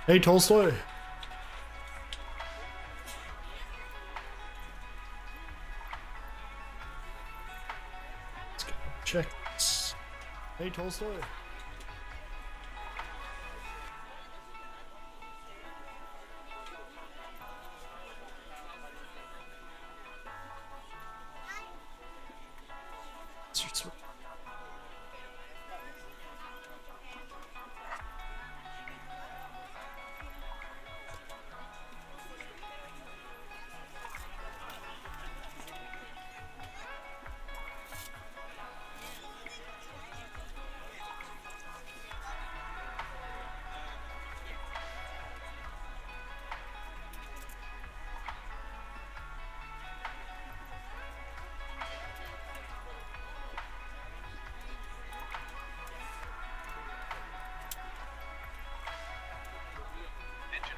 Hey, Tolstoy. Let's go check this. Hey, Tolstoy.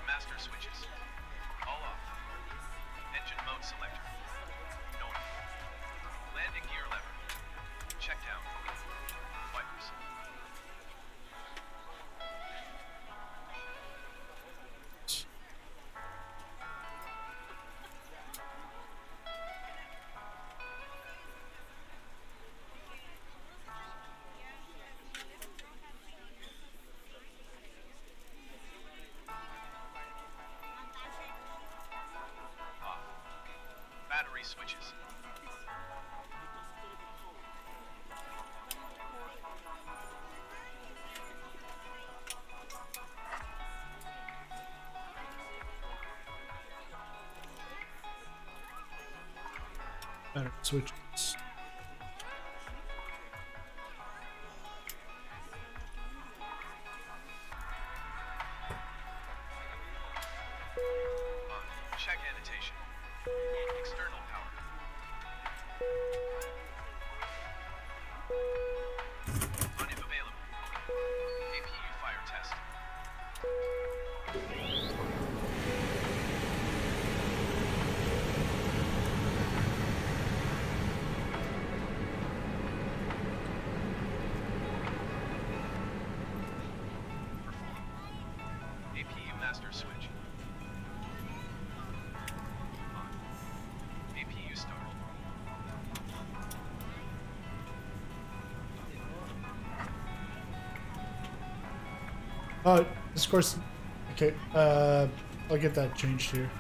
Master switches. All off. Engine mode selector. North. Landing gear lever. Check down. Wipers. Battery switches. Battery switches. Check annotation. External power. Unavailable. APU fire test. Perform. APU master switch. APU start. This course. Okay, I'll get that changed here.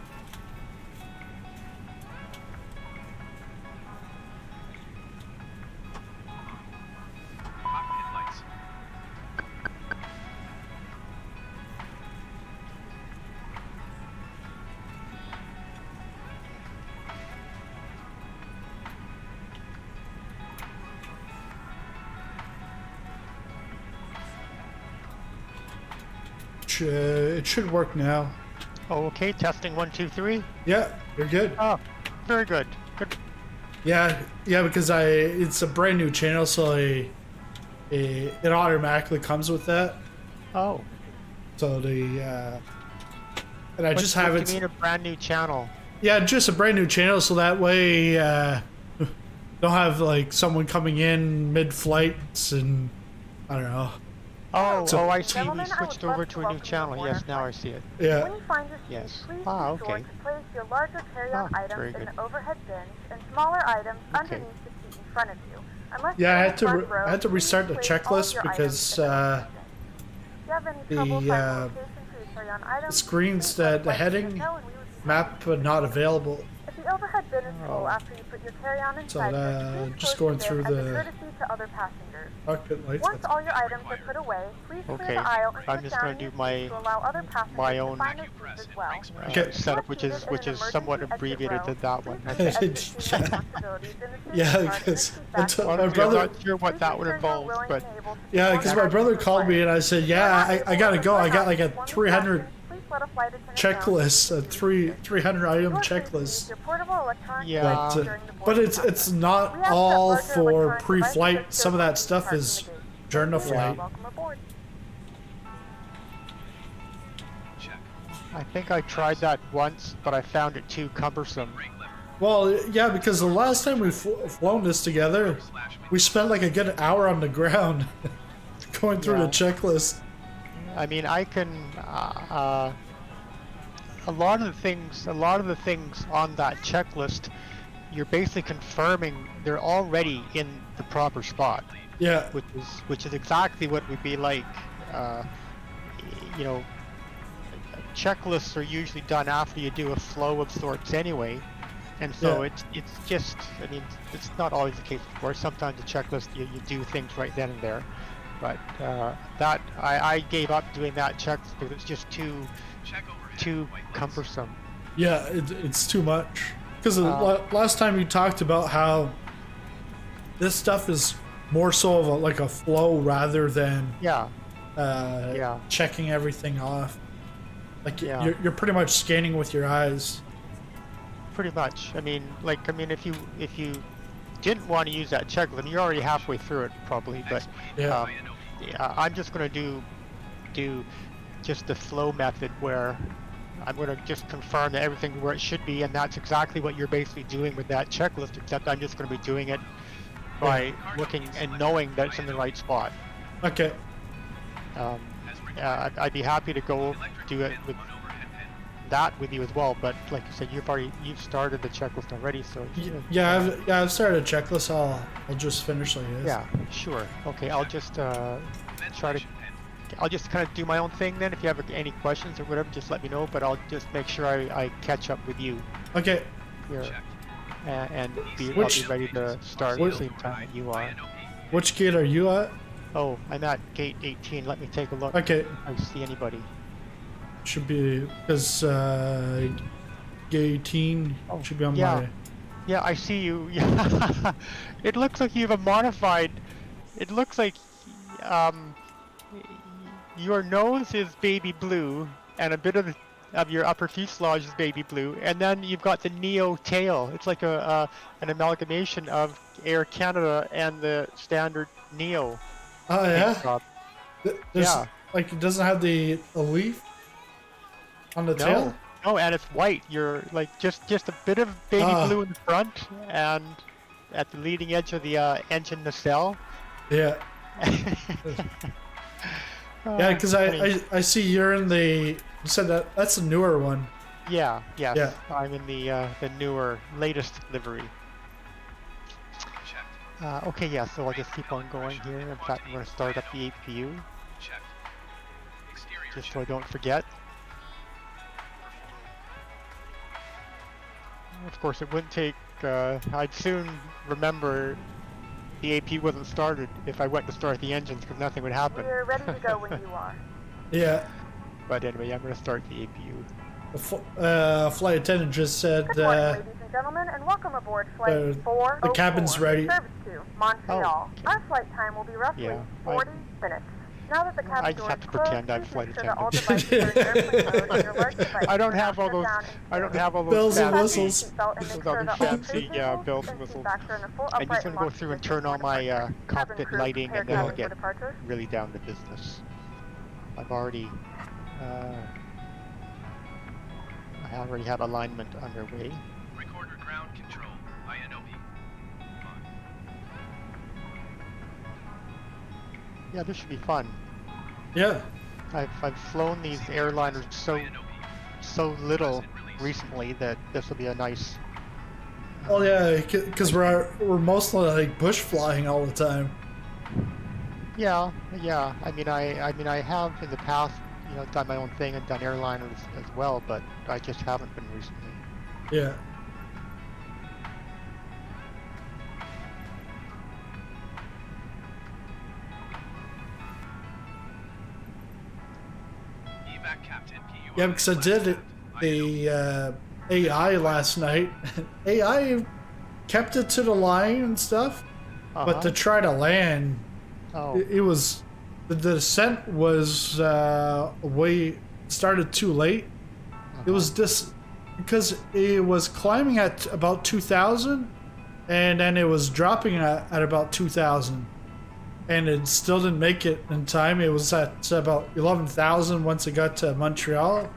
Cockpit lights. It should work now. Oh, okay, testing 1, 2, 3. Yeah, you're good. Oh, very good. Good. Yeah, because it's a brand new channel, so it automatically comes with that. Oh. So and I just have What it. do you mean a brand new channel? Yeah, just a brand new channel, so that way don't have like someone coming in mid-flights and I don't know. Oh, So- I see. Gentlemen, We I would switched love over to to a new welcome you channel. aboard Yes, our now I flight. see it. Yeah. When you find your seat, Yes. please Ah, be sure okay. to place your larger carry-on Ah, items very in good. the overhead bins and smaller items Okay. underneath the seat in front of you. Unless Yeah, you're I in had the to front row, I had to please restart the place all of checklist your items because in the overhead bin. If you have any trouble the, finding a location for your carry-on the items, screens please let that the flight heading attendants know and we would be map not available. If the overhead bin is full Oh. after you put your carry-on So inside that, it, please just close going the through bin as a the courtesy to other passengers. cockpit lights. Once all your items are put away, please clear Okay, the aisle and I'm sit just down gonna in do your my- seat to allow other passengers my to own find their seats as well. Okay. Setup, which is somewhat abbreviated to that one. Yeah, because Honestly, my I'm brother. not sure what that would involve, but Yeah, because my brother called me and I said, "Yeah, I gotta go. I got like a 300 checklist, a 300 item checklist." yeah. But it's not all for pre-flight. Some of that stuff is during the flight. Check. I think I tried that once, but I found it too cumbersome. Brake lever. Well, yeah, because the last time we flown this together, we spent like a good hour on the ground going through the Yeah. checklist. I mean, I can. A lot of the things on that checklist, you're basically confirming they're already in the proper spot. Yeah. Which is exactly what would be like. You know, checklists are usually done after you do a flow of sorts anyway, and so it's just. I mean, it's not always the case, of course. Sometimes a checklist you do things right then and there, but that I gave up doing that checklist because it's just too cumbersome. Yeah, it's too much. Because last time you talked about how this stuff is more so of like a flow rather than checking everything off. Like you're pretty much scanning with your eyes. Pretty much. I mean, if you didn't want to use that checklist, you're already halfway through it probably. But I'm just going to do just the flow method where I'm going to just confirm that everything's where it should be, and that's exactly what you're basically doing with that checklist, except I'm just going to be doing it by looking and knowing that it's in the right spot. Okay. I'd be happy to go do it with that with you as well, but like you said, you've started the checklist already, so I've started a checklist. I'll just finish like this. Yeah, sure. Okay, I'll just I'll just kind of do my own thing then. If you have any questions or whatever, just let me know, but I'll just make sure I catch up with you. Okay. Here. And I'll be ready to start at the same time that you are. Which gate are you at? Oh, I'm at gate 18. Let me take a look. Okay. If I see anybody. Should be, because gate 18 should be on my... Yeah, I see you. It looks like you have a modified... It looks like... your nose is baby blue, and a bit of your upper fuselage is baby blue, and then you've got the Neo tail. It's like an amalgamation of Air Canada and the standard Neo. Oh yeah. Like it doesn't have the leaf on the tail. No, and it's white. You're like just a bit of baby blue in the front, and at the leading edge of the engine nacelle. Yeah. Yeah, because I see you're in the. You said that's a newer one. Yeah. I'm in the newer, latest livery. Okay, yeah. So I'll just keep on going here. In fact, I'm going to start up the APU, just so I don't forget. Of course, it wouldn't take. I'd soon remember. The AP wasn't started if I went to start the engines, because nothing would happen. We're ready to go when you are. Yeah. But anyway, I'm going to start the APU. The flight attendant just said. Good morning, ladies and gentlemen, and welcome aboard Flight 404. The cabin's ready. Service to Montreal. Okay. Our flight time will be roughly 40 minutes. Now that the cabin I just have to pretend I'm flight attendant. I don't have all those. Bells and whistles. This is all the fancy bells and whistles. I'm just gonna go through and turn on my cockpit lighting, and then I'll get really down to business. I've already. I already have alignment underway. Recorder ground control. INOV. Yeah, this should be fun. Yeah. I've flown these airliners so little recently that this will be a nice. Oh yeah, because we're mostly like bush flying all the time. Yeah. I mean, I have in the past, done my own thing and done airliners as well, but I just haven't been recently. Yeah. Yeah, because I did the AI last night. AI kept it to the line and stuff, but to try to land, it was the descent was started too late. It was because it was climbing at about 2,000, and then it was dropping at about 2,000. And it still didn't make it in time. It was at about 11,000 once it got to Montreal.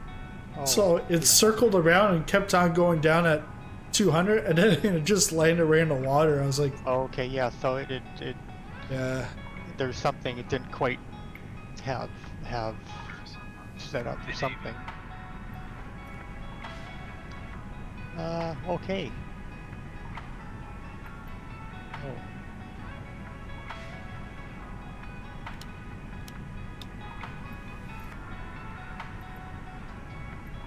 So it circled around and kept on going down at 200, and then it just landed right in the water. I was like, okay, yeah. So it yeah. There's something it didn't quite have set up or something. Okay. Oh.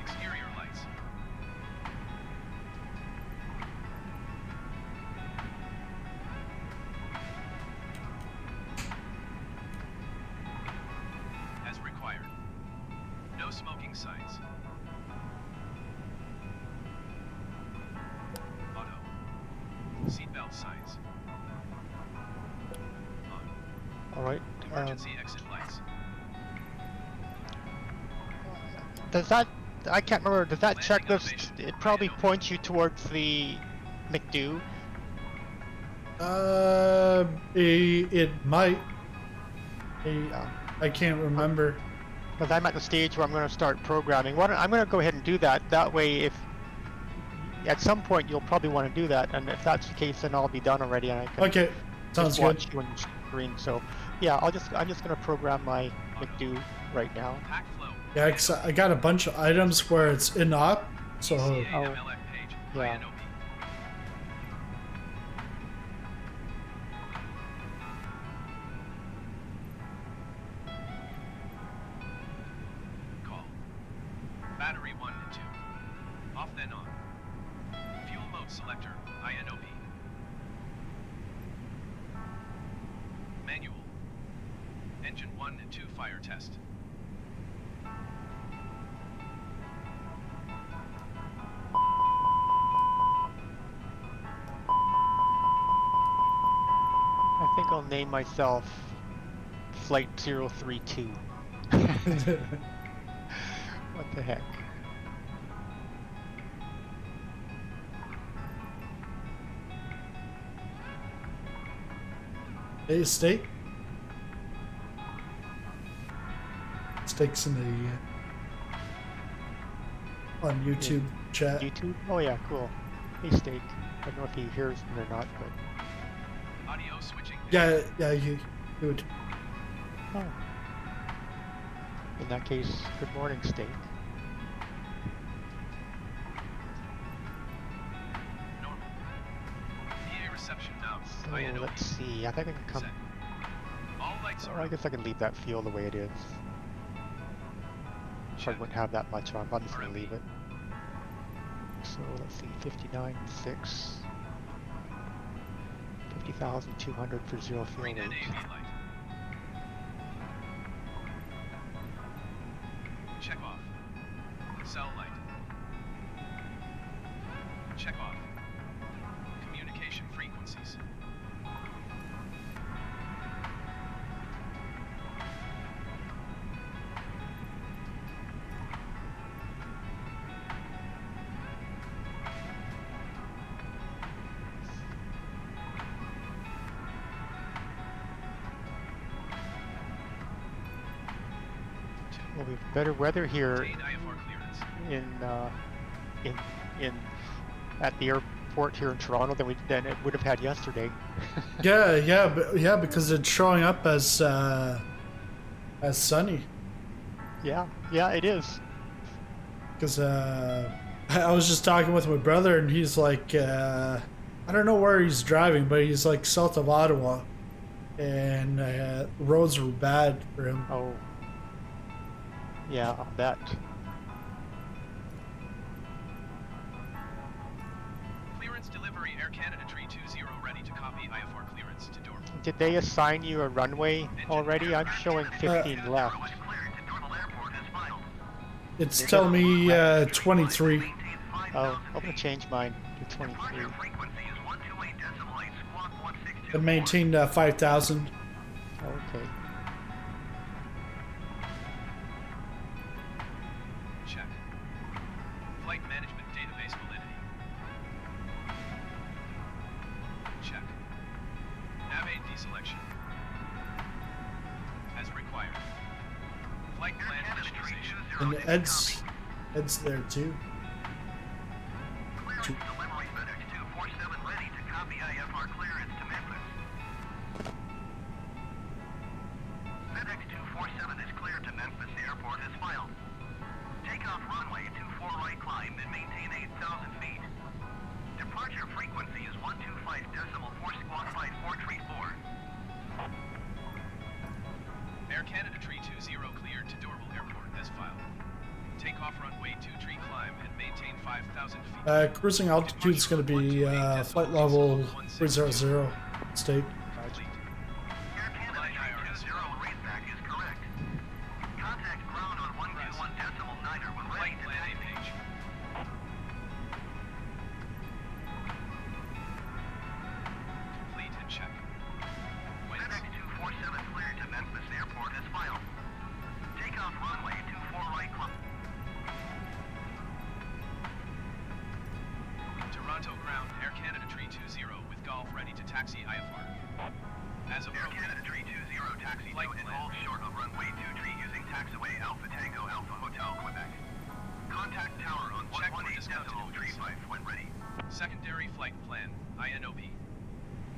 Exterior lights. As required. No smoking signs. Auto. Seatbelt signs. On. All right. Emergency exit lights. Does that? I can't remember. Does that checklist? It probably points you towards the McDo. It might. Yeah. I can't remember. Because I'm at the stage where I'm going to start programming. I'm going to go ahead and do that. That way, if at some point you'll probably want to do that, and if that's the case, then I'll be done already, and I can Okay, sounds just good. watch you on the screen. So, yeah, I'm just going to program my McDo right now. Pack flow. Yeah, 'cause I got a bunch of items where it's in op, so CAMLF page. Yeah. INOP. Call. Battery 1 and 2. Off then on. Fuel mode selector. INOP. Manual. Engine 1 and 2 fire test. I think I'll name myself Flight 032. What the heck? hey, steak. Steaks in the on YouTube chat. YouTube? Oh yeah, cool. Hey Steak. I don't know if he hears me or not, but Audio switching. Yeah, you would. oh. In that case, good morning, Steak. Normal. PA reception now. So INOP. let's see. I think I can come. Set. All lights Or are I up. guess I can leave that field the way it is. Probably wouldn't have that much on. I'm just gonna leave it. So let's see, 59.6. 50,200 for zero fuel Green weight. and AV light. Check off. Cell light. Check off. Communication frequencies. Well, we've better weather here Obtain IFR clearance. in at the airport here in Toronto than it would have had yesterday. Yeah, because it's showing up as sunny. Yeah, it is. Because I was just talking with my brother, and he's like, I don't know where he's driving, but he's like south of Ottawa, and roads were bad for him. Oh. Yeah, I'll bet. Clearance delivery Air Canada 320 ready to copy IFR clearance to door. Did they assign you a runway already? I'm showing 15 left. It's telling me 23. Oh, I'm gonna change mine to 23. And maintain 5,000. Okay. Check. Flight management database validity. Check. Nav 8 deselection. As required. Flight plan initialization. And Ed's there too. Two. Delivery FedEx 247 ready to copy IFR clearance to Memphis. FedEx 247 is cleared to Memphis Airport as filed. Take off runway 24 right climb and maintain 8,000 feet. Departure frequency is 125.4 squawk 5434. Air Canada Tree 20 cleared to Dorval Airport as filed. Take off runway 23 climb and maintain 5,000 feet. Cruising altitude is going to be flight level 300 state. Complete. Air Canada 20 raceback is correct. Contact ground on 121.9 when ready Flight to plan A taxi. page. Complete and check. Winds. FedEx 247 cleared to Memphis Airport as filed. Take off runway 24 right climb. Toronto ground, Air Canada Tree 20 with Golf ready to taxi IFR. As Air appropriate. Canada Tree 20 taxi Flight to and plan. hold short of runway 23 using taxiway Alpha Tango Alpha Hotel Quebec. Contact tower on Check for 118.35 when ready. Secondary flight plan, INOP.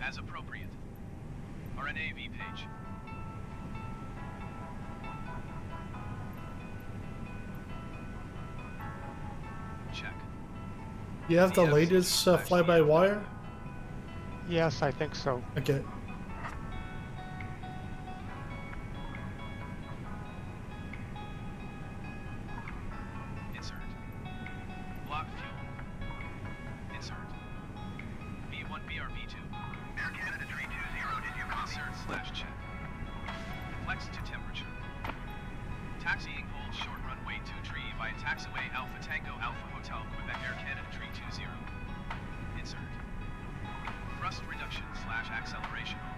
As appropriate. RNAV page. Check. You have the Yes. latest fly-by-wire? Yes, I think so. Okay. Insert. Block fuel. Insert. B1 BRB2. Air Canada Tree 20, did you copy? Insert / check. Flex to temperature. Taxiing hold short runway 23 via taxiway Alpha Tango Alpha Hotel Quebec Air Canada Tree 20. Insert. Thrust reduction / acceleration hold.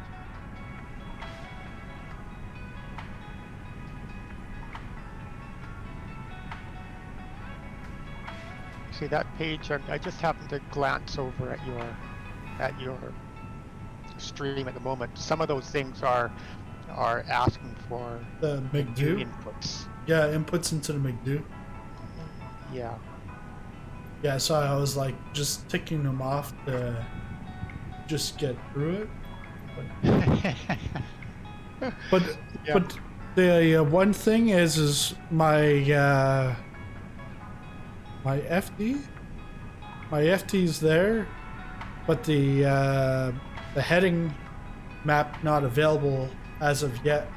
See that page? I just happened to glance over at your stream at the moment. Some of those things are asking for The new McDo? inputs. Yeah, inputs into the McDo. Yeah. Yeah, so I was like just ticking them off to just get through it. But Yeah. but the one thing is my my FD's there, but the heading map not available as of yet.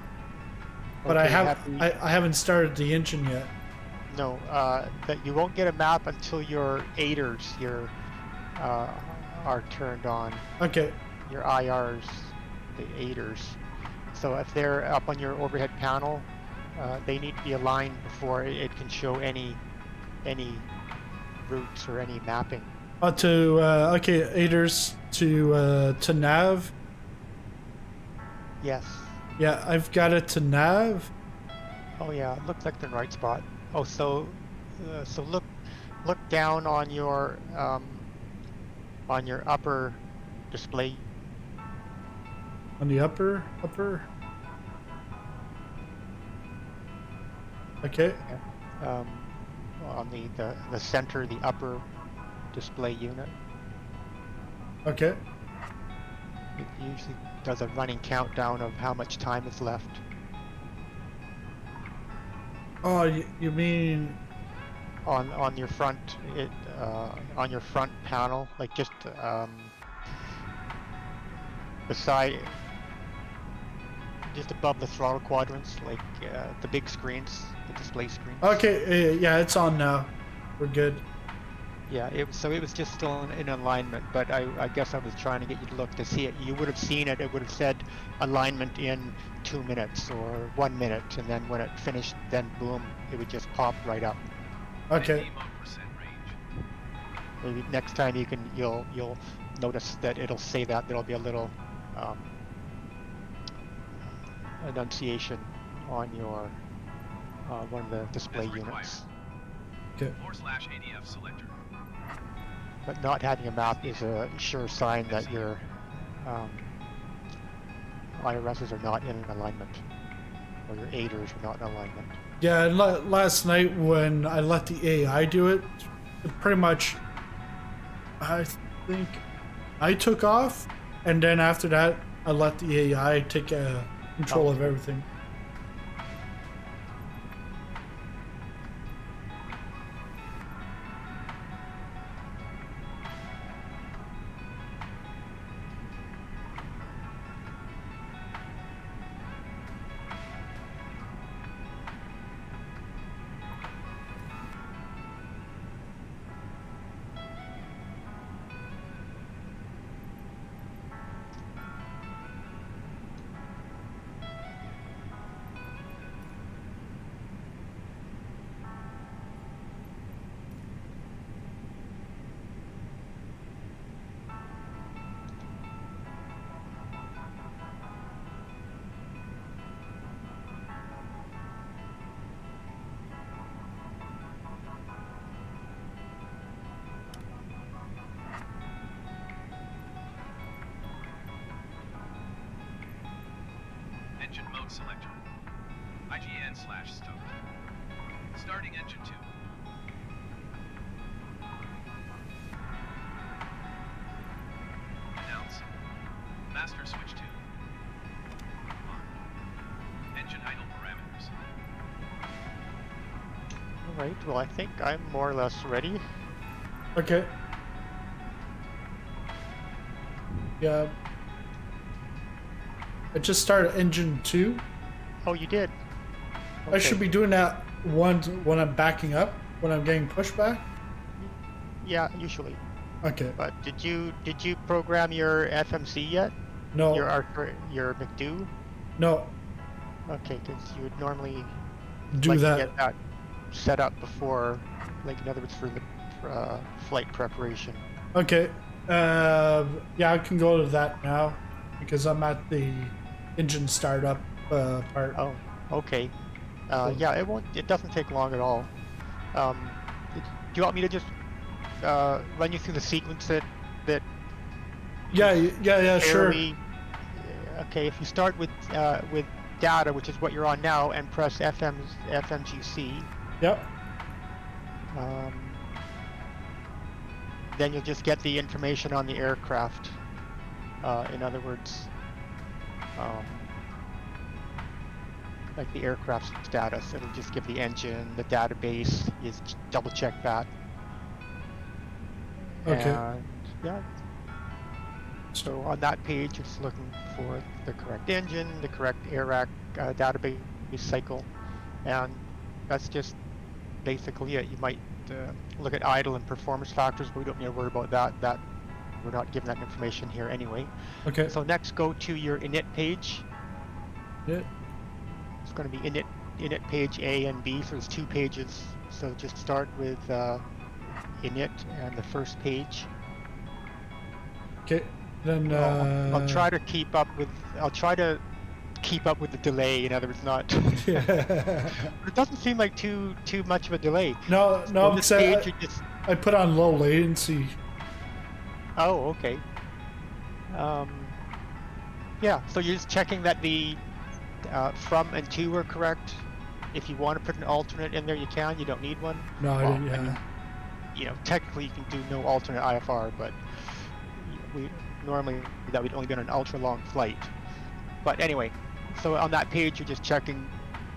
But Okay, I haven't started the engine yet. No, that you won't get a map until your aiders are turned on. Okay. Your IRs, the aiders. So if they're up on your overhead panel, they need to be aligned before it can show any routes or any mapping. Okay, aiders to nav. Yes. Yeah, I've got it to nav. Oh yeah, it looks like the right spot. Oh, so look down on your upper display. On the upper. Okay. On the center, the upper display unit. Okay. It usually does a running countdown of how much time is left. Oh, you mean On your front on your front panel, like just beside, just above the throttle quadrants, like the big screens, the display screens. okay? Yeah, it's on now. We're good. Yeah, it was just still in alignment, but I guess I was trying to get you to look to see it. You would have seen it. It would have said alignment in 2 minutes or 1 minute, and then when it finished, then boom, it would just pop right up. Okay. 90% range. Maybe next time you'll notice that it'll say that there'll be a little enunciation on your one of the display As required. units. Okay. /ADF selector. But not having a map is a sure sign that your IRSs are not in alignment, or your aiders are not in alignment. Yeah, last night when I let the AI do it, pretty much, I think I took off, and then after that, I let the AI take control of everything. engine mode selector. IGN/stoked. Starting engine 2. Announce. Master switch 2. On. Engine idle parameters. Alright, well I think I'm more or less ready. Okay. Yeah. I just started engine 2. Oh, you did? I should be doing that when I'm backing up, when I'm getting pushback. Yeah, usually. Okay. But did you program your FMC yet? No. Your McDo? No. Okay, because you would normally Do like that. to get that set up before, like in other words, for the flight preparation. Okay. Yeah, I can go to that now because I'm at the engine startup part. Oh, okay. Yeah, it doesn't take long at all. Do you want me to just run you through the sequence that Yeah, sure. Okay, if you start with data, which is what you're on now, and press FMGC. Yep. Then you'll just get the information on the aircraft. In other words, like the aircraft status. It'll just give the engine, the database. You just double check that. Okay. And, yeah. So on that page, it's looking for the correct engine, the correct AIRAC database cycle, and that's just basically it. You might look at idle and performance factors, but we don't need to worry about that. We're not given that information here anyway. Okay. So next, go to your init page. Yeah. It's going to be init page A and B, so there's 2 pages. So just start with init and the first page. Okay. Then I'll try to keep up with the delay. In other words, not. Yeah. But it doesn't seem like too much of a delay. No, So this because page, you just. I put on low latency. Oh, okay. Yeah, so you're just checking that the from and to are correct. If you want to put an alternate in there, you can. You don't need one. No, I didn't. I Yeah. mean, you know, technically you can do no alternate IFR, but normally that would only be on an ultra long flight. But anyway, so on that page you're just checking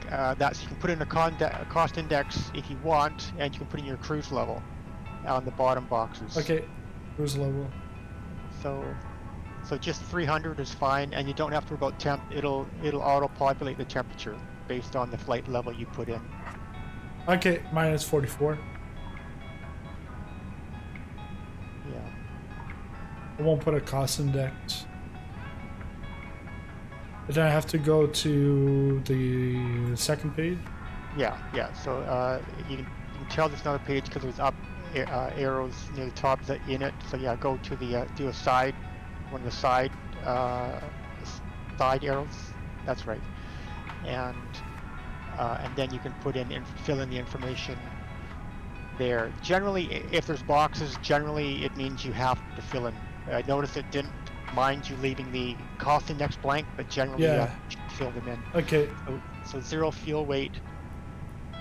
that, so you can put in a cost index if you want, and you can put in your cruise level on the bottom boxes. Okay. Cruise level. So just 300 is fine, and you don't have to worry about temp. It'll auto-populate the temperature based on the flight level you put in. Okay, minus 44. Yeah. I won't put a cost index. But then I have to go to the second page. Yeah. So you can tell there's another page because there's up arrows near the top that in it. So yeah, go to the do a side, one of the side arrows. That's right. And then you can put in and fill in the information there. Generally, if there's boxes, generally it means you have to fill in. I noticed it didn't mind you leaving the cost index blank, but generally you fill them in. Okay. So zero fuel weight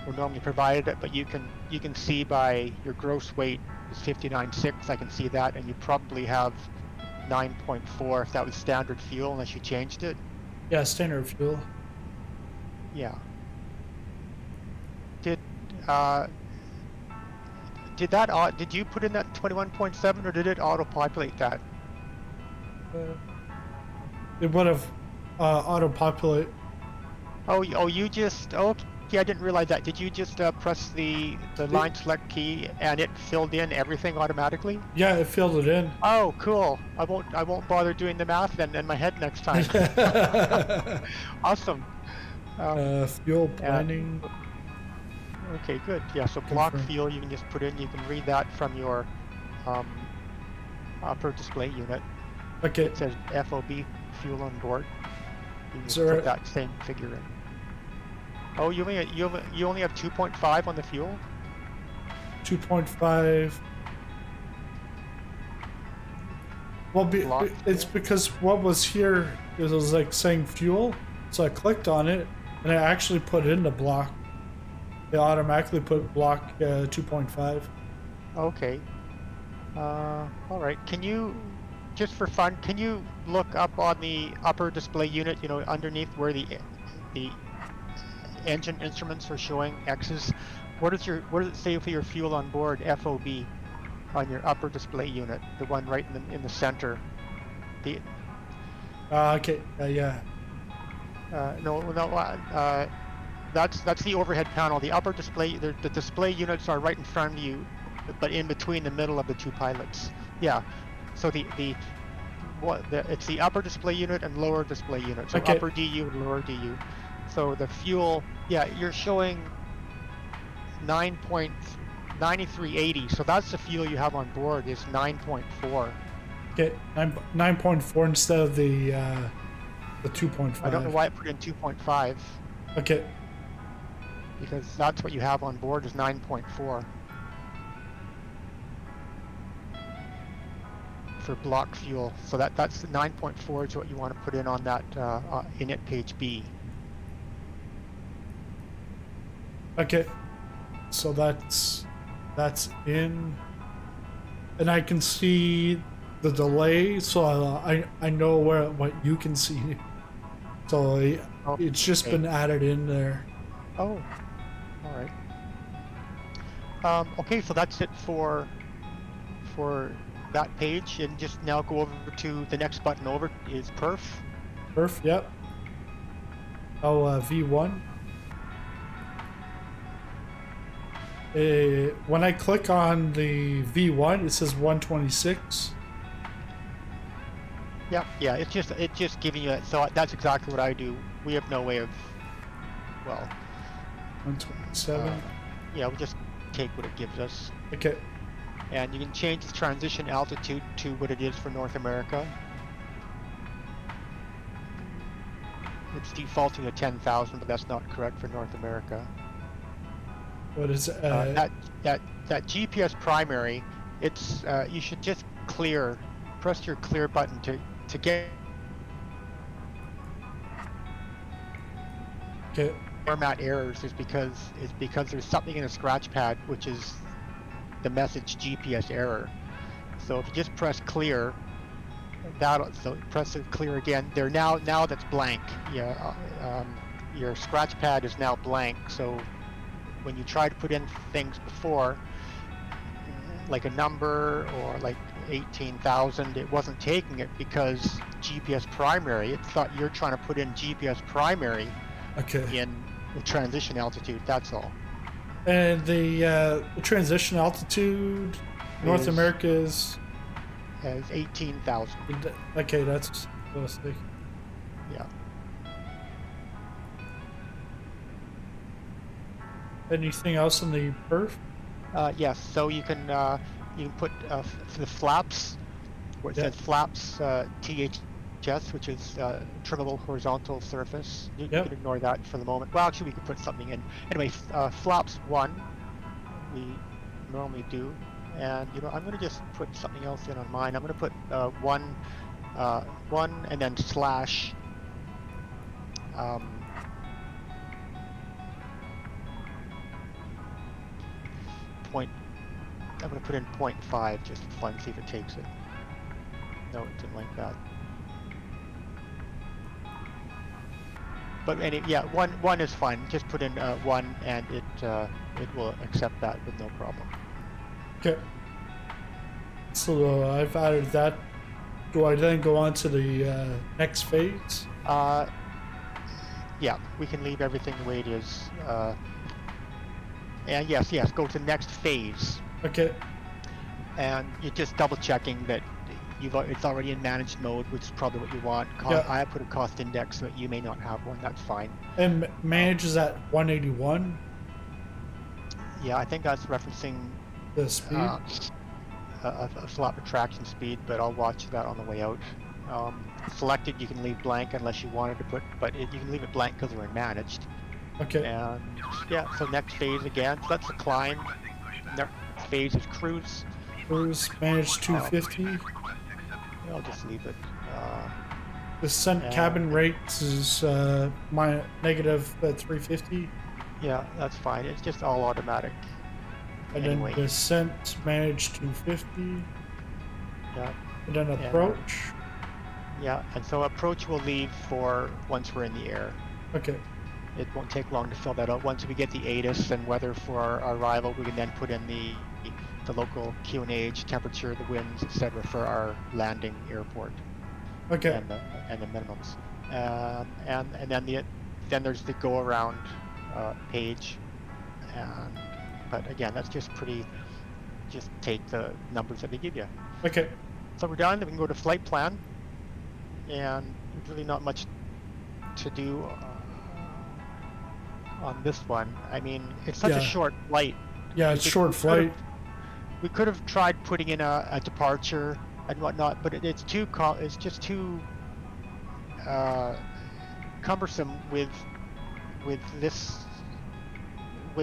were normally provided, but you can see by your gross weight is 59.6. I can see that, and you probably have 9.4 if that was standard fuel, unless you changed it. Yeah, standard fuel. Yeah. Did you put in that 21.7, or did it auto-populate that? It would have auto-populate. Oh, you just. Oh, okay, I didn't realize that. Did you just press the line select key and it filled in everything automatically? Yeah, it filled it in. Oh, cool. I won't bother doing the math then in my head next time. Awesome. Fuel planning. Okay, good. Yeah, so block fuel you can just put in. You can read that from your upper display unit. Okay. It says FOB fuel on board. You can just So put that same figure in. Oh, you only have 2.5 on the fuel? 2.5. Well, it's because what was here, it was like saying fuel, So I clicked on it, and I actually put in the block. It automatically put block 2.5. Okay. All right. Can you, just for fun, can you look up on the upper display unit, you know, underneath where the engine instruments are showing X's? What does it say for your fuel on board FOB on your upper display unit, the one right in the center? The Okay. Yeah. That's the overhead panel. The upper display, the display units are right in front of you, but in between the middle of the two pilots. Yeah. So it's the upper display unit and lower display unit. So Okay. upper DU and lower DU. So the fuel, yeah, you're showing 9.9380. So that's the fuel you have on board is 9.4. Okay. 9.4 instead of the 2.5. I don't know why it put in 2.5. Okay. Because that's what you have on board is 9.4 for block fuel. So that's 9.4 is what you want to put in on that init page B. Okay. So that's in, and I can see the delay, so I know what you can see. So it's just been added in there. Oh, all right. Okay, so that's it for that page, and just now go over to the next button over is perf. Perf, yep. Oh, V1. When I click on the V1, it says 126. Yeah, it's just giving you that. So that's exactly what I do. We have no way of, well, 127. yeah, we just take what it gives us. Okay. And you can change the transition altitude to what it is for North America. It's defaulting to 10,000, but that's not correct for North America. What is that GPS primary? It's you should just press your clear button to get Okay. format errors is because there's something in the scratch pad which is the message GPS error. So if you just press clear, so press it clear again. There now that's blank. Yeah, your scratch pad is now blank. So when you try to put in things before, like a number or like 18,000, it wasn't taking it because GPS primary. It thought you're trying to put in GPS primary. Okay. In the transition altitude. That's all. And the transition altitude, North America is 18,000. Okay, that's what I was thinking. Yeah. Anything else in the perf? Yes. So you can put the flaps where it says flaps THS, which is trimmable horizontal surface. You can ignore that for the moment. Well, actually, we could put something in. Anyway, flaps 1, we normally do. And, you know, I'm going to just put something else in on mine. I'm going to put 1 and then slash point. I'm going to put in 0.5 just for fun, see if it takes it. No, it didn't like that. But yeah, one is fine. Just put in 1, and it will accept that with no problem. Okay. So I've added that. Do I then go on to the next phase? Yeah, we can leave everything the way it is. And yes, go to next phase. Okay. And you're just double checking that it's already in managed mode, which is probably what you want. I put a cost index, so you may not have one. That's fine. And manage is at 181. Yeah, I think that's referencing the speed. A slot retraction speed, but I'll watch that on the way out. Selected, you can leave blank unless you wanted to put, but you can leave it blank because we're in managed. Okay. And yeah, so next phase again. So that's the climb. Next phase is cruise. Cruise manage 250. I'll just leave it. descent cabin rates is my negative 350. Yeah, that's fine. It's just all automatic. And Anyway. then descent manage 250. Yeah. And then approach. Yeah, and so approach will leave for once we're in the air. Okay. It won't take long to fill that out. Once we get the ATIS and weather for our arrival, we can then put in the local QNH, temperature, the winds, etc. for our landing airport. Okay. And the minimums. And then there's the go around page. But again, that's just take the numbers that they give you. Okay. So we're done. Then we can go to flight plan. And there's really not much to do on this one. I mean, it's such a short flight. Yeah, it's short flight. We could have tried putting in a departure and whatnot, but it's just too cumbersome with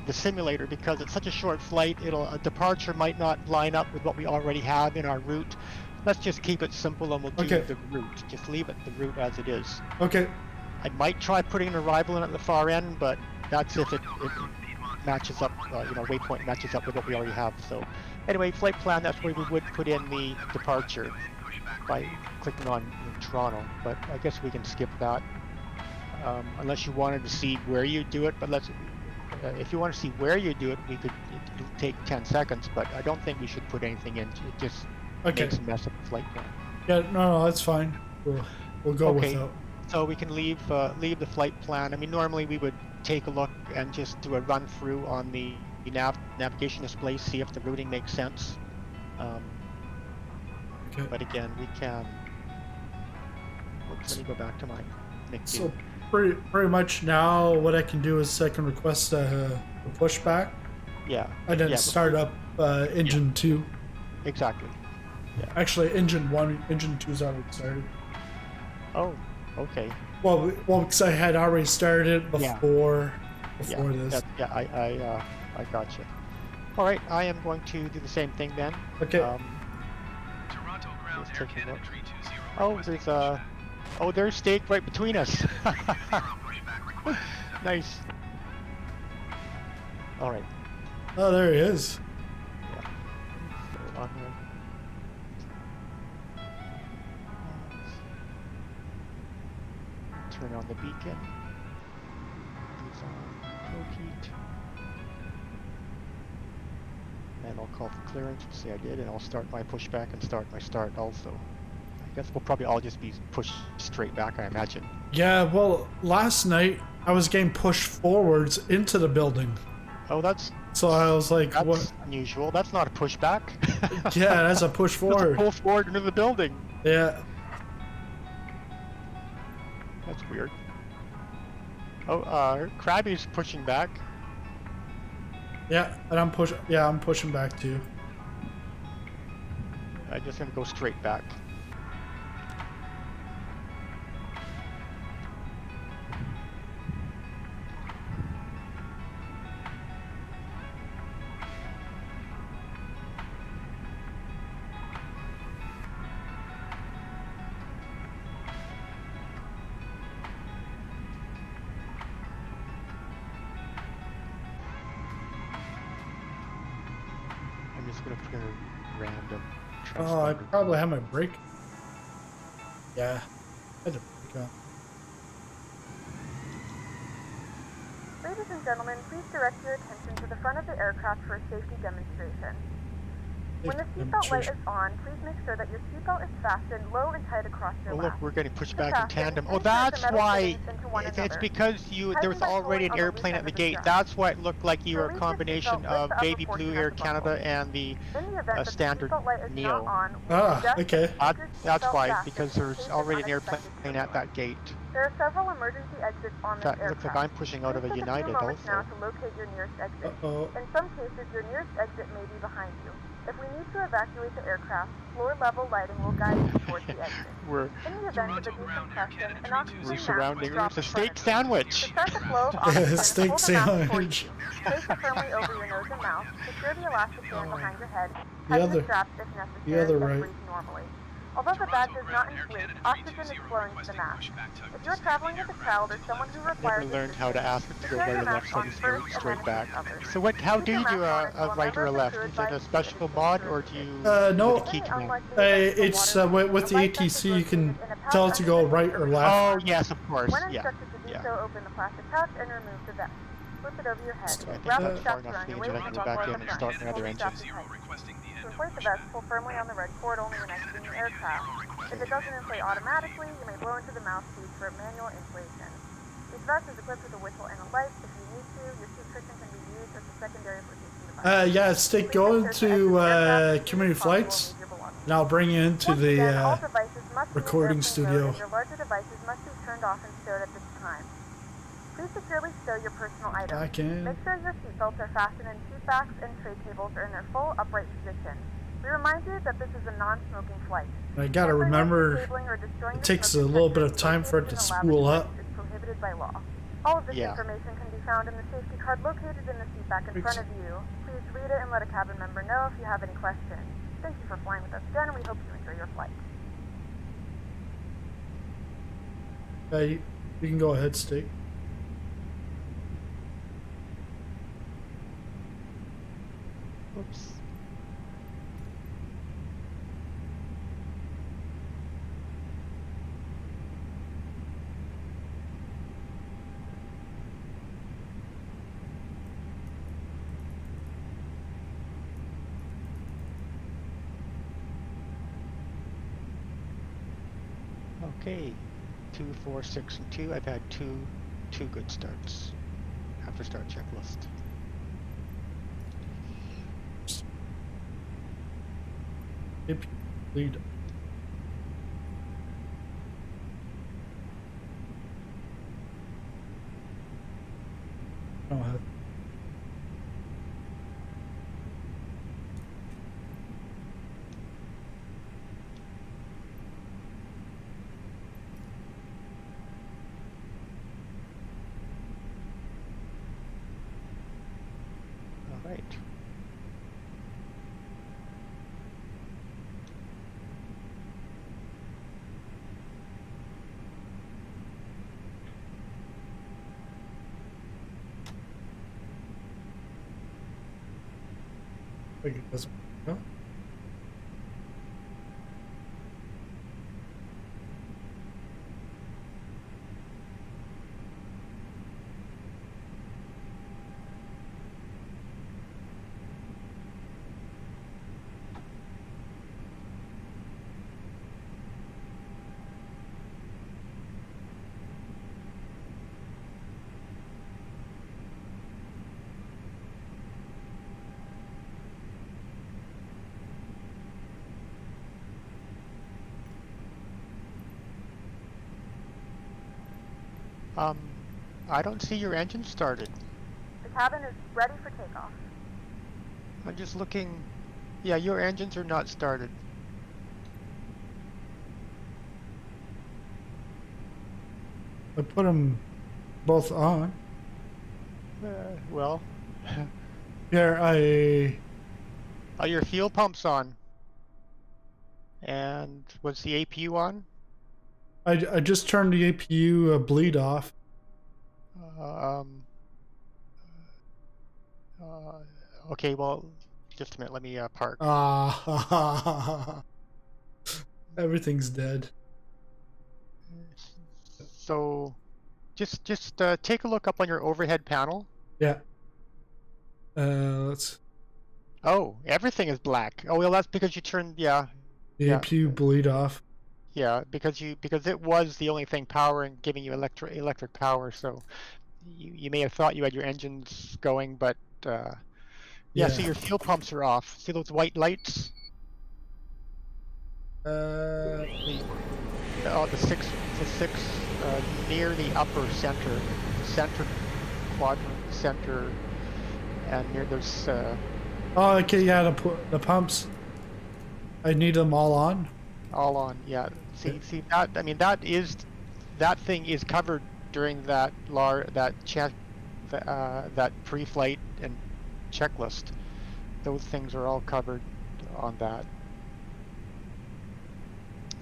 the simulator, because it's such a short flight. A departure might not line up with what we already have in our route. Let's just keep it simple and we'll do the route. Just leave it the route as it is. Okay. I might try putting an arrival in at the far end, but that's if it matches up, waypoint matches up with what we already have. So anyway, flight plan, that's where we would put in the departure by clicking on Toronto, but I guess we can skip that. Unless you wanted to see where you do it, but if you want to see where you do it, it'll take 10 seconds, but I don't think we should put anything in. It just makes a mess of the flight plan. Yeah, no, that's fine. We'll go without. So we can leave the flight plan. I mean, normally we would take a look and just do a run through on the navigation display, see if the routing makes sense. But again, we can. Let me go back to my NIC. So pretty much now, what I can do is I can request a pushback. Yeah. And then start up engine 2. Exactly. Yeah. Actually, engine 1, engine 2's already started. Oh, okay. Well, because I had already started it before this. I gotcha. All right, I am going to do the same thing then. Okay. Toronto ground Air Canada 320. There's steak right between us. Nice. All right. Oh, there he is. Yeah. So on there. Turn on the beacon. These on rotate. And I'll call for clearance and say I did, and I'll start my pushback and start my start also. I guess we'll probably all just be pushed straight back, I imagine. Yeah, well, last night I was getting pushed forwards into the building. Oh, so I was like, that's what? Unusual. That's not a pushback. Yeah, that's a push forward. That's a pull forward into the building. Yeah. That's weird. Oh, Krabby's pushing back. Yeah, and I'm pushing back too. I'm just gonna go straight back. I'm just gonna put in a random transponder. Oh, I probably have my brake. Yeah, I had to brake up. Ladies and gentlemen, please direct your attention to the front of the aircraft for a safety demonstration. When the seatbelt light is on, please make sure that your seatbelt is fastened low and tight across your lap. Oh look, we're getting pushed back in tandem. Oh, that's why. It's because there was already an airplane at the gate. That's why it looked like you were a combination of Baby Blue Air Canada and the standard Neo. Ah, okay. That's why, because there's already an airplane at that gate. There are several emergency exits on this aircraft. It looks like I'm pushing out of a United also. Now to locate your nearest exit. In some cases, your nearest exit may be behind you. If we need to evacuate the aircraft, floor-level lighting will guide you towards the exit. In the event of a decompression, an oxygen mask surrounding. will drop It's a in front steak of you. sandwich. To start the flow of oxygen, Steak hold the mask towards sandwich. you. Place it firmly over your nose and mouth. Secure the elastic band behind your head. The Tighten other- the straps if necessary, the other and right. breathe normally. Although the bag does not inflate, oxygen is flowing to the mask. If you're traveling with a child or someone who requires Never learned how to ask it to go right or left, so just go straight back. others. So how do you do a right or a left? Is it a special mod, or do you no, use a key command? it's with the ATC you can tell it to go right or left. Oh yes, of course. When Yeah. instructed to do so, open the plastic pouch and remove the vest. Flip it over your head. I think Wrap that's the far straps enough around the your engine. waist I and can go back buckle in the and start another engine. To inflate the vest, pull firmly on the red cord only when exiting the aircraft. If it doesn't inflate automatically, you may blow into the mouthpiece for manual inflation. This vest is equipped with a whistle and a light. If you need to, your seat cushion can be used as a secondary flotation device. Yeah, stick going to community flights, and I'll bring you into the recording studio. Your larger devices must be turned off and stowed at this time. Please securely stow your personal items. Make sure your seatbelts are fastened and seat backs and tray tables are in their full upright position. We remind you that this is a non-smoking flight. I gotta remember, it takes a little bit of time for it to spool up. Is prohibited by law. All of this information can be found in the safety card located in the seat back in front of you. Please read it and let a cabin member know if you have any questions. Thank you for flying with us again, and we hope you enjoy your flight. You can go ahead, Steak. Oops. Okay, 2, 4, 6, and 2. I've had two good starts after start checklist. Lead. Oh, all right. Like it doesn't. Huh? I don't see your engine started. The cabin is ready for takeoff. I'm just looking. Yeah, your engines are not started. I put them both on. Well. Here, Are your fuel pumps on? And was the APU on? I just turned the APU bleed off. Okay, well, just a minute. Let me park. Everything's dead. So, just take a look up on your overhead panel. Yeah. Let's. Oh, everything is black. Oh well, that's because you turned. Yeah. The APU bleed off. Yeah, because it was the only thing powering, giving you electric power. So, you may have thought you had your engines going, but yeah. So your fuel pumps are off. See those white lights? The six near the upper center quadrant, center, and near those. Oh, okay, yeah, the pumps. I need them all on. All on, yeah. See that? I mean, that thing is covered during that pre-flight and checklist. Those things are all covered on that.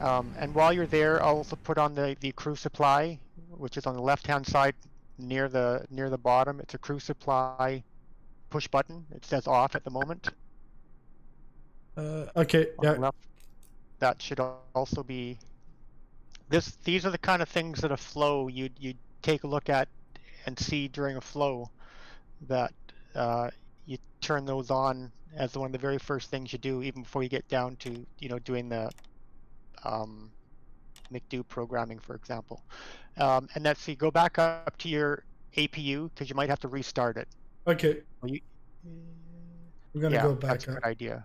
And while you're there, I'll also put on the crew supply, which is on the left-hand side near the bottom. It's a crew supply push button. It says off at the moment. Okay, on yeah. the left. That should also be. These are the kind of things that a flow you'd take a look at and see during a flow, that you turn those on as one of the very first things you do, even before you get down to doing the McDo programming, for example. And let's see, go back up to your APU because you might have to restart it. Okay. We're gonna go back that's a up. good idea.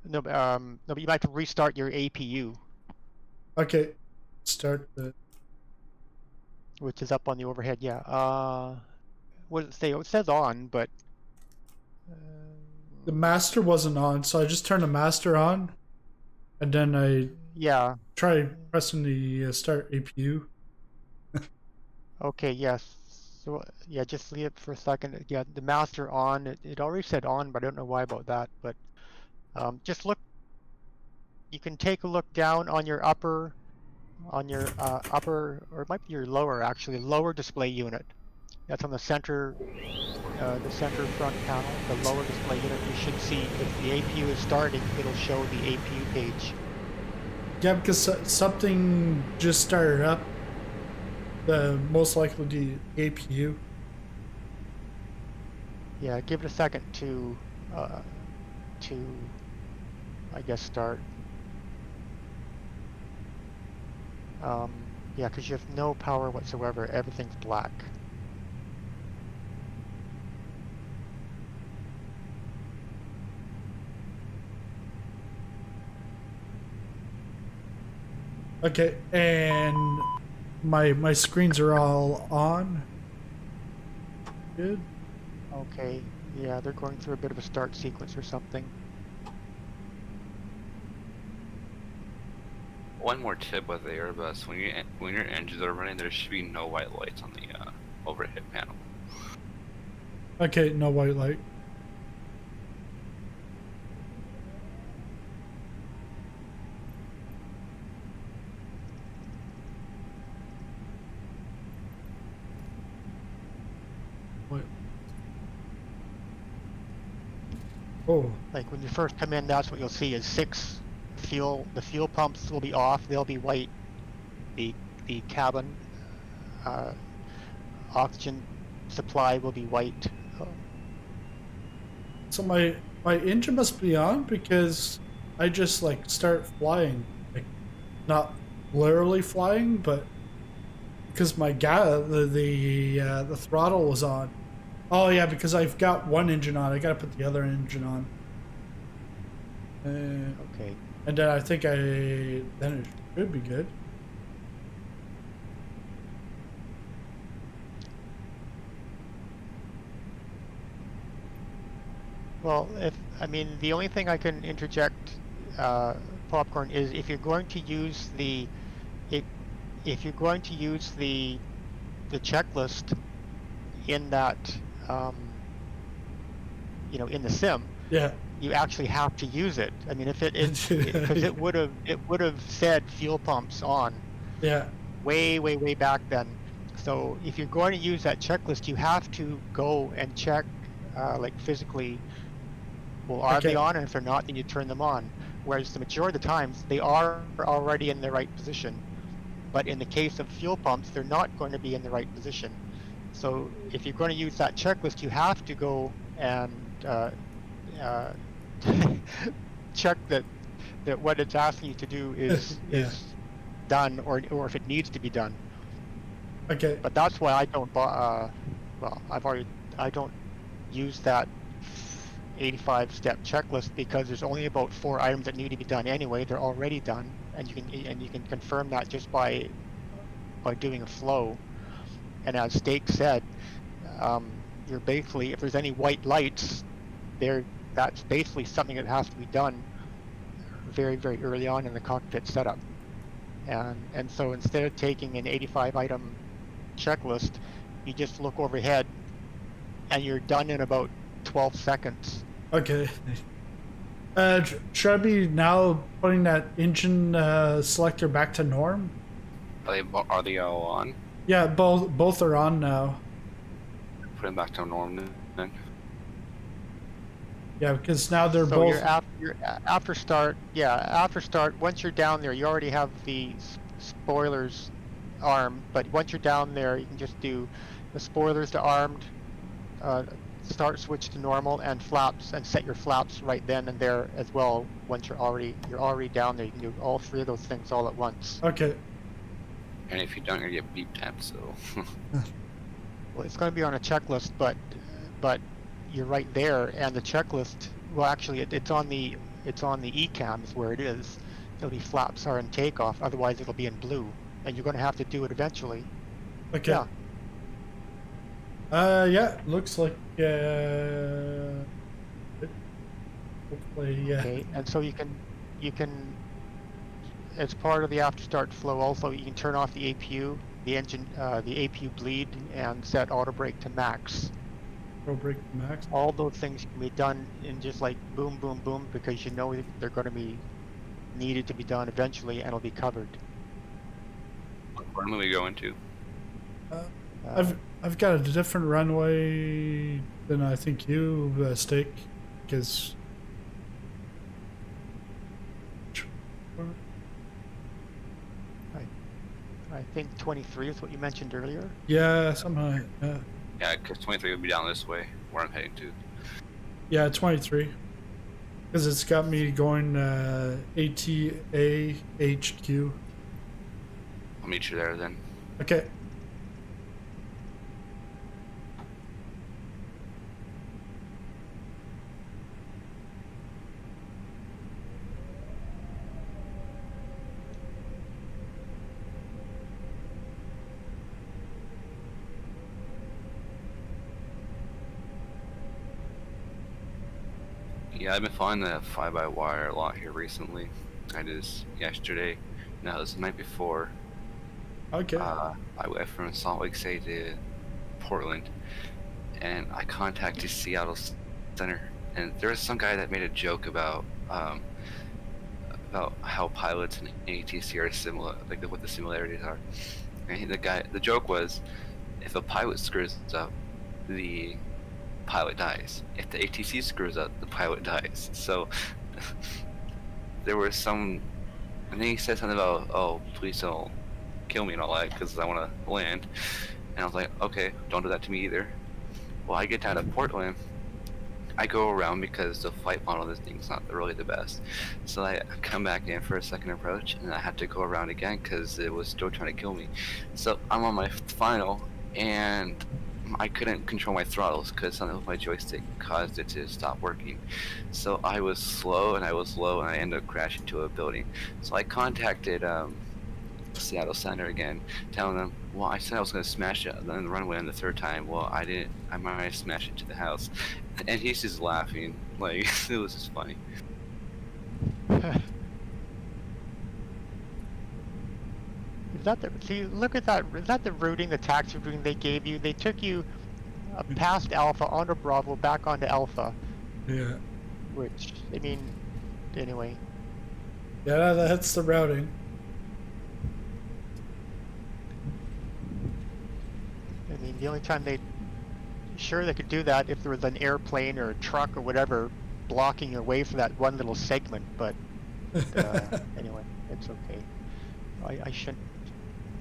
No, but you might have to restart your APU. Okay. Start the. Which is up on the overhead, yeah. What does it say? It says on, but The master wasn't on, so I just turned the master on, and then I try pressing the start APU. Okay, yes. So yeah, just leave it for a second. Yeah, the master on. It already said on, but I don't know why about that. But just look. You can take a look down on your upper, or it might be your lower actually, lower display unit. That's on the center front panel, the lower display unit. You should see if the APU is starting, it'll show the APU page. Yeah, because something just started up. Most likely the APU. Yeah, give it a second to I guess start. Yeah, because you have no power whatsoever. Everything's black. Okay, and my screens are all on. Good. Okay, yeah, they're going through a bit of a start sequence or something. One more tip with the Airbus: when your engines are running, there should be no white lights on the overhead panel. Okay, no white light. Oh. Like when you first come in, that's what you'll see is the fuel pumps will be off, they'll be white. The cabin oxygen supply will be white. So my engine must be on because I just like start flying, like not literally flying, but because my the throttle was on. Oh yeah, because I've got one engine on. I gotta put the other engine on. Okay. And then I think then it should be good. Well, the only thing I can interject, Popcorn, is if you're going to use the checklist in that, in the sim, yeah, you actually have to use it. I mean, if because it would have said fuel pumps on. Yeah. Way back then. So if you're going to use that checklist, you have to go and check, like physically. Well, are they on? And if they're not, then you turn them on. Whereas the majority of the times, they are already in the right position. But in the case of fuel pumps, they're not going to be in the right position. So if you're going to use that checklist, you have to go and check that what it's asking you to do is done, or if it needs to be done. Okay. But that's why I don't. I don't use that 85-step checklist because there's only about 4 items that need to be done anyway. They're already done, and you can confirm that just by doing a flow. And as Stake said, you're basically, if there's any white lights, that's basically something that has to be done very early on in the cockpit setup. And so instead of taking an 85 item checklist, you just look overhead, and you're done in about 12 seconds. Okay. Should I be now putting that engine selector back to norm? Are they all on? Yeah, both are on now. Put them back to norm then. Yeah, because now they're so both. After start, after start. Once you're down there, you already have the spoilers armed. But once you're down there, you can just do the spoilers to armed, start switch to normal, and flaps, and set your flaps right then and there as well. Once you're already down there, you can do all three of those things all at once. Okay. And if you don't, you're gonna get beeped at. So. Well, it's going to be on a checklist, but you're right there, and the checklist. Well, actually, it's on the ECAMs where it is. It'll be flaps are in takeoff. Otherwise, it'll be in blue, and you're going to have to do it eventually. Okay. Yeah. Yeah. Looks like. Hopefully, yeah. Okay, and so you can, as part of the after start flow, also you can turn off the APU, the engine, the APU bleed, and set auto brake to max. Auto brake to max. All those things can be done in just like boom, boom, boom, because you know they're going to be needed to be done eventually, and it'll be covered. What run are we going to? I've got a different runway than I think you Steak, because. I think 23 is what you mentioned earlier. Yeah, somehow. Yeah, because 23 would be down this way, where I'm heading to. Yeah, 23. Because it's got me going ATA HQ. I'll meet you there then. Okay. Yeah, I've been following the FlyByWire a lot here recently. I just yesterday, no, it was the night before. Okay. I went from Salt Lake City to Portland, and I contacted Seattle Center, and there was some guy that made a joke about how pilots and ATC are similar, like what the similarities are. And the joke was, if a pilot screws up, the pilot dies. If the ATC screws up, the pilot dies. So there was some, and then he said something about, oh, please don't kill me and all that because I want to land. And I was like, okay, don't do that to me either. Well, I get down to Portland, I go around because the flight model of this thing's not really the best. So I come back in for a second approach, and I had to go around again because it was still trying to kill me. So I'm on my final, and I couldn't control my throttles because something with my joystick caused it to stop working. So I was slow and I was low, and I ended up crashing into a building. So I contacted Seattle Center again, telling them, well, I said I was going to smash it on the runway on the third time. Well, I didn't. I might have smashed it to the house. And he's just laughing. Like, it was just funny. See, look at that. Is that the routing, the taxi routing they gave you? They took you past Alpha, onto Bravo, back onto Alpha. Yeah. Which, I mean, anyway. Yeah, that's the routing. I mean, the only time they could do that if there was an airplane or a truck or whatever blocking your way for that one little segment, but anyway, it's okay.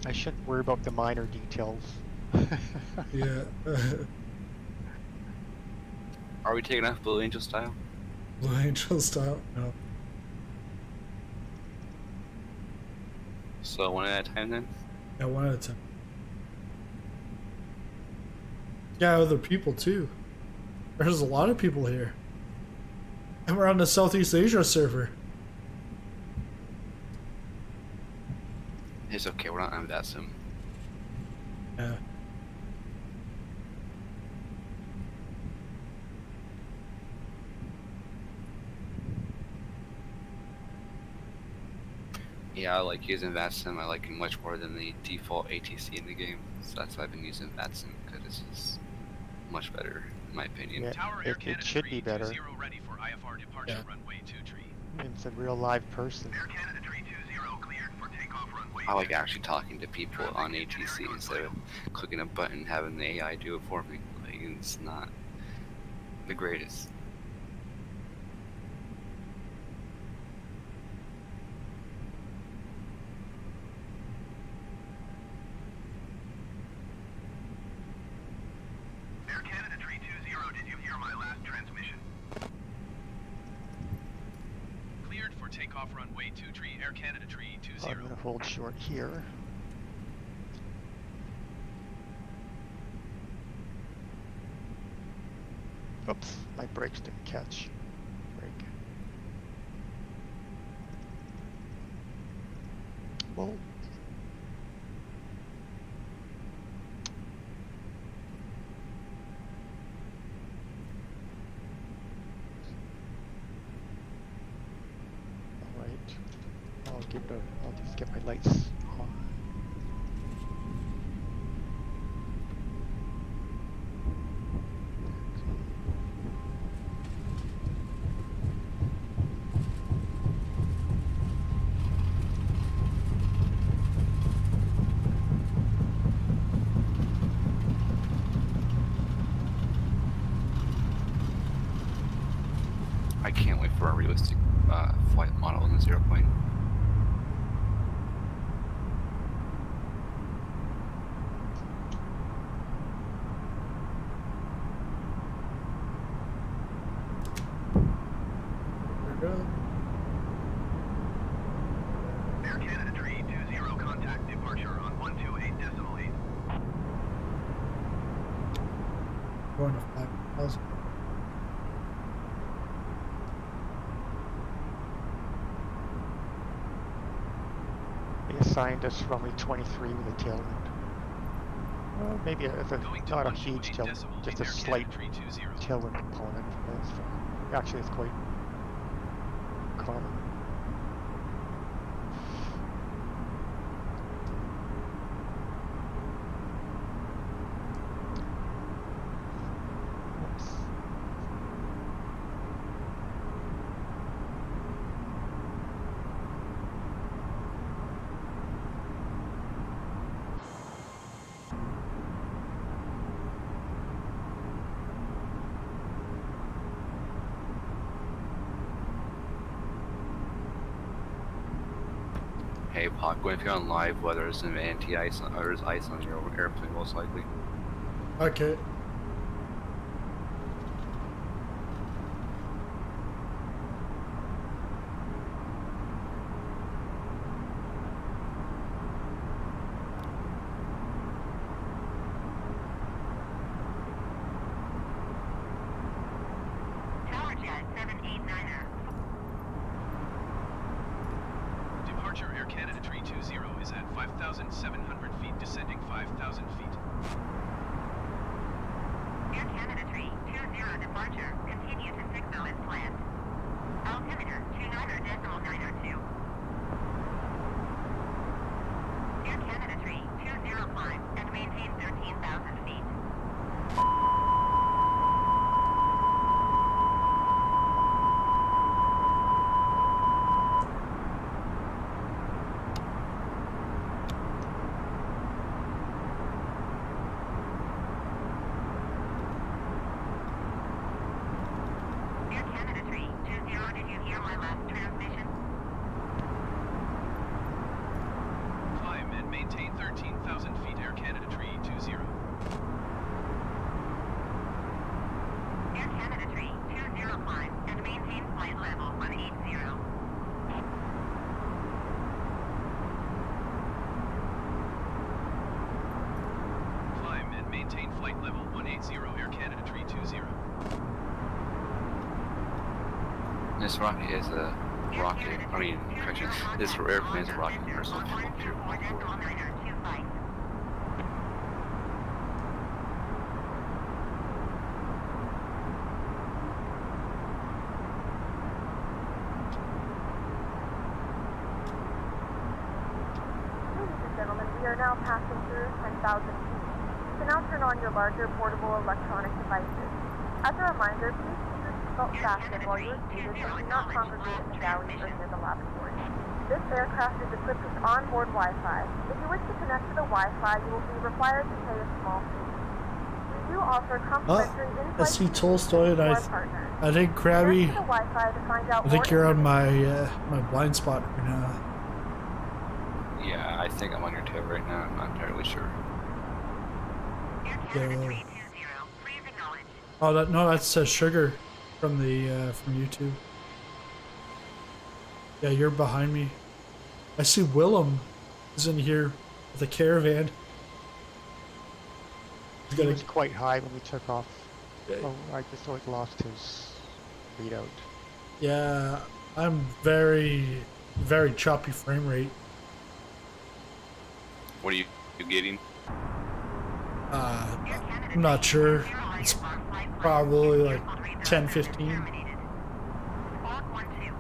I shouldn't worry about the minor details. Yeah. Are we taking off Blue Angel style? Blue Angel style? No. So one at a time then? Yeah, one at a time. Yeah, other people too. There's a lot of people here. And we're on the Southeast Asia server. It's okay, we're not on that sim. Yeah. Yeah, I like using VATSIM. I like it much more than the default ATC in the game. So that's why I've been using VATSIM, because it's just much better, in my opinion. Yeah, it should be better. for IFR departure runway 23. It's a real live person. Air Canada 320 cleared for takeoff runway. I like actually talking to people on ATC instead of clicking a button and having the AI do it for me. Like, it's not the greatest. Air Canada 320, did you hear my last transmission? Cleared for takeoff runway 23, Air Canada 320. I'm gonna hold short here. Oops, my brakes didn't catch. Brake. Well. Alright. I'll just get my lights on. I can't wait for a realistic flight model in this airplane. Air Canada 320, contact departure on 128.8. Going to 5,000. They assigned us runway 23 with a tailwind. Maybe not a huge tailwind, just a slight tailwind component. Actually, it's quite common. Oops. Hey, Paco, if you're on live, whether there's some anti-ice or there's ice on your airplane, most likely. Okay. Tower Jet 789er. Departure Air Canada 320 is at 5,700 feet, descending 5,000 feet. Air Canada 320 departure. Continue to signal as planned. Altimeter 29.902. Air Canada 320 climb and maintain 13,000 feet. Air Canada 320, did you hear my last transmission? Climb and maintain 13,000 feet, Air Canada 320. Air Canada 320 climb and maintain flight level 180. Climb and maintain flight level 180, Air Canada 320. This rocket is a rocket, I mean, correction, this airplane is a rocket universal fuel. Ladies and gentlemen, we are now passing through 10,000 feet. You can now turn on your larger portable electronic devices. As a reminder, please keep your seatbelt fastened while you are seated and do not congregate in the galleys or near the lavatory. This aircraft is equipped with onboard Wi-Fi. If you wish to connect to the Wi-Fi, you will be required to pay a small fee. We do offer complimentary I see Tolstoy, and I think Krabby. I think you're on my my blind spot right now. Yeah, I think I'm on your tail right now. I'm not entirely sure. Yeah. Oh, that's Sugar from the from YouTube. Yeah, you're behind me. I see Willem is in here with a caravan. He was quite high when we took off. Oh, I just lost his readout. Yeah, I'm very choppy frame rate. What are you getting? I'm not sure. It's probably like 10, 15.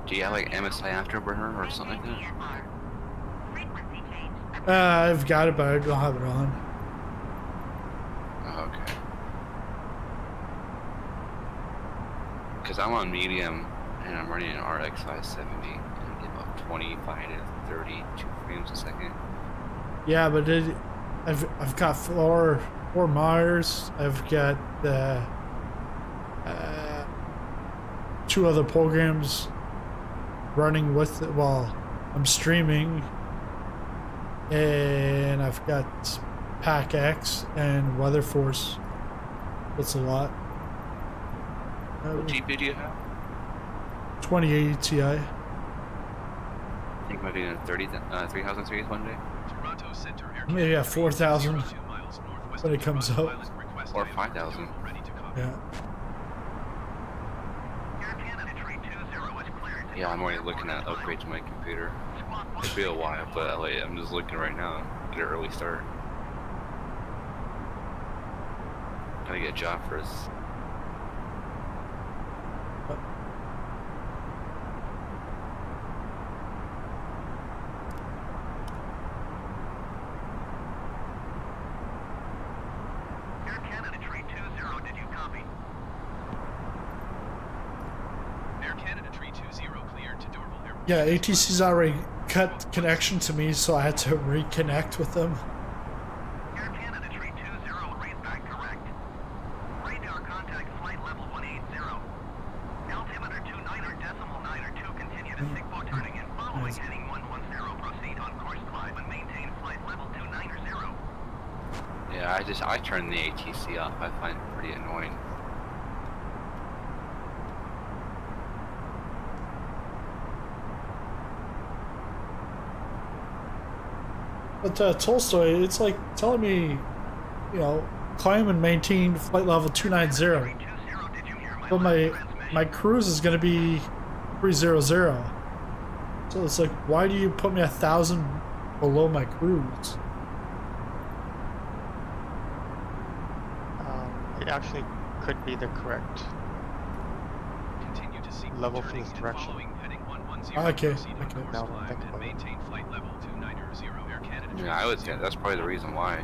Do you have like MSI Afterburner or something like that? I've got it, but I don't have it on. Oh, okay. Because I'm on medium and I'm running an RX 570 and I get about 25 to 32 frames a second. Yeah, but I've got four Myers. I've got 2 other programs running with it while I'm streaming, and I've got PACX and WeatherForce. That's a lot. What GPU do you have? 2080 Ti. I think maybe in 3000 series one day. Maybe at 4,000 when it comes out. Or 5,000. Yeah. Yeah, I'm already looking at upgrade to my computer. It'll be a while, but I'm just looking right now. Get an early start. Gotta get a job first. Yeah, ATC's already cut connection to me, so I had to reconnect with them. Air Canada 320, read back correct. Radar contact flight level 180. Altimeter 29.9 or 2, continue to SIGBO turning and following heading 110. Proceed on course climb and maintain flight level 290. Yeah, I turned the ATC off. I find it pretty annoying. But Tolstoy, it's like telling me, you know, climb and maintain flight level 290. But my cruise is going to be 300. So it's like, why do you put me 1,000 below my cruise? It actually could be the correct level for this direction. Okay. Now I think about it. Yeah, I would say that's probably the reason why.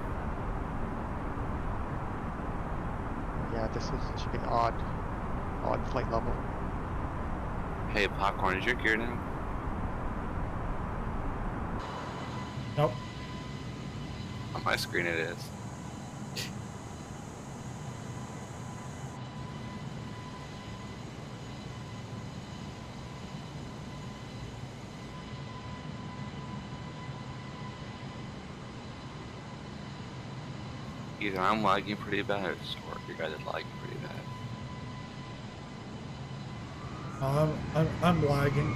Yeah, should be an odd flight level. Hey, Popcorn, is your gear now? Nope. On my screen it is. Either I'm lagging pretty bad, or you guys are lagging pretty bad. I'm lagging.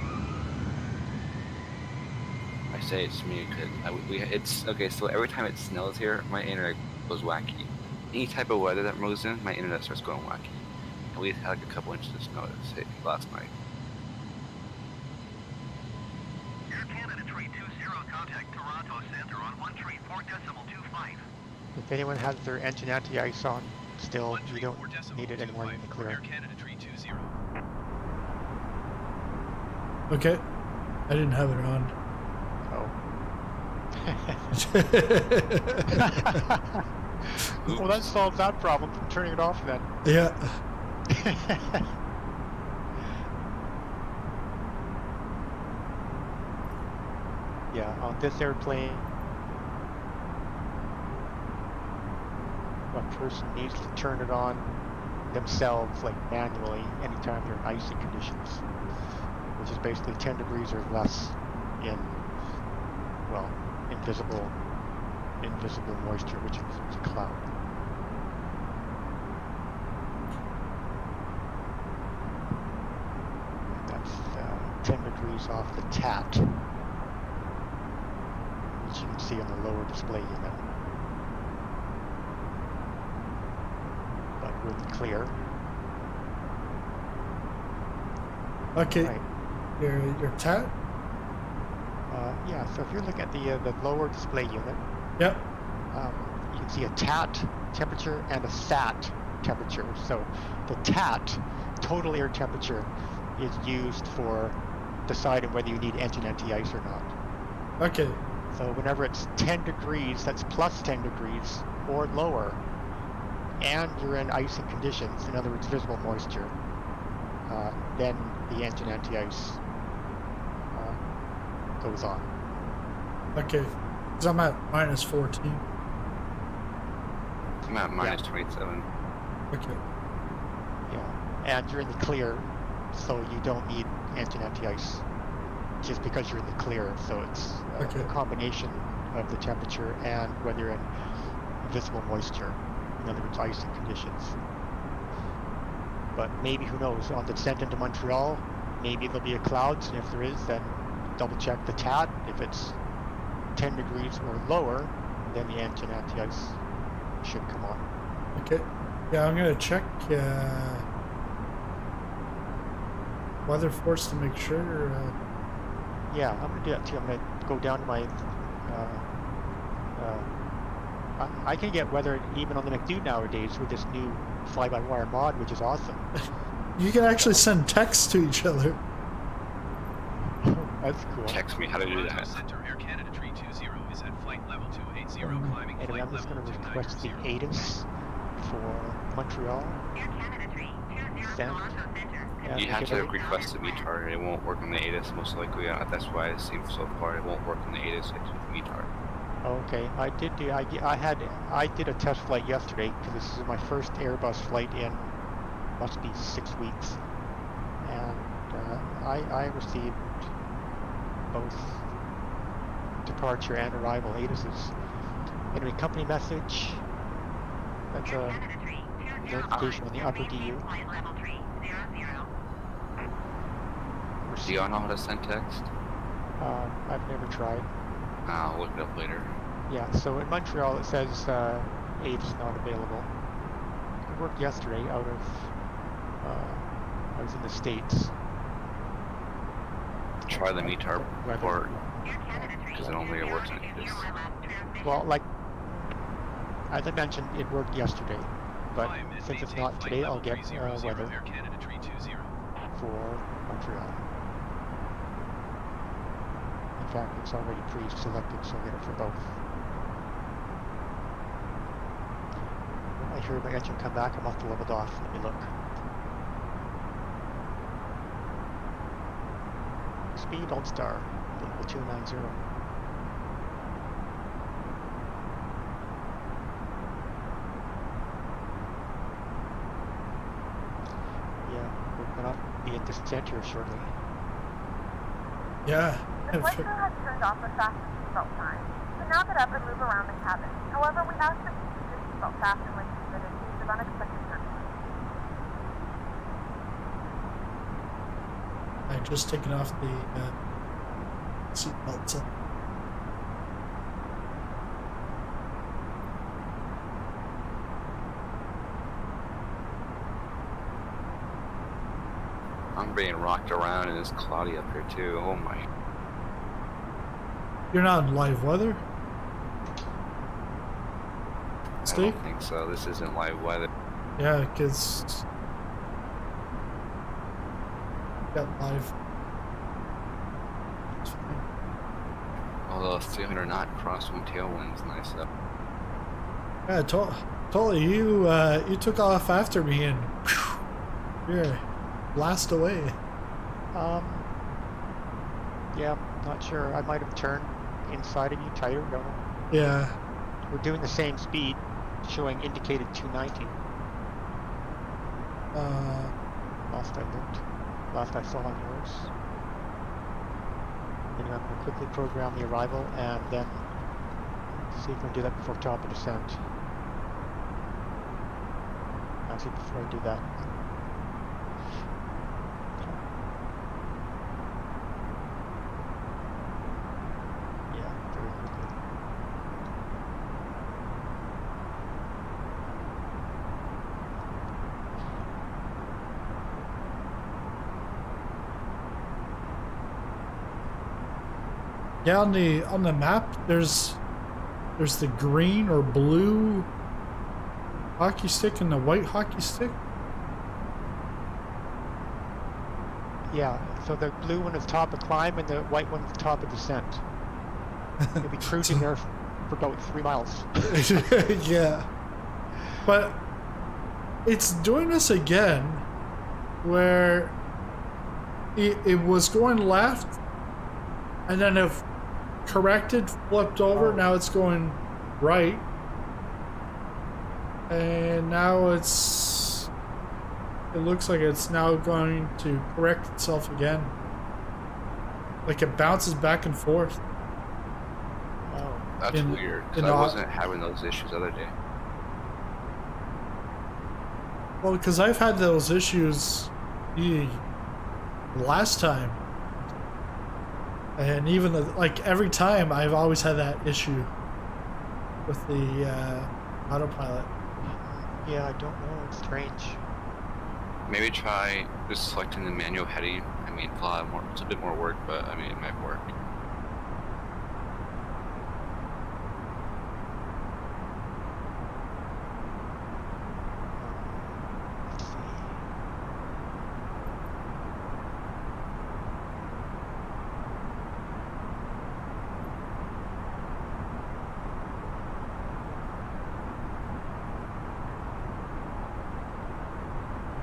I say it's me because it's okay. So every time it snows here, my internet goes wacky. Any type of weather that moves in, my internet starts going wacky. And we had like a couple inches of snow that hit last night. Air Canada 320, contact Toronto Center on 134.25. If anyone has their engine anti-ice on still, you don't need it anymore in the clear. Okay. I didn't have it on. Oh. Well, that solves that problem from turning it off then. Yeah. Yeah, on this airplane, a person needs to turn it on themselves, like manually, anytime they're in icy conditions, which is basically 10 degrees or less in, well, invisible moisture, which is a cloud. That's 10 degrees off the TAT, which you can see on the lower display unit. But with clear. Okay. Right. Your TAT? Yeah, so if you're looking at the lower display unit, yep. You can see a TAT temperature and a SAT temperature. So the TAT, total air temperature, is used for deciding whether you need engine anti-ice or not. Okay. So whenever it's 10 degrees, that's plus 10 degrees or lower, and you're in icing conditions, in other words, visible moisture, then the engine anti-ice goes on. Okay. Because I'm at minus 14. I'm at minus 27. Okay. Yeah, and you're in the clear, so you don't need engine anti-ice just because you're in the clear. So it's a combination of the temperature and whether you're in visible moisture, in other words, icing conditions. But maybe, who knows, on the descent into Montreal, maybe there'll be a clouds, and if there is, then double check the TAT. If it's 10 degrees or lower, then the engine anti-ice should come on. Okay. Yeah, I'm gonna check WeatherForce to make sure. Yeah, I'm gonna do that too. I'm gonna go down to my. I can get weather even on the McDo nowadays with this new fly-by-wire mod, which is awesome. You can actually send texts to each other. That's cool. Text me how to do that. Center Air Canada 320 is at flight level 280, climbing Anyway, I'm just going to request the ATIS for Montreal. Air Canada 320 Toronto Center. You have to request the METAR. It won't work on the ATIS most likely. That's why it seems so far. It won't work on the ATIS. It's with METAR. Okay, I did a test flight yesterday because this is my first Airbus flight in must be 6 weeks, and I received both departure and arrival ATISs. Anyway, company message. That's a notification on the upper DU. Do you all know how to send text? I've never tried. I'll look it up later. Yeah, so in Montreal it says ATIS not available. I worked yesterday out of, I was in the States. Try the METAR port, because I don't think it works on ATIS. Well, like, as I mentioned, it worked yesterday, but since it's not today, I'll get weather for Montreal. In fact, it's already pre-selected, so I'll get it for both. When I hear my engine come back, I must have leveled off. Let me look. Speed on star, level 290. Yeah, we're gonna be at this center shortly. Yeah. The flight crew has turned off the fastest seatbelt sign, so now get up and move around the cabin. However, we ask that you keep your seatbelt fastened when needed in case of unexpected turbulence. I just taken off the seatbelts. I'm being rocked around and it's cloudy up here too. Oh my. You're not in live weather? Steve? I don't think so. This isn't live weather. Yeah, because got live. Although 300 knot crosswind tailwind's nice though. Yeah, totally. You took off after me and you're blast away. Yeah, not sure. I might have turned inside of you, tighter, don't it? Yeah. We're doing the same speed, showing indicated 290. Last I looked, last I saw on yours. Anyway, I'm going to quickly program the arrival and then see if we can do that before top of descent. Actually, before I do that. Yeah, very quickly. Yeah, on the map, there's the green or blue hockey stick and the white hockey stick. Yeah, so the blue one is top of climb and the white one is top of descent. You'll be cruising there for about 3 miles. Yeah, but it's doing this again, where it was going left, and then if corrected, flipped over. Now it's going right, and now it looks like it's now going to correct itself again. Like it bounces back and forth. Oh, that's weird. Because I wasn't having those issues the other day. Well, because I've had those issues last time. And even like every time, I've always had that issue with the autopilot. Yeah, I don't know. It's strange. Maybe try just selecting the manual heading. I mean, it's a bit more work, but I mean, it might work.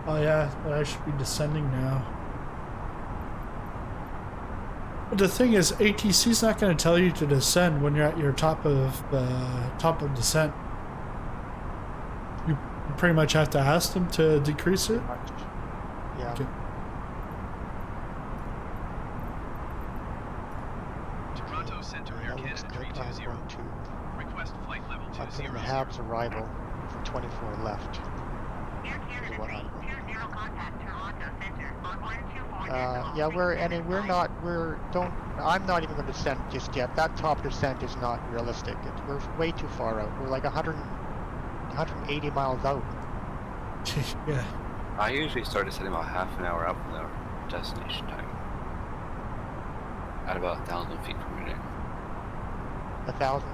Oh yeah, but I should be descending now. But the thing is, ATC's not going to tell you to descend when you're at your top of descent. You pretty much have to ask them to decrease it. Yeah. Okay. Toronto Center Air Canada 320. Request flight level 20. I'm putting the Habs arrival for 24 left. Air Canada 320, contact Toronto Center on 124. I'm not even going to descend just yet. That top descent is not realistic. We're way too far out. We're like 180 miles out. Yeah. I usually start descending about half an hour out from the destination time. At about 1,000 feet per minute. 1,000?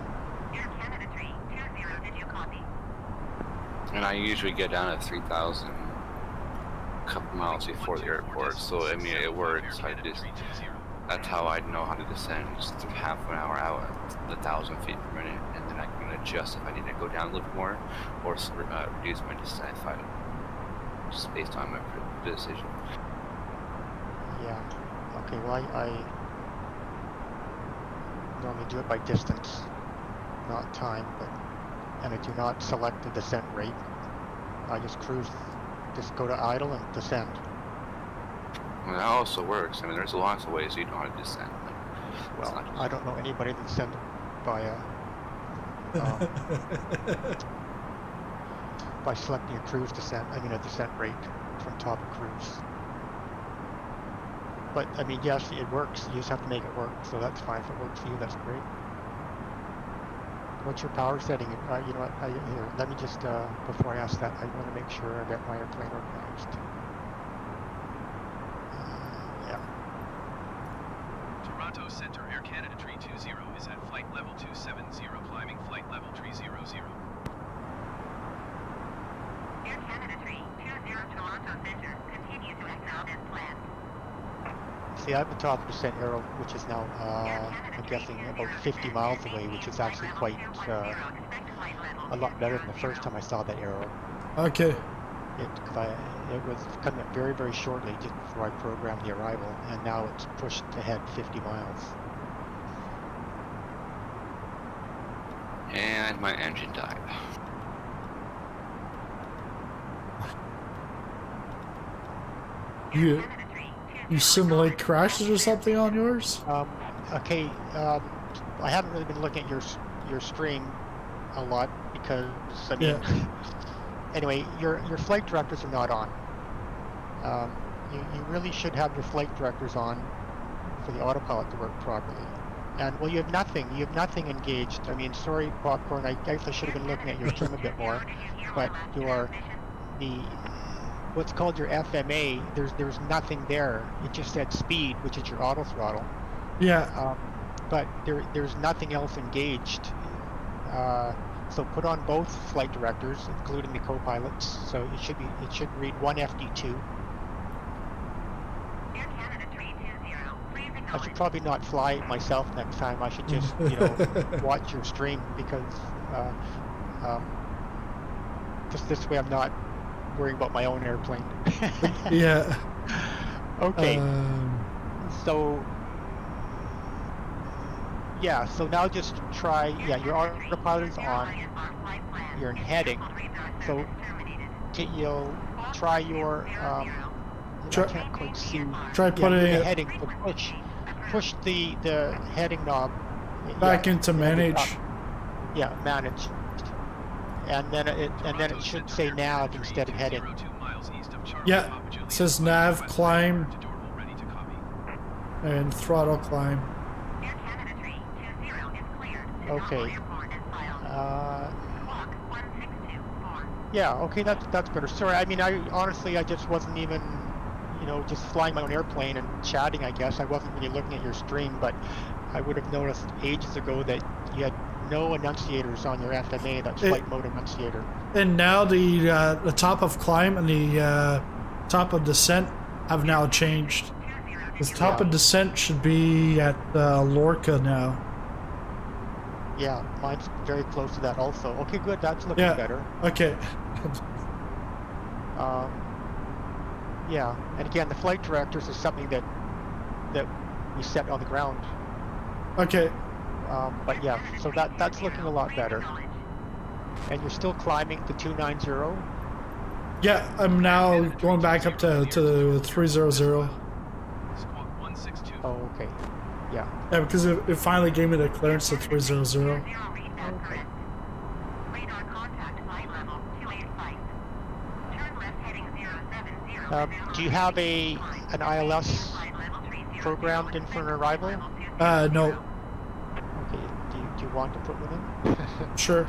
Air Canada 320, did you copy? And I usually get down at 3,000 a couple miles before the airport, so I mean it works. That's how I know how to descend, just half an hour out at 1,000 feet per minute, and then I can adjust if I need to go down a little bit more, or reduce my descent if I, just based on my decision. Yeah. Okay. Well, I normally do it by distance, not time, and I do not select the descent rate. I just cruise, just go to idle and descend. Well, that also works. I mean, there's lots of ways you know how to descend. Well, I don't know anybody that descended by by selecting a cruise descent. I mean, a descent rate from top of cruise. But I mean, yes, it works. You just have to make it work. So that's fine. If it works for you, that's great. What's your power setting? You know what? Here, let me just before I ask that, I want to make sure I get my airplane organized. Yeah. Toronto Center Air Canada 320 is at flight level 270, climbing flight level 300. Air Canada 320 Toronto Center, continue to exit as planned. See, I have the top descent arrow, which is now, I'm guessing, about 50 miles away, which is actually quite a lot better than the first time I saw that arrow. Okay. It was coming up very, very shortly just before I programmed the arrival, and now it's pushed ahead 50 miles. And my engine died. You simulate crashes or something on yours? Okay, I haven't really been looking at your stream a lot because I mean, anyway, your flight directors are not on. You really should have your flight directors on for the autopilot to work properly. And well, you have nothing engaged. I mean, sorry, Popcorn. I guess I should have been looking at your stream a bit more, but what's called your FMA, there's nothing there. It just said speed, which is your auto throttle. Yeah. But there's nothing else engaged. So put on both flight directors, including the co-pilots. So it should read 1 FD2. I should probably not fly myself next time. I should just watch your stream because just this way I'm not worrying about my own airplane. Yeah. Okay. So yeah. So now just try. Yeah, your autopilot is on. You're in heading. So you'll try your. I can't quite see. Try putting it heading. So push the heading knob back into manage. Yeah, manage. And then it should say nav instead of heading. Yeah, it says nav, climb, and throttle climb. Okay. Yeah. Okay, that's better. Sorry, I mean, I just wasn't even, just flying my own airplane and chatting. I guess I wasn't really looking at your stream, but I would have noticed ages ago that you had no enunciators on your FMA, that's flight mode enunciator. And now the top of climb and the top of descent have now changed. The top of descent should be at Lorca now. Yeah, mine's very close to that also. Okay, good, that's looking better. Okay. Yeah, and again, the flight directors is something that we set on the ground. Okay. But yeah, so that's looking a lot better. And you're still climbing the 290? Yeah, I'm now going back up to the 300. Oh, okay. Yeah. Yeah, because it finally gave me the clearance to 300. Okay. Do you have an ILS programmed in for an arrival? No. Okay. Do you want to put one in? Sure.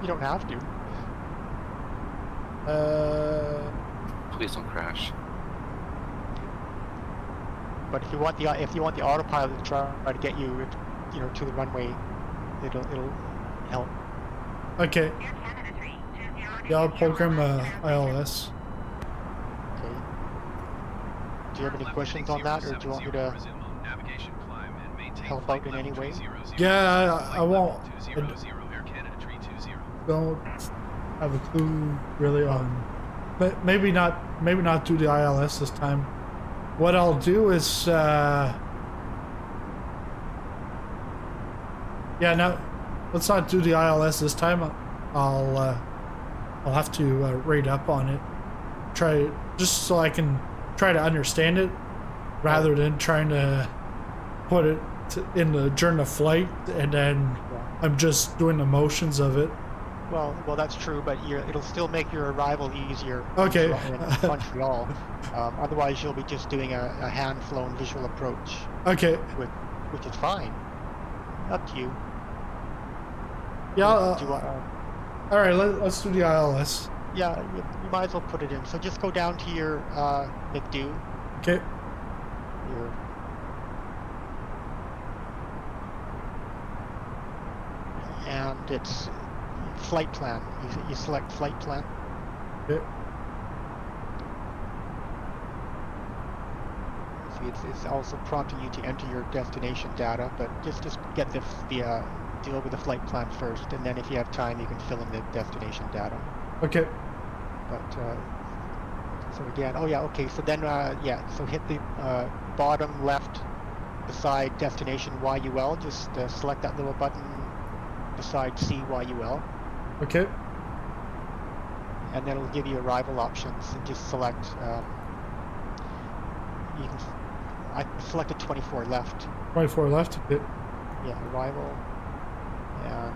You don't have to. Please don't crash. But if you want the autopilot to try to get you, to the runway, it'll help. Okay. Yeah, I'll program ILS. Okay. Do you have any questions on that, or do you want me to help out in any way? Yeah, I won't. Don't have a clue really on. But maybe not do the ILS this time. What I'll do is no, let's not do the ILS this time. I'll have to read up on it, try just so I can try to understand it, rather than trying to put it during the flight and then I'm just doing the motions of it. Well, that's true, but it'll still make your arrival easier. Okay. In Montreal. Otherwise, you'll be just doing a hand-flown visual approach. Okay. Which is fine. Up to you. Yeah. Do you want, all right. Let's do the ILS. Yeah, you might as well put it in. So just go down to your McDo. Okay. And it's flight plan. You select flight plan. Okay. See, it's also prompting you to enter your destination data, but just get the deal with the flight plan first, and then if you have time, you can fill in the destination data. Okay. But so again, okay. So then, so hit the bottom left beside destination YUL. Just select that little button beside CYUL. Okay. And then it'll give you arrival options and just select, I selected 24 left. 24 left? Okay. Yeah, arrival, and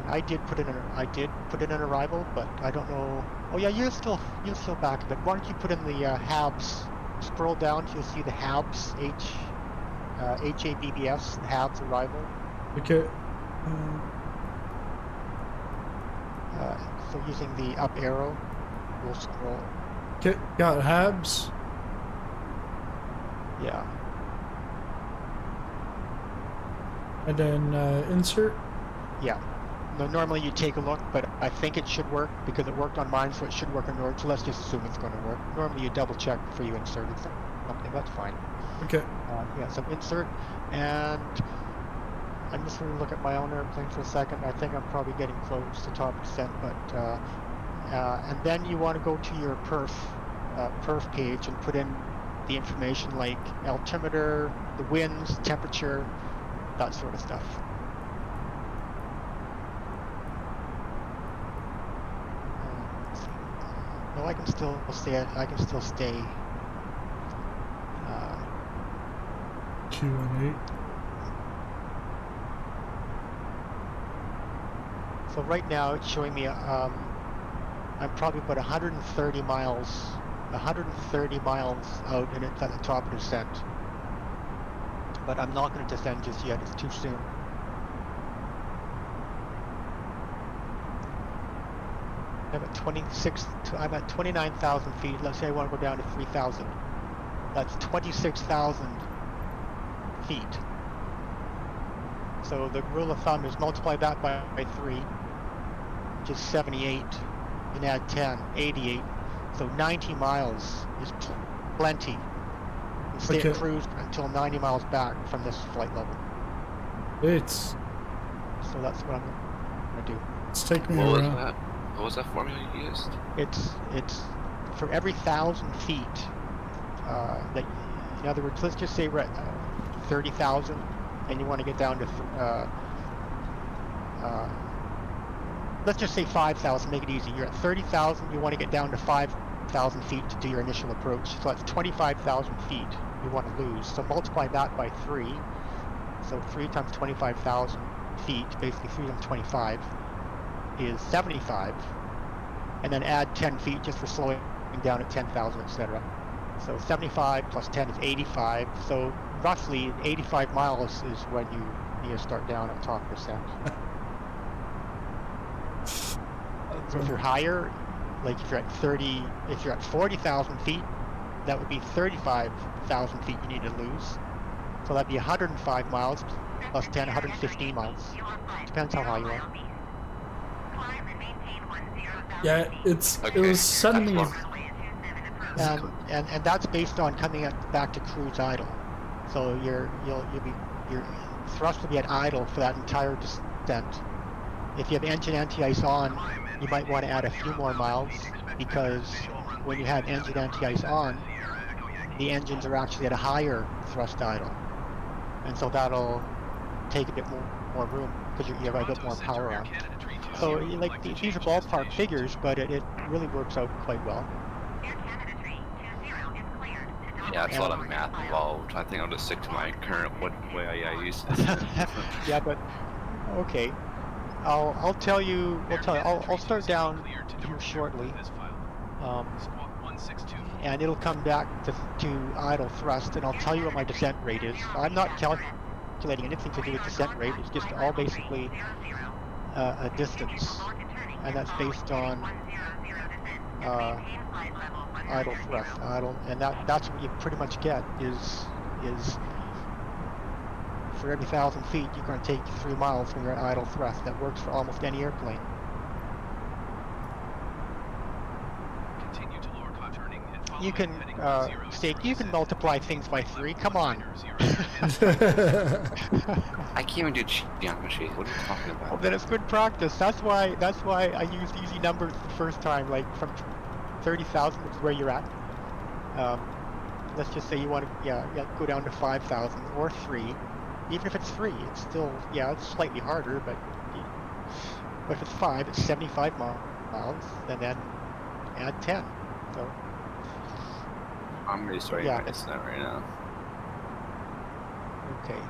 I did put in an arrival, but I don't know. Oh yeah, you're still back a bit. Why don't you put in the HABS? Scroll down, you'll see the HABS HABBS, the HABS arrival. Okay. So using the up arrow, we'll scroll. Okay, got HABS. Yeah. And then insert. Yeah. Now, normally you take a look, but I think it should work because it worked on mine, so it should work on yours. So let's just assume it's going to work. Normally you double check before you inserted something. That's fine. Okay. Yeah, so insert, and I'm just going to look at my own airplane for a second. I think I'm probably getting close to top percent, but and then you want to go to your perf page and put in the information like altimeter, the winds, temperature, that sort of stuff. No, I can still stay. I can still stay. 218. So right now it's showing me I'm probably about 130 miles out, and it's at the top of descent. But I'm not going to descend just yet. It's too soon. I'm at 29,000 feet. Let's say I want to go down to 3,000. That's 26,000 feet. So the rule of thumb is multiply that by 3, which is 78, and add 10, 88. So 90 miles is plenty. And stay at cruise until 90 miles back from this flight level. So that's what I'm going to do. It's taking me around. What was that formula you used? It's for every 1,000 feet. That, in other words, let's just say we're at 30,000, and you want to get down to let's just say 5,000. Make it easy. You're at 30,000. You want to get down to 5,000 feet to do your initial approach. So that's 25,000 feet you want to lose. So multiply that by 3. So 3 times 25,000 feet, basically 3 times 25. Is 75, and then add 10 feet just for slowing down at 10,000, etc. So 75 plus 10 is 85. So roughly 85 miles is when you need to start down at top percent. So if you're higher, like if you're at 40,000 feet, that would be 35,000 feet you need to lose. So that'd be 105 miles plus 10, 115 miles. Depends how high you are. Yeah, it was sending me. And that's based on coming back to cruise idle. So your thrust will be at idle for that entire descent. If you have engine anti-ice on, you might want to add a few more miles, because when you have engine anti-ice on, the engines are actually at a higher thrust idle, and so that'll take a bit more room because you have a bit more power on. So like these are ballpark figures, but it really works out quite well. Yeah, it's a lot of math involved. I think I'll just stick to my current way I use this. Yeah, but okay. I'll tell you. I'll start down here shortly, and it'll come back to idle thrust, and I'll tell you what my descent rate is. I'm not calculating anything to do with descent rate. It's just all basically a distance, and that's based on idle thrust, and that's what you pretty much get is for every 1,000 feet you're going to take 3 miles when you're at idle thrust. That works for almost any airplane. you can Steak, you can multiply things by 3. Come on. I can't even do geometry. What are you talking about? Well, then it's good practice. That's why I used easy numbers the first time, like from 30,000, which is where you're at. Let's just say you want to go down to 5,000 or 3. Even if it's 3, it's still it's slightly harder, but if it's 5, it's 75 miles, and then add 10. So I'm restarting my internet right now. Okay.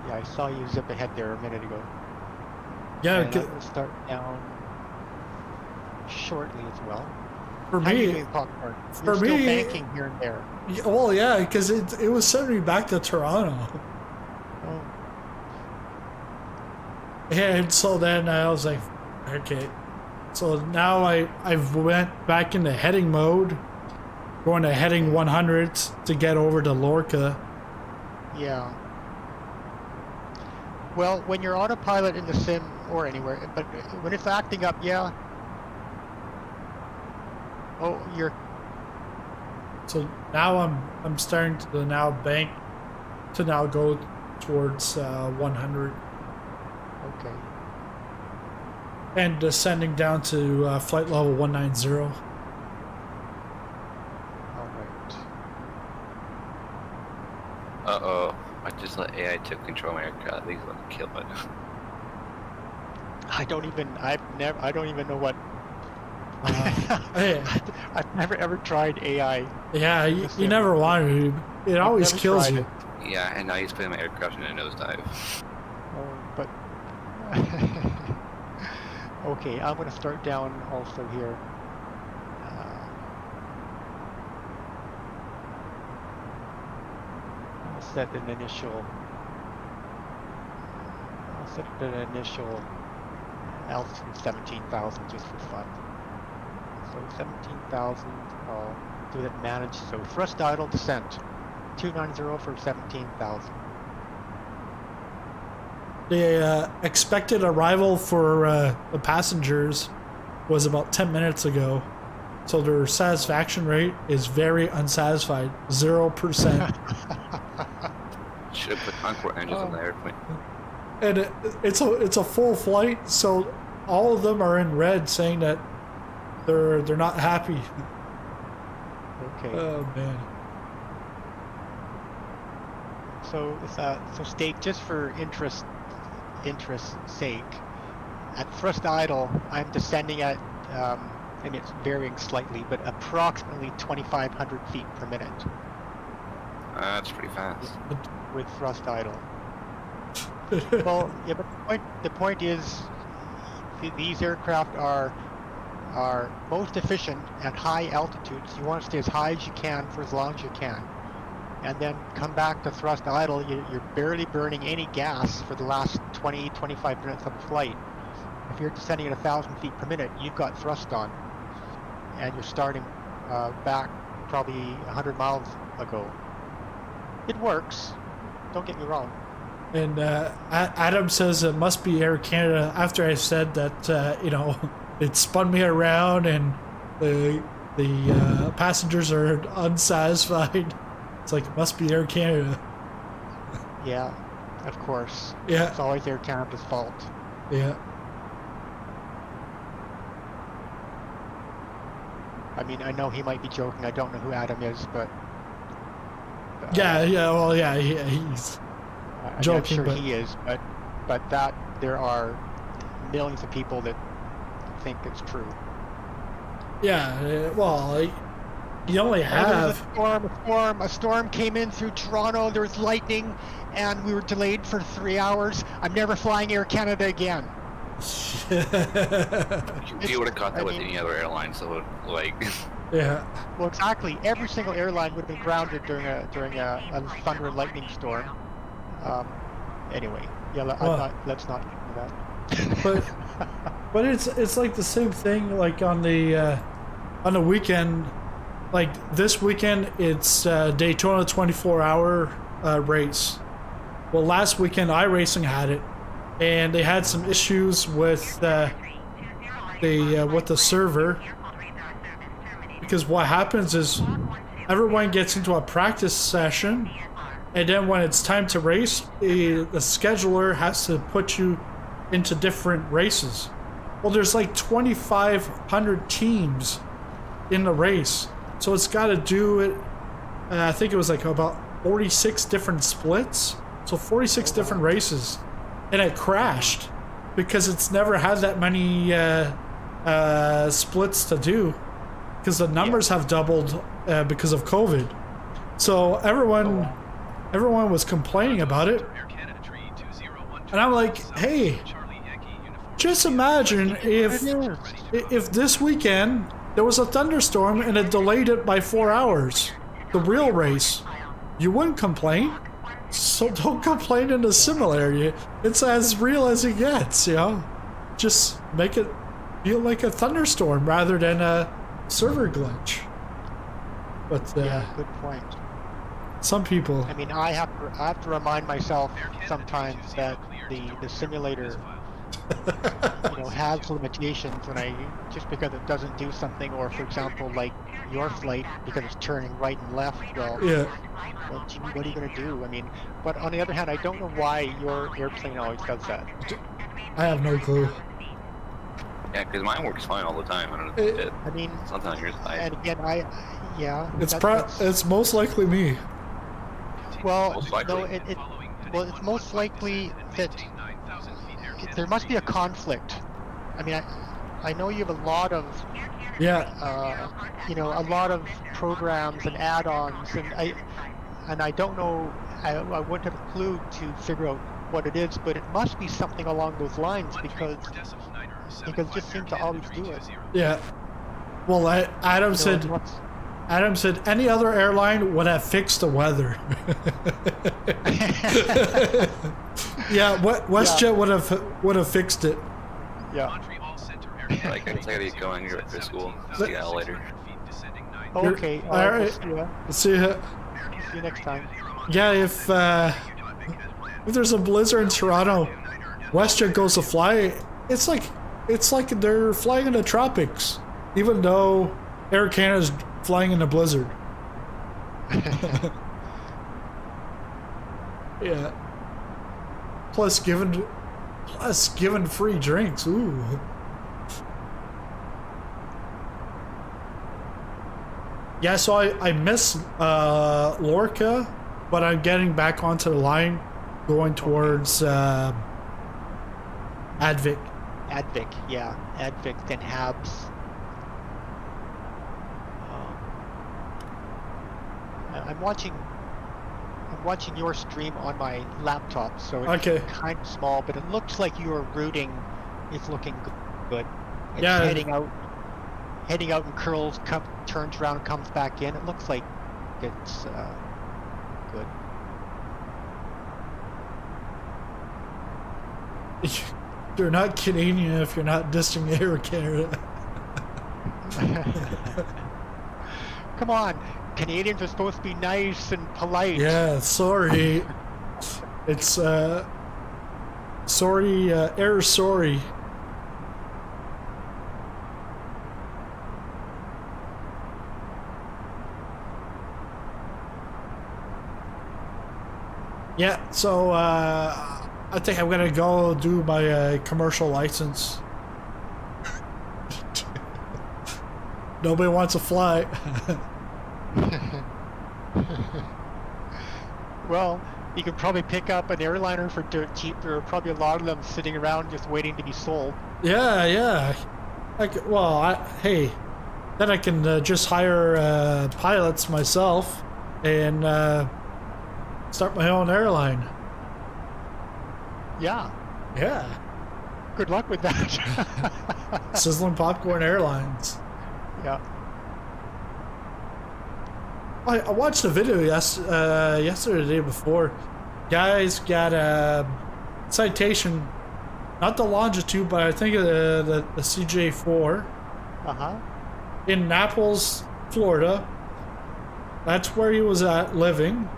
Yeah, I saw you zip ahead there a minute ago. Yeah, we'll start down shortly as well. For How me, are you doing, Popcorn? You're still banking here and there. Yeah, well, yeah, because it was sending me back to Toronto. Oh. And so then I was like, okay. So now I've went back into heading mode, going to heading 100 to get over to Lorca. Yeah. Well, when you're autopilot in the sim or anywhere, but when it's acting up, Oh, you're. So now I'm starting to now bank to now go towards 100. Okay. And descending down to flight level 190. All right. Uh-oh. I just let AI take control of my aircraft. These want to kill it. I don't even know what. Hey. I've never ever tried AI. Yeah, you never want to. It always kills you. Yeah, and now he's putting my aircraft in a nosedive. Oh, but okay, I'm going to start down also here. I'll set an initial altitude 17,000 just for fun. So 17,000, I'll do that managed. So thrust idle descent, 290 for 17,000. The expected arrival for the passengers was about 10 minutes ago. So their satisfaction rate is very unsatisfied, 0%. Should have put Concord engines on the airplane. And it's a full flight, so all of them are in red, saying that they're not happy. Okay. Oh man. So Steak, just for interest's sake, at thrust idle, I'm descending at, and it's varying slightly, but approximately 2,500 feet per minute. That's pretty fast. With thrust idle. Well, yeah, but the point is, these aircraft are most efficient at high altitudes. You want to stay as high as you can for as long as you can, and then come back to thrust idle. You're barely burning any gas for the last 20-25 minutes of the flight. If you're descending at 1,000 feet per minute, you've got thrust on, and you're starting back probably 100 miles ago. It works. Don't get me wrong. And Adam says it must be Air Canada. After I said that, it spun me around and the passengers are unsatisfied. It's like, it must be Air Canada. Yeah, of course. Yeah. It's always Air Canada's fault. Yeah. I mean, I know he might be joking. I don't know who Adam is, but... he's joking. I'm sure he is, but that there are millions of people that think it's true. Yeah, well, you only have... A storm came in through Toronto, there was lightning, and we were delayed for 3 hours. I'm never flying Air Canada again. You would have caught that with any other airline, so like... Yeah. Well, exactly. Every single airline would have been grounded during a thunder and lightning storm. Anyway, let's not do that. But it's like the same thing. Like on the weekend, like this weekend, it's Daytona 24-hour race. Well, last weekend iRacing had it, and they had some issues with the server. because what happens is everyone gets into a practice session, and then when it's time to race, the scheduler has to put you into different races. Well, there's like 2,500 teams in the race, so it's got to do it. I think it was like about 46 different splits, so 46 different races, and it crashed because it's never had that many splits to do, because the numbers have doubled because of COVID. So everyone was complaining about it, and I'm like, hey, just imagine if this weekend there was a thunderstorm and it delayed it by 4 hours, the real race. You wouldn't complain. So don't complain in the simulator. It's as real as it gets, you know? Just make it feel like a thunderstorm rather than a server glitch. But yeah, good point. Some people... I mean, I have to remind myself sometimes that the simulator has limitations when just because it doesn't do something, or for example, like your flight, because it's turning right and left, well, gee, what are you going to do? I mean, but on the other hand, I don't know why your airplane always does that. I have no clue. Yeah, because mine works fine all the time. I don't know. I mean, sometimes yours. And again, it's most likely me. Well, no, it's most likely that there must be a conflict. I mean, I know you have a lot of a lot of programs and add-ons, and I don't know. I wouldn't have a clue to figure out what it is, but it must be something along those lines because it just seems to always do it. Yeah. Well, Adam said any other airline would have fixed the weather. Yeah, WestJet would have fixed it. Yeah. I gotta get going. Go to school. See you later. Okay. All right. See you. See you next time. Yeah, if there's a blizzard in Toronto, WestJet goes to fly. It's like they're flying in the tropics, even though Air Canada's flying in a blizzard. Yeah. Plus given free drinks. Ooh. Yeah, so I miss Lorca, but I'm getting back onto the line, going towards Advic. Advic, yeah, Advic, then Habs. I'm watching your stream on my laptop, so it's kind of small, but it looks like your routing is looking good. It's heading out and curls, turns around, comes back in. It looks like it's good. You're not Canadian if you're not dissing Air Canada. Come on. Canadians are supposed to be nice and polite. Yeah, sorry. It's sorry, Air sorry. Yeah, so I think I'm gonna go do my commercial license. Nobody wants to fly. Well, you could probably pick up an airliner for dirt cheap. There are probably a lot of them sitting around just waiting to be sold. Yeah. Hey, then I can just hire pilots myself and start my own airline. Yeah. Yeah. Good luck with that. Sizzling Popcorn Airlines. Yeah. I watched a video yesterday, the day before. Guys got a citation, not the longitude, but I think the CJ4. In Naples, Florida. That's where he was at living.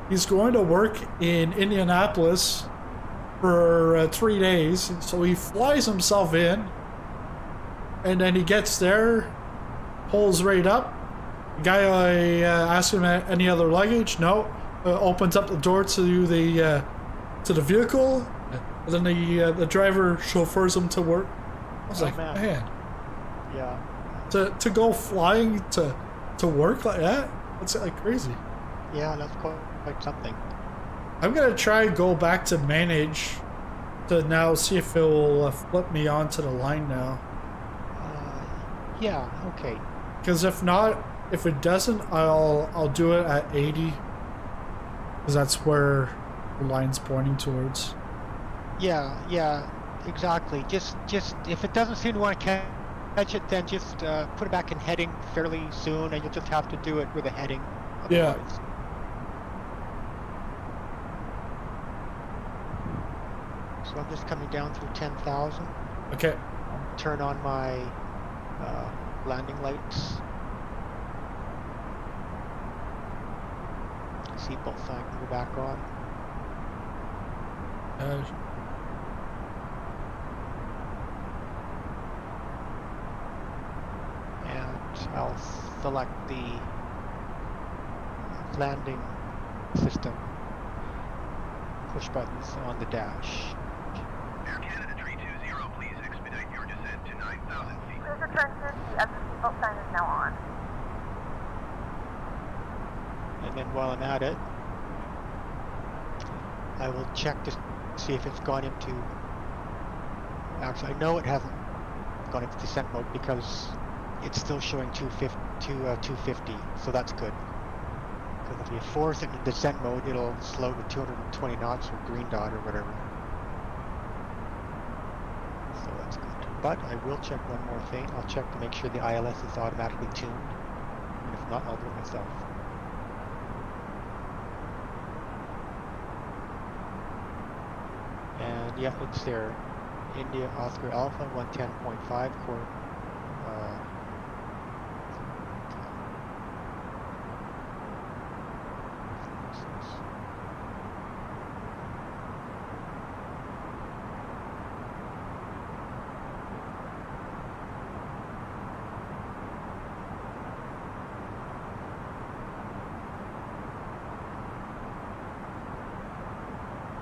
He's going to work in Indianapolis for 3 days, so he flies himself in, and then he gets there, pulls right up. The guy, I ask him any other luggage. No. Opens up the door to the vehicle. And then the driver chauffeurs him to work. I was like, man. Yeah. To go flying to work like that? That's like crazy. Yeah, that's quite something. I'm gonna try go back to manage to now see if it will flip me onto the line now. Yeah, okay. Because if not, if it doesn't, I'll do it at 80. Because that's where the line's pointing towards. Yeah, exactly. Just if it doesn't seem to want to catch it, then just put it back in heading fairly soon, and you'll just have to do it with a heading. Yeah. Otherwise. So I'm just coming down through 10,000. Okay. Turn on my landing lights. Seatbelt sign can go back on. And I'll select the landing system push buttons on the dash. Air Canada 320, please expedite your descent to 9,000 feet. Please return to the as the seatbelt sign is now on. And then while I'm at it, I will check to see if it's gone into... Actually, I know it hasn't gone into descent mode because it's still showing 250, so that's good. Because if you force it into descent mode, it'll slow to 220 knots or green dot or whatever. So that's good. But I will check one more thing. I'll check to make sure the ILS is automatically tuned. And if not, I'll do it myself. And yeah, it's there. India Oscar Alpha 110.5 core.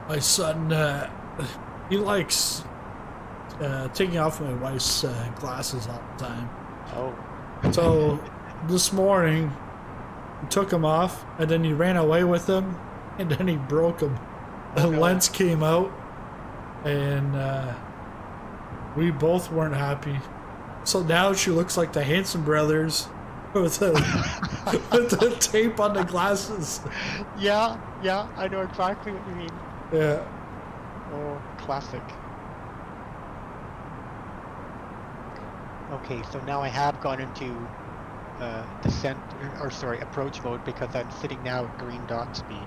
My son, he likes taking off my wife's glasses all the time. Oh. So this morning, he took them off, and then he ran away with them, and then he broke them. The lens came out, and we both weren't happy. So now she looks like the Hanson brothers with the tape on the glasses. Yeah, I know exactly what you mean. Yeah. Oh, classic. Okay, so now I have gone into descent, or sorry, approach mode because I'm sitting now at green dot speed.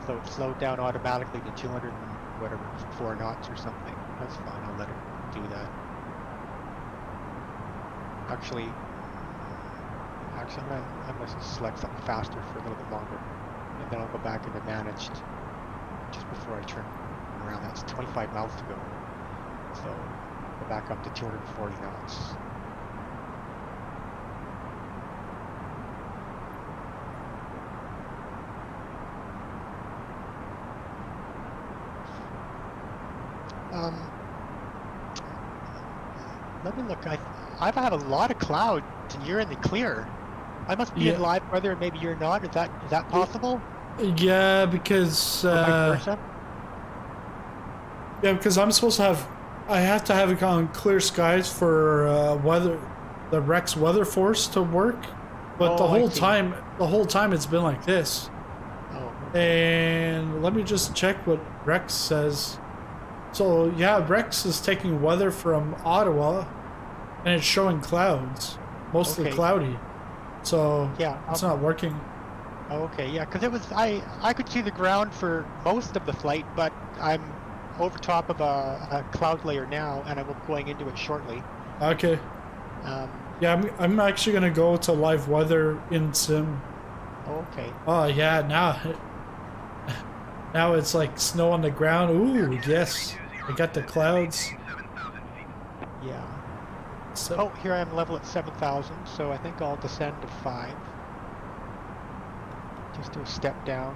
So it slowed down automatically to 200 and whatever, 4 knots or something. That's fine, I'll let it do that. Actually, I'm going to select something faster for a little bit longer. And then I'll go back into managed just before I turn around. That's 25 miles to go. So go back up to 240 knots. Let me look. I've had a lot of clouds and you're in the clear. I must be in live weather and maybe you're not. Is that possible? Yeah, because I'm supposed to have, I have to have it on clear skies for the Rex WeatherForce to work, but the whole time it's been like this. Oh. And let me just check what Rex says. So yeah, Rex is taking weather from Ottawa, and it's showing clouds, mostly cloudy. So yeah, it's not working. Oh, okay, yeah, because it was I could see the ground for most of the flight, but I'm over top of a cloud layer now, and I'm going into it shortly. Okay. Yeah, I'm actually gonna go to live weather in sim. Oh, okay. Oh yeah, now it's like snow on the ground. Ooh, yes, I got the clouds. Yeah. Oh, here I am level at 7,000, so I think I'll descend to 5. Just do a step down.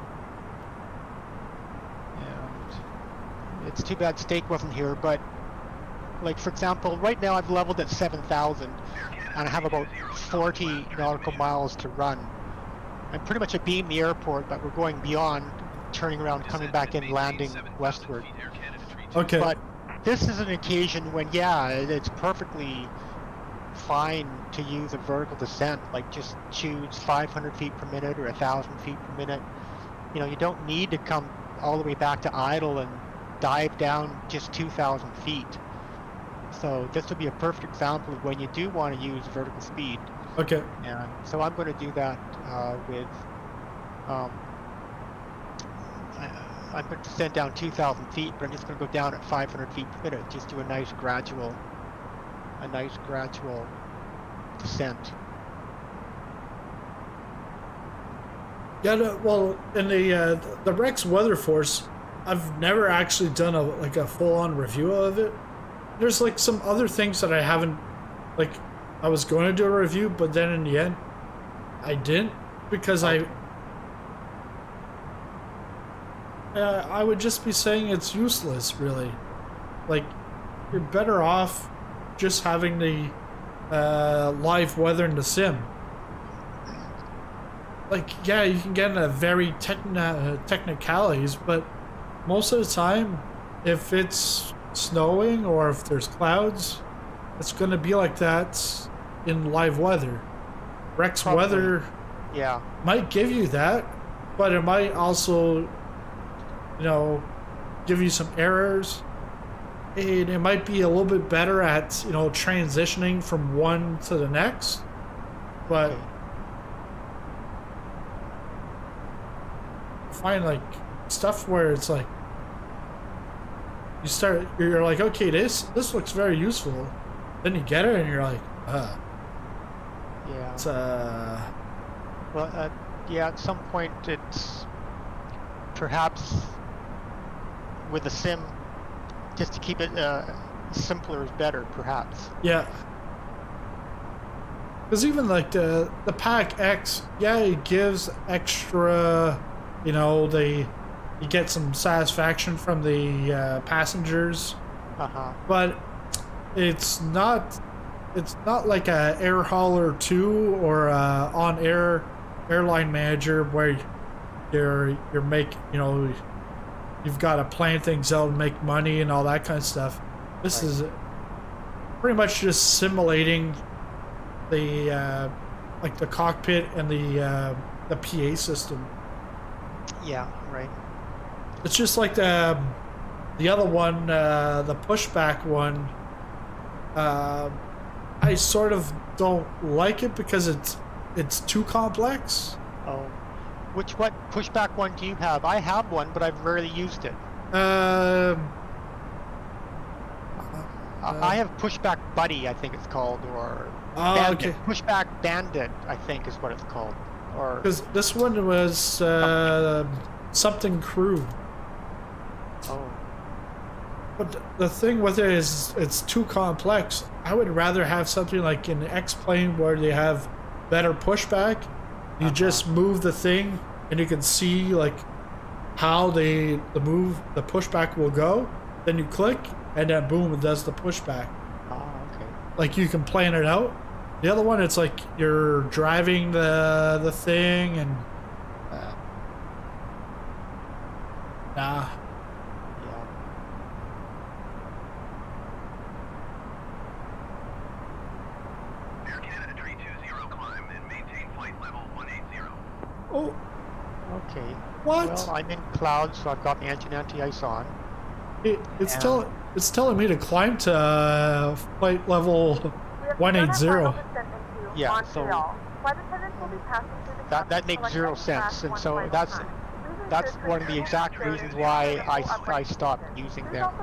And it's too bad Steak wasn't here, but like for example, right now I've leveled at 7,000 and I have about 40 nautical miles to run. I'm pretty much abeam the airport, but we're going beyond, turning around, coming back in, landing westward. Okay. But this is an occasion when, yeah, it's perfectly fine to use a vertical descent, like just choose 500 feet per minute or 1,000 feet per minute. You know, you don't need to come all the way back to idle and dive down just 2,000 feet. So this would be a perfect example of when you do want to use vertical speed. Okay. And so I'm going to do that with, I'm going to descend down 2,000 feet, but I'm just going to go down at 500 feet per minute. Just do a nice gradual descent. Yeah, no, well, in the Rex WeatherForce, I've never actually done a full-on review of it. There's like some other things that I haven't, like, I was going to do a review, but then in the end, I didn't, because I would just be saying it's useless, really. Like, you're better off just having the live weather in the sim. Like, yeah, you can get into very technicalities, but most of the time, if it's snowing or if there's clouds, it's going to be like that in live weather. Rex Probably. weather might give you that, but it might also, you know, give you some errors. And it might be a little bit better at, you know, transitioning from one to the next, but find like stuff where it's like you're like, okay, this looks very useful, then you get it and you're like, yeah, it's well, yeah, at some point it's perhaps with the sim, just to keep it simpler is better, perhaps. Yeah, because even like the PACX, yeah, it gives extra, you know, you get some satisfaction from the passengers, but it's not like a Air Hauler 2 or on air airline manager where you're making, you know, you've got to plan things out and make money and all that kind of stuff. This is pretty much just simulating the like the cockpit and the PA system. Yeah, right. It's just like the other one, the pushback one. I sort of don't like it because it's too complex. Oh, what pushback one do you have? I have one, but I've rarely used it. I have Pushback Buddy, I think it's called, or Bandit. Okay. Pushback Bandit, I think is what it's called. Or because this one was something crew. Oh. But the thing with it is it's too complex. I would rather have something like an X-Plane where they have better pushback. You just move the thing and you can see like how the pushback will go. Then you click and then boom, it does the pushback. Oh, okay. Like you can plan it out. The other one, it's like you're driving the thing and nah. Oh. Okay. What? Well, I'm in cloud, so I've got the engine anti-ice on. It's telling me to climb to flight level 180. Yeah, so that makes zero sense, and so that's one of the exact reasons why I stopped using them.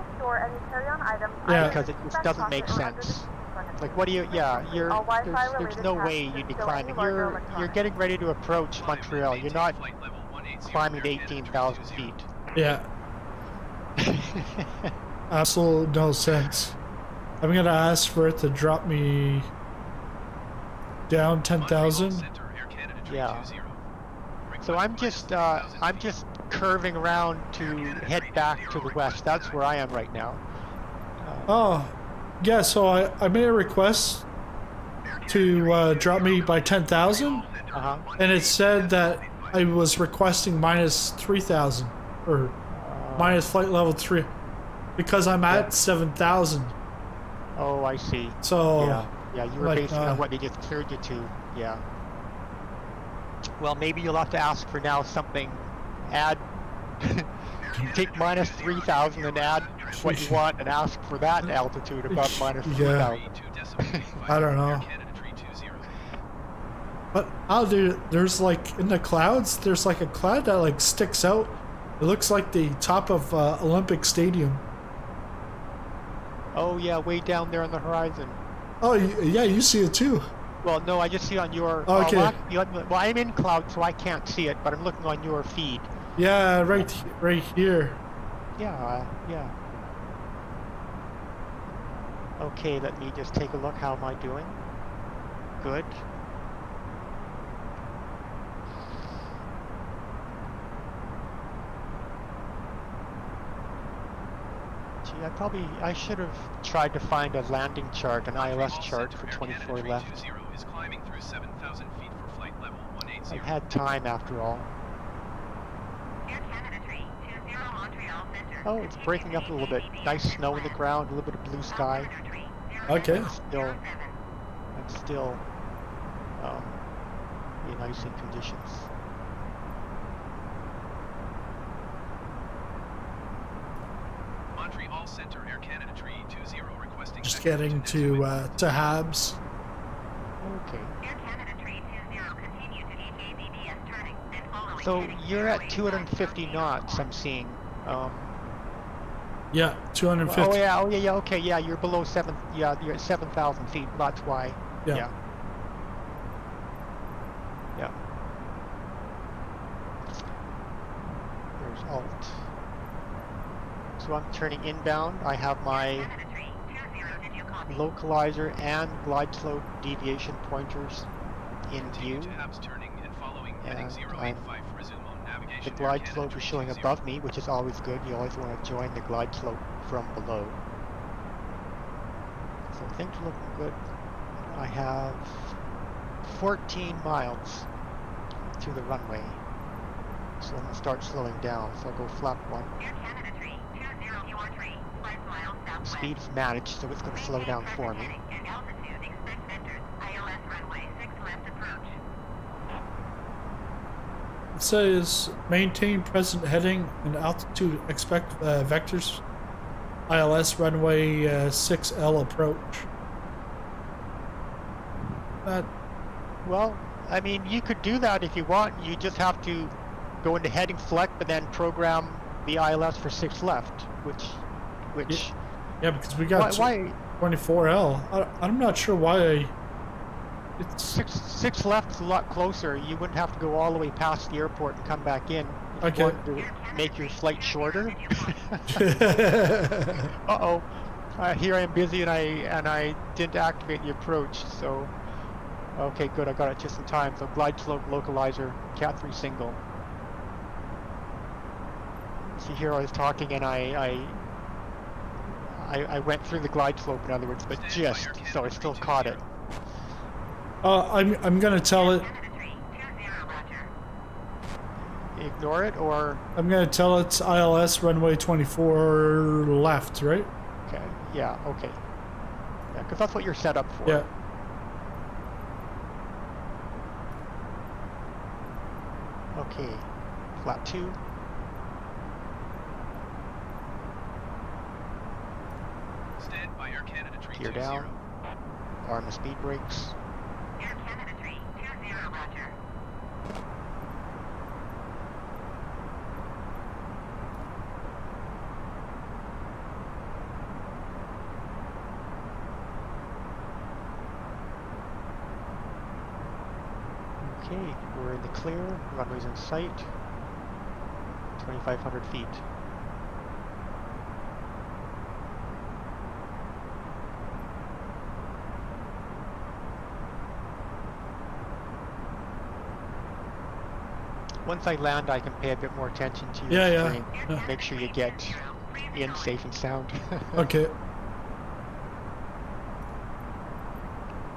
Yeah. Because it just doesn't make sense. Like, what do you? Yeah, there's no way you'd be climbing. You're getting ready to approach Montreal. You're not climbing to 18,000 feet. Yeah. Absolute no sense. I'm gonna ask for it to drop me down 10,000. Yeah. So I'm just curving around to head back to the west. That's where I am right now. Oh, yeah. So I made a request to drop me by 10,000, and it said that I was requesting minus 3,000 or minus flight level 3 because I'm at 7,000. Oh, I see. So yeah, you were basing on what they just cleared you to. Yeah. Well, maybe you'll have to ask for now something. Add, take minus 3,000 and add what you want, and ask for that altitude above minus 3,000. I don't know. But I'll do. There's like in the clouds. There's like a cloud that like sticks out. It looks like the top of Olympic Stadium. Oh yeah, way down there on the horizon. Oh yeah, you see it too. Well, no, I just see on your. Okay. Well, I'm in cloud, so I can't see it, but I'm looking on your feed. Yeah, right here. Yeah, yeah. Okay, let me just take a look. How am I doing? Good. I should have tried to find a landing chart, an ILS chart for 24 left. I've had time after all. Oh, it's breaking up a little bit. Nice snow in the ground, a little bit of blue sky. Okay. I'm still in icing conditions. Montreal Center, Air Canada Tree 20 requesting. Just getting to Habs. Okay. Air Canada Tree 20, continue to ABS turning and following. So you're at 250 knots, I'm seeing. Yeah, 250. Oh yeah, okay, yeah, you're below you're at 7,000 feet, that's why. Yeah. There's Alt. So I'm turning inbound. I have my localizer and glide slope deviation pointers in view. And the glide slope is showing above me, which is always good. You always want to join the glide slope from below. So things are looking good. I have 14 miles to the runway. So I'm going to start slowing down. So I'll go flap 1. Speed's managed, so it's going to slow down for me. It says maintain present heading and altitude expect vectors. ILS runway 6L approach. Well, I mean, you could do that if you want. You just have to go into heading select, but then program the ILS for 6 left, which. Yeah, because we got 24L. I'm not sure why. It's 6 left is a lot closer. You wouldn't have to go all the way past the airport and come back in. If you want to make your flight shorter. Uh-oh. Here I am busy and I didn't activate the approach. So, okay, good. I got it just in time. So glide slope localizer, Cat 3 single. See, here I was talking and I went through the glide slope, in other words, but just so I still caught it. I'm gonna tell it. Ignore it, or I'm gonna tell it's ILS runway 24 left, right? Okay. Yeah. Okay. Yeah, because that's what you're set up for. Yeah. Okay. Flap 2. Stand by Air Canada Tree Gear down. Arm the speed brakes. Air Canada Tree 20, roger. Okay, we're in the clear. Runway's in sight. 2,500 feet. once I land, I can pay a bit more attention to your screen. Yeah. Make sure you get in safe and sound. Okay.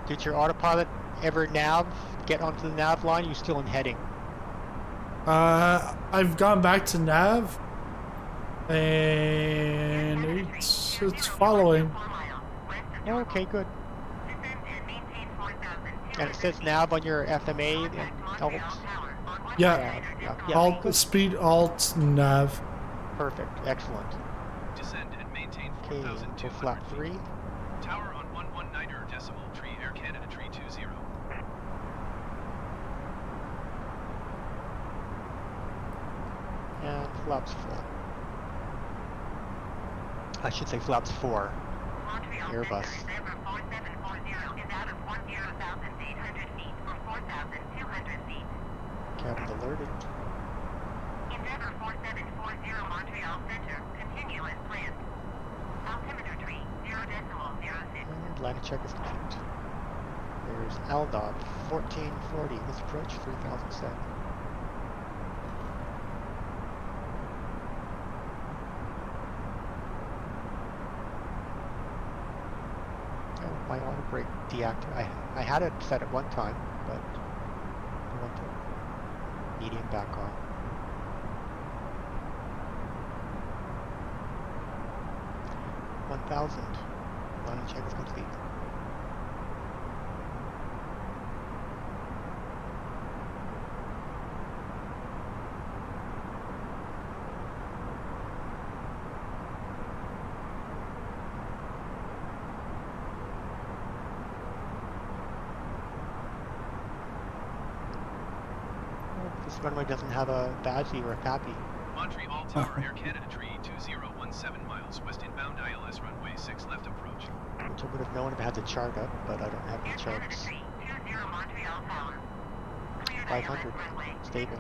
Did your autopilot ever get onto the nav line? You still in heading? I've gone back to nav, and it's following. Oh, okay, good. And it says nav on your FMA and alt? Yeah. Alt, speed, alt, nav. Perfect, excellent. Descend and maintain Okay, 4,200 go flap 3. Tower on 119er decimal tree, Air Canada tree 20. And flaps full. I should say flaps 4. Airbus. Cabin alerted. Endeavour 4740 Montreal Center, continue as planned. Altimeter tree, 0.06. And landing check is complete. There's LDOT 1440. This approach 3007. Oh, my auto brake deactivated. I had it set at one time, but I want to medium back on. Landing check is complete. This runway doesn't have a Bazzi or a Pappy. Montreal Tower, Air Canada tree 2017 miles west inbound ILS runway 6 left approach. Which I would have known if I had the chart up, but I don't have the charts. 500, stable.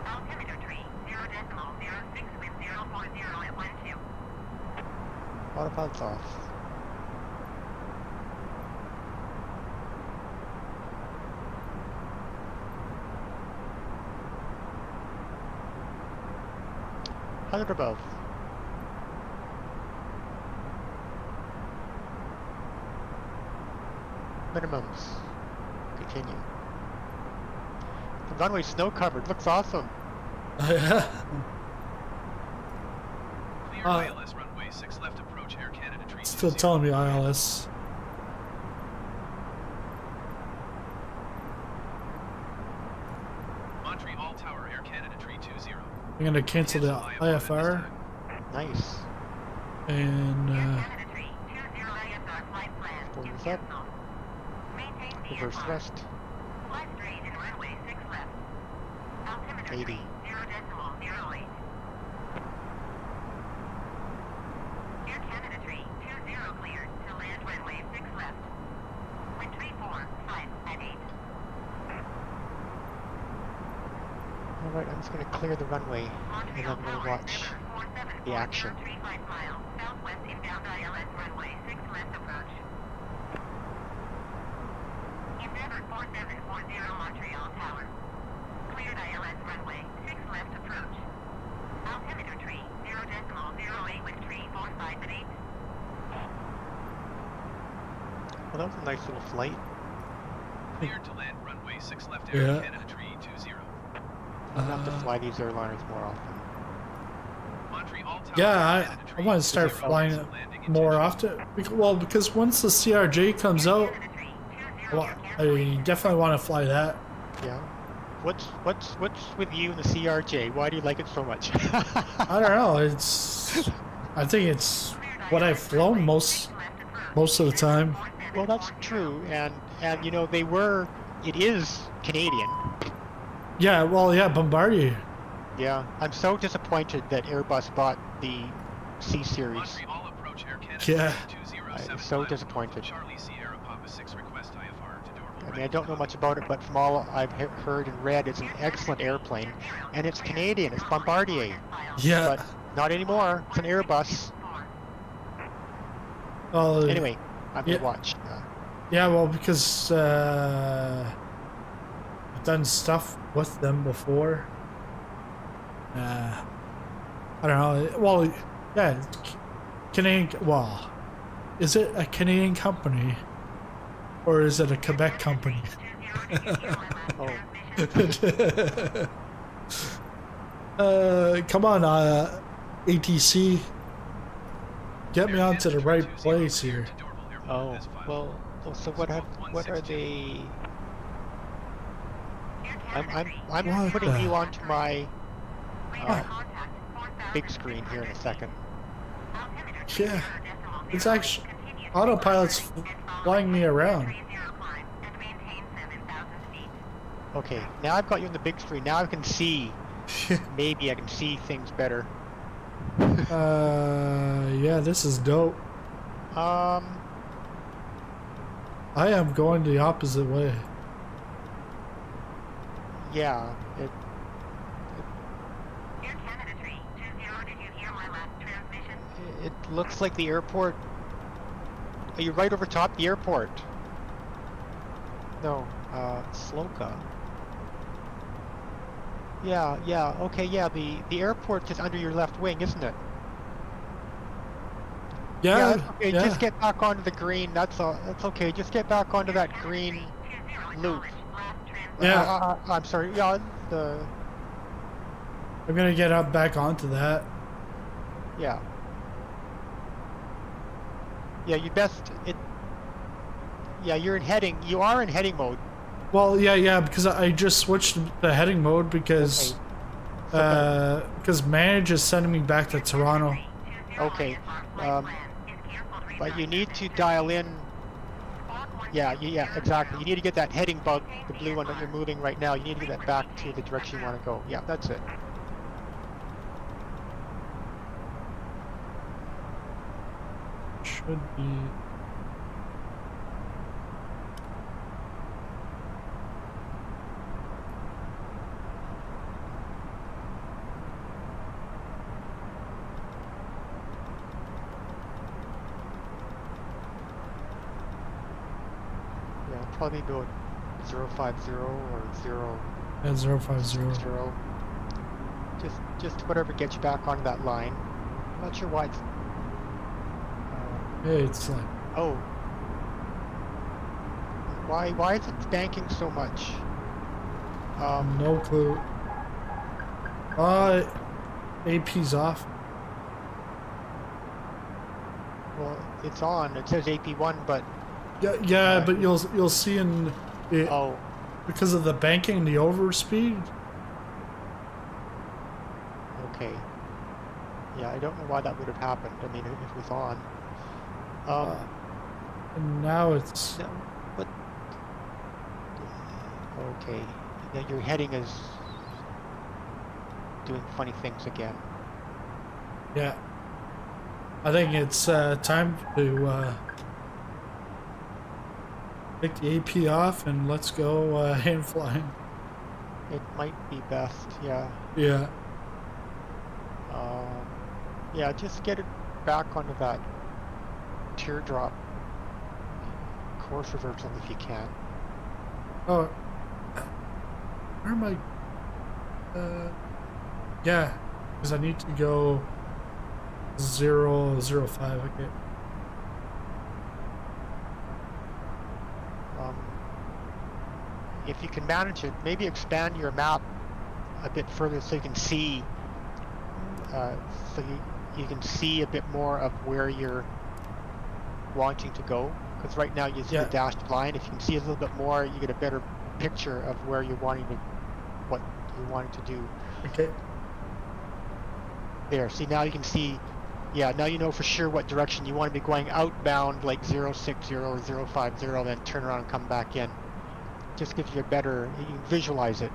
Altimeter tree, 0.06 with 040 at 12. Autopilot's off. Hundred above. Minimums. Continue. The runway's snow covered. Looks awesome. Clear ILS runway 6 left approach, Air Canada tree. Still telling me ILS. Montreal Tower, Air Canada tree 20. I'm gonna cancel the IFR Nice. and Forwards up. Reverse thrust. 80. Air Canada tree 20 cleared to land runway 6 left. Wind tree 4, 5 at 8. Alright, I'm just going to clear the runway and then we'll watch the action. 35 miles southwest inbound ILS runway 6 left approach. Endeavour 4740 Montreal Tower. Cleared ILS runway 6 left approach. Altimeter tree 0.08 with tree 45 at 8. Well, that was a nice little flight. Cleared to land runway 6 left, Air Canada tree 20. I'm gonna have to fly these airliners more often. Montreal Tower, yeah, I want to start flying it more often. Well, because once the CRJ comes out, I definitely want to fly that. Yeah. What's with you and the CRJ? Why do you like it so much? I don't know. I think it's what I've flown most of the time. Well, that's true, and you know it is Canadian. Yeah, well, yeah, Bombardier. Yeah, I'm so disappointed that Airbus bought the C series. Yeah. I'm so disappointed. I mean, I don't know much about it, but from all I've heard and read, it's an excellent airplane, and it's Canadian. It's Bombardier. Yeah. But not anymore. It's an Airbus. Well, anyway, I'm gonna watch. Yeah, well, because done stuff with them before. I don't know. Well, yeah, it's Canadian. Well, is it a Canadian company or is it a Quebec company? Come on, ATC. Get me onto the right place here. Oh, well, so what are they? I'm putting you onto my big screen here in a second. Yeah, it's actually autopilot's flying me around. Okay, now I've got you on the big screen. Now I can see. Maybe I can see things better. Yeah, this is dope. I am going the opposite way. Yeah, Air Canada 320, did you hear my last transmission? it looks like the airport. Are you right over top the airport? No, Sloka. Yeah, okay, yeah, the airport is under your left wing, isn't it? Yeah, that's okay, yeah. Just get back onto the green, that's all, that's okay, just get back onto that green loop. Yeah. I'm sorry, yeah, I'm gonna get up back onto that. yeah. Yeah, you are in heading mode. Well, yeah, because I just switched the heading mode because because Manage is sending me back to Toronto. Okay, but you need to dial in. Yeah, exactly. You need to get that heading bug, the blue one that you're moving right now. You need to get that back to the direction you want to go. Yeah, that's it. Should be. Probably go 050 or 0. Yeah, 050. 0. Just whatever gets you back onto that line. I'm not sure why it's. Hey, it's like. Oh. Why is it banking so much? No clue. AP's off. Well, it's on. It says AP1, but. Yeah, but you'll see in it, because of the banking, the overspeed. Okay. Yeah, I don't know why that would have happened. I mean, it was on. And now it's. No, but okay. Now your heading is doing funny things again. Yeah. I think it's time to. Take the AP off and let's go hand flying. It might be best, yeah. Yeah. Yeah, just get it back onto that teardrop course reversal if you can. Oh, where am I? Yeah, because I need to go 005. Okay. If you can manage it, maybe expand your map a bit further so you can see, you can see a bit more of where you're wanting to go. Because right now you see the dashed line. If you can see a little bit more, you get a better picture of where you're wanting to, what you're wanting to do. Okay. There. See, now you can see. Yeah, now you know for sure what direction you want to be going outbound, like 060 or 050, then turn around and come back in. Just gives you a better, you can visualize it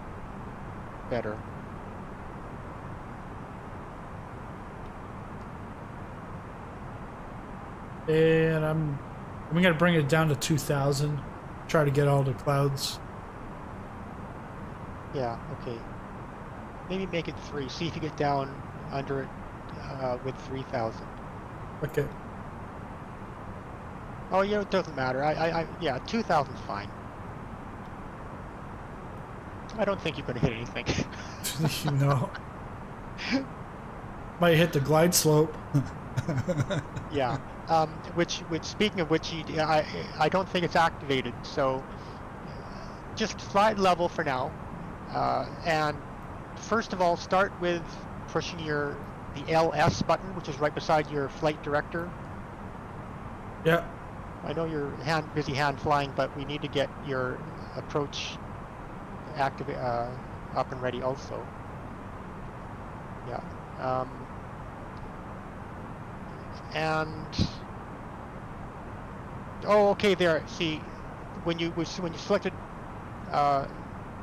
better. And I'm gonna bring it down to 2,000. Try to get all the clouds. Yeah. Okay. Maybe make it 3. See if you get down under it with 3,000. Okay. Oh, yeah, it doesn't matter. Yeah, 2,000's fine. I don't think you're going to hit anything. No. Might hit the glide slope. Yeah. Which speaking of which, I don't think it's activated. So just fly it level for now. And first of all, start with pushing the LS button, which is right beside your flight director. Yeah. I know you're busy hand flying, but we need to get your approach up and ready also. Yeah. And oh, okay. There. See, when you selected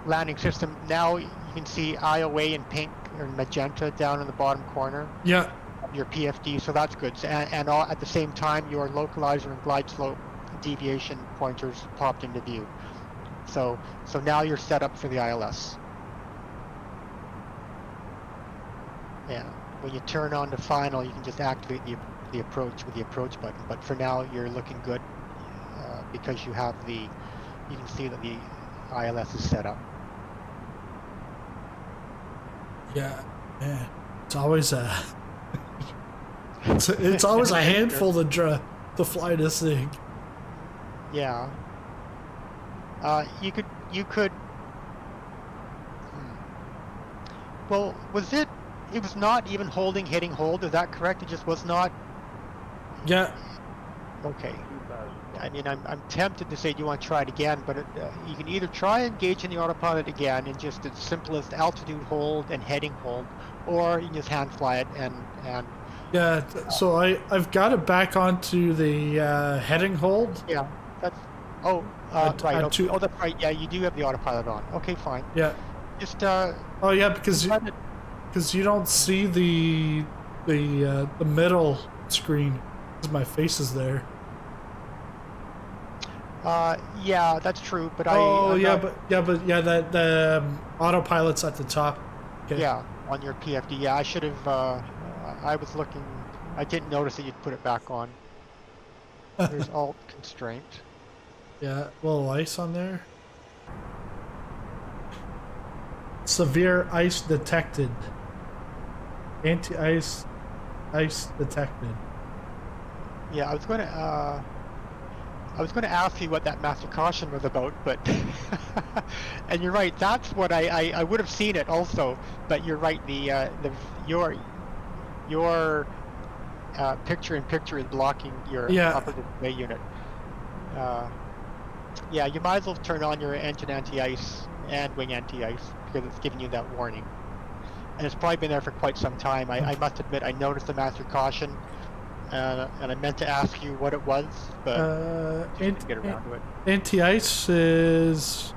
landing system, now you can see IOA in pink or magenta down in the bottom corner. Yeah. Your PFD, so that's good. And all, at the same time, your localizer and glide slope deviation pointers popped into view. So now you're set up for the ILS. Yeah. When you turn on to final, you can just activate the approach with the approach button. But for now, you're looking good because you have you can see that the ILS is set up. Yeah. Yeah. It's always it's always a handful to fly this thing. Yeah. You could. Well, it was not even hitting hold. Is that correct? It just was not. Yeah. Okay. I mean, I'm tempted to say, do you want to try it again? But you can either try engaging the autopilot again in just its simplest altitude hold and heading hold, or you can just hand fly it and. Yeah. So I've got it back onto the heading hold. Yeah. That's. Oh. Right. Okay. Oh, that's right. Yeah, you do have the autopilot on. Okay, fine. Yeah. Just. Oh yeah, because you don't see the middle screen because my face is there. Yeah, that's true. But that the autopilot's at the top. Okay. Yeah, on your PFD. Yeah, I should have. I was looking. I didn't notice that you'd put it back on. There's alt constraint. Yeah, a little ice on there. Severe ice detected. Anti-ice detected. Yeah, I was going to ask you what that master caution was about, but and you're right. That's what I would have seen it also. But you're right. Your picture-in-picture is blocking your upper display unit. Yeah, you might as well turn on your engine anti-ice and wing anti-ice because it's giving you that warning. And it's probably been there for quite some time. I must admit, I noticed the master caution, and I meant to ask you what it was, but didn't get around to it. Anti-ice is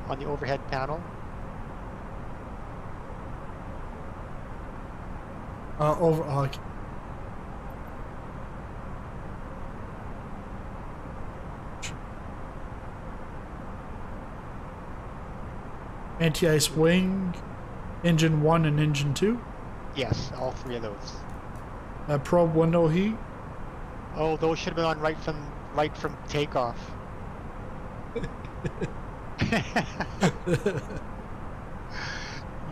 on the overhead panel. Okay. Anti-ice wing, engine 1 and engine 2? Yes, all three of those. Probe window heat? Oh, those should have been on right from takeoff.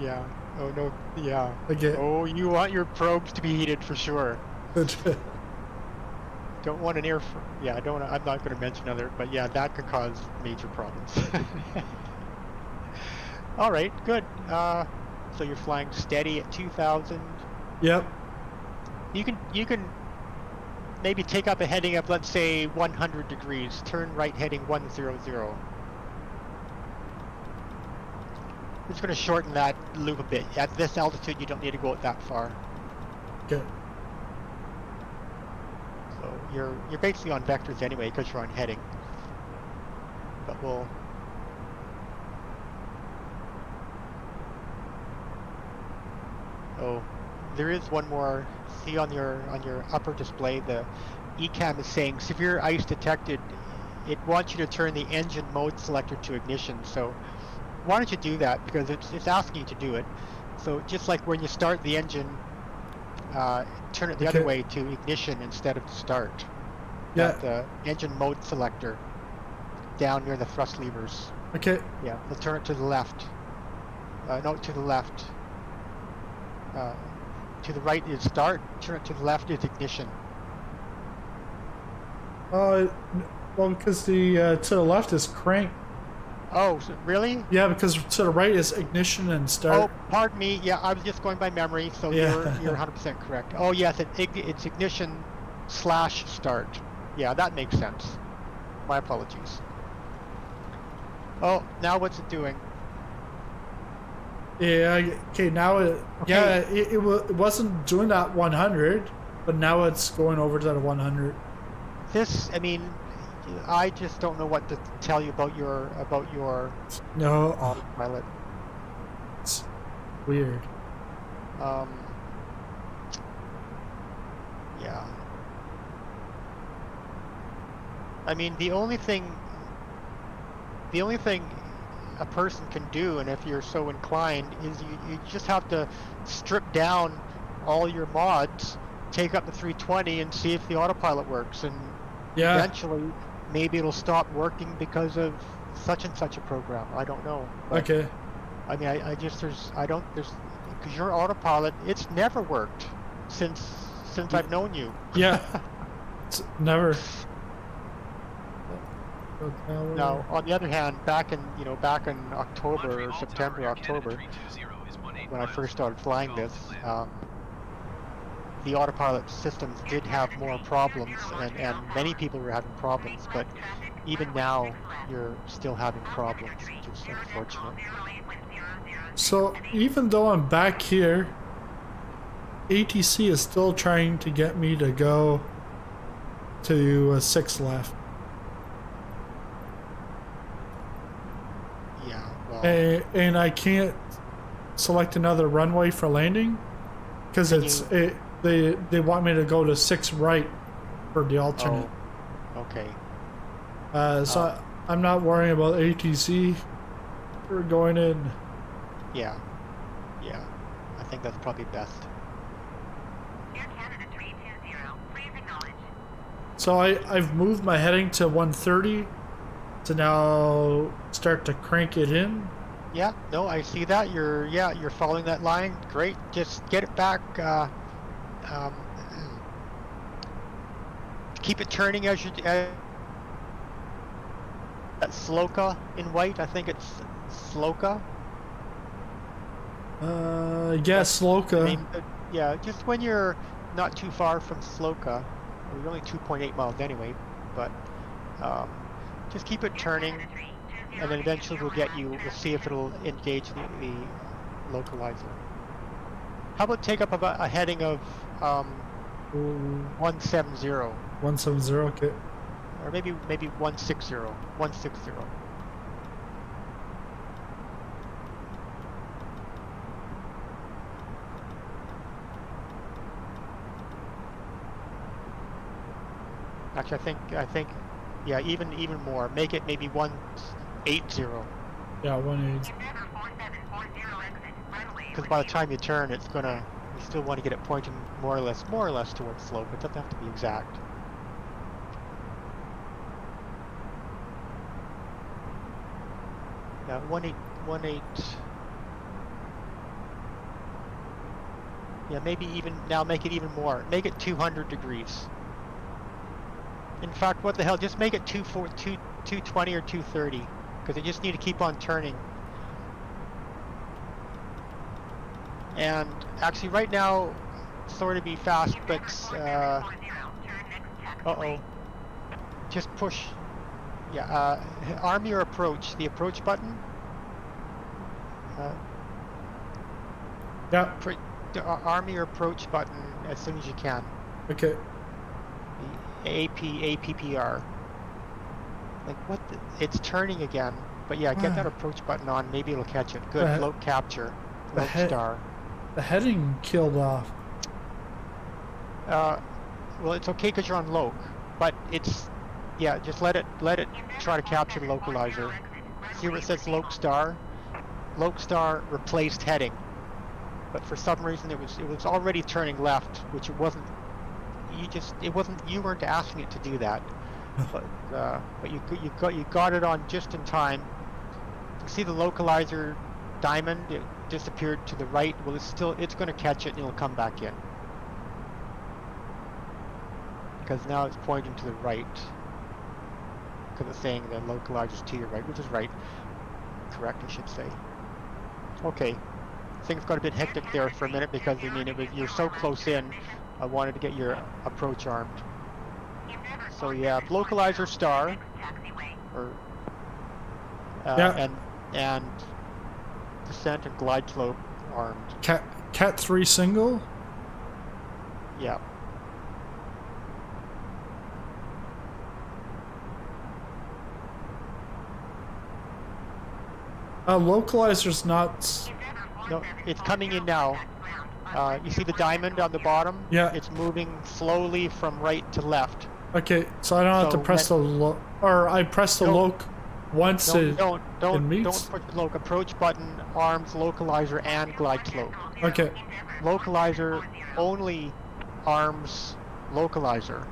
Yeah. Oh no. Yeah. Okay. Oh, you want your probes to be heated for sure. Don't want an air. Yeah, I don't. I'm not going to mention other, but yeah, that could cause major problems. All right. Good. So you're flying steady at 2,000. Yep. You can maybe take up a heading of, let's say, 100 degrees. Turn right heading 100. It's going to shorten that loop a bit. At this altitude, you don't need to go that far. Okay. So you're basically on vectors anyway because you're on heading. But we'll. Oh, there is one more. See on your upper display, the ECAM is saying severe ice detected. It wants you to turn the engine mode selector to ignition. So why don't you do that, because it's asking you to do it. So just like when you start the engine, turn it the other way to ignition instead of to start. Yeah. The engine mode selector down near the thrust levers. Okay. Yeah, we'll turn it to the left. No, to the left. To the right is start, turn it to the left is ignition. Well, because the to the left is crank. Oh, so really? Yeah, because to the right is ignition and start. Oh, pardon me. Yeah, I was just going by memory, so Yeah. you're 100% correct. Oh, yes, it's ignition / start. Yeah, that makes sense. My apologies. Oh, now what's it doing? Yeah. Okay. Now it. Okay. Yeah. It wasn't doing that 100, but now it's going over to that 100. This, I mean, I just don't know what to tell you about your No. autopilot. It's weird. Yeah. I mean, the only thing a person can do, and if you're so inclined, is you just have to strip down all your mods, take up the 320, and see if the autopilot works, and Yeah. eventually maybe it'll stop working because of such and such a program. I don't know. But, Okay. I mean, because your autopilot, it's never worked since I've known you. Yeah. It's never. Now, on the other hand, back in October or September, October, when I first started flying this, the autopilot systems did have more problems, and many people were having problems, but even now, you're still having problems, which is unfortunate. So even though I'm back here, ATC is still trying to get me to go to 6 left. Yeah, well... And I can't select another runway for landing because they want me to go to 6 right for the alternate. Oh, okay. So I'm not worrying about ATC. We're going in. Yeah. I think that's probably best. So I've moved my heading to 130 to now start to crank it in. Yeah, no, I see that. You're following that line. Great. Just get it back. Keep it turning as you that Sloka in white. I think it's Sloka. Yeah, Sloka. I mean, yeah, just when you're not too far from Sloka. We're only 2.8 miles anyway, but just keep it turning, and then eventually we'll see if it'll engage the localizer. How about take up about a heading of 170? 170, okay. Or maybe 160. 160. Actually, I think, yeah, even more. Make it maybe 180. Yeah, 180. Because by the time you turn, you still want to get it pointing more or less towards slope. It doesn't have to be exact. Yeah, 18. Yeah, maybe even now. Make it even more. Make it 200 degrees. In fact, what the hell? Just make it 220 or 230, because you just need to keep on turning. And actually, right now, sort of be fast, but just push. Yeah, arm your approach. The approach button. Yeah. Arm your approach button as soon as you can. Okay. APPR. Like what? It's turning again. But yeah, get that approach button on. Maybe it'll catch it. Good. Float capture. Float star. The heading killed off. Well, it's okay because you're on Yoke, but it's just let it try to capture the localizer. See where it says Yoke star? Yoke star replaced heading, but for some reason it was already turning left, which it wasn't. You weren't asking it to do that, but you got it on just in time, see the localizer diamond? It disappeared to the right. Well, it's going to catch it and it'll come back in. Because now it's pointing to the right. Because it's saying the localizer's to your right, which is right. Correct, I should say. Okay. Things got a bit hectic there for a minute because, I mean, you're so close in. I wanted to get your approach armed. So yeah, localizer star. Or, yeah. And descent and glide slope armed. Cat 3 single? Yeah. Localizer's not... No, it's coming in now. You see the diamond on the bottom? Yeah. It's moving slowly from right to left. Okay, so I don't have to press the loc... Or I press the loc once it meets? Don't push the loc. Approach button, arms, localizer, and glide slope. Okay. Localizer only arms localizer.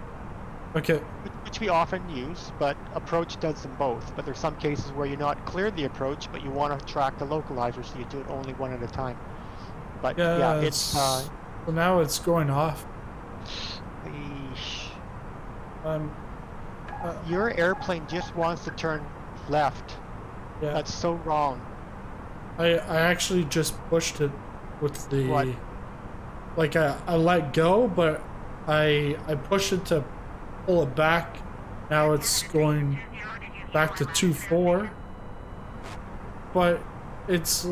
Okay. Which we often use, but approach does them both. But there's some cases where you're not cleared the approach, but you want to track the localizer, so you do it only one at a time. But yeah, it's so now it's going off. Your airplane just wants to turn left. Yeah. That's so wrong. I actually just pushed it with the... What? Like I let go, but I pushed it to pull it back. Now it's going back to 2.4. But it's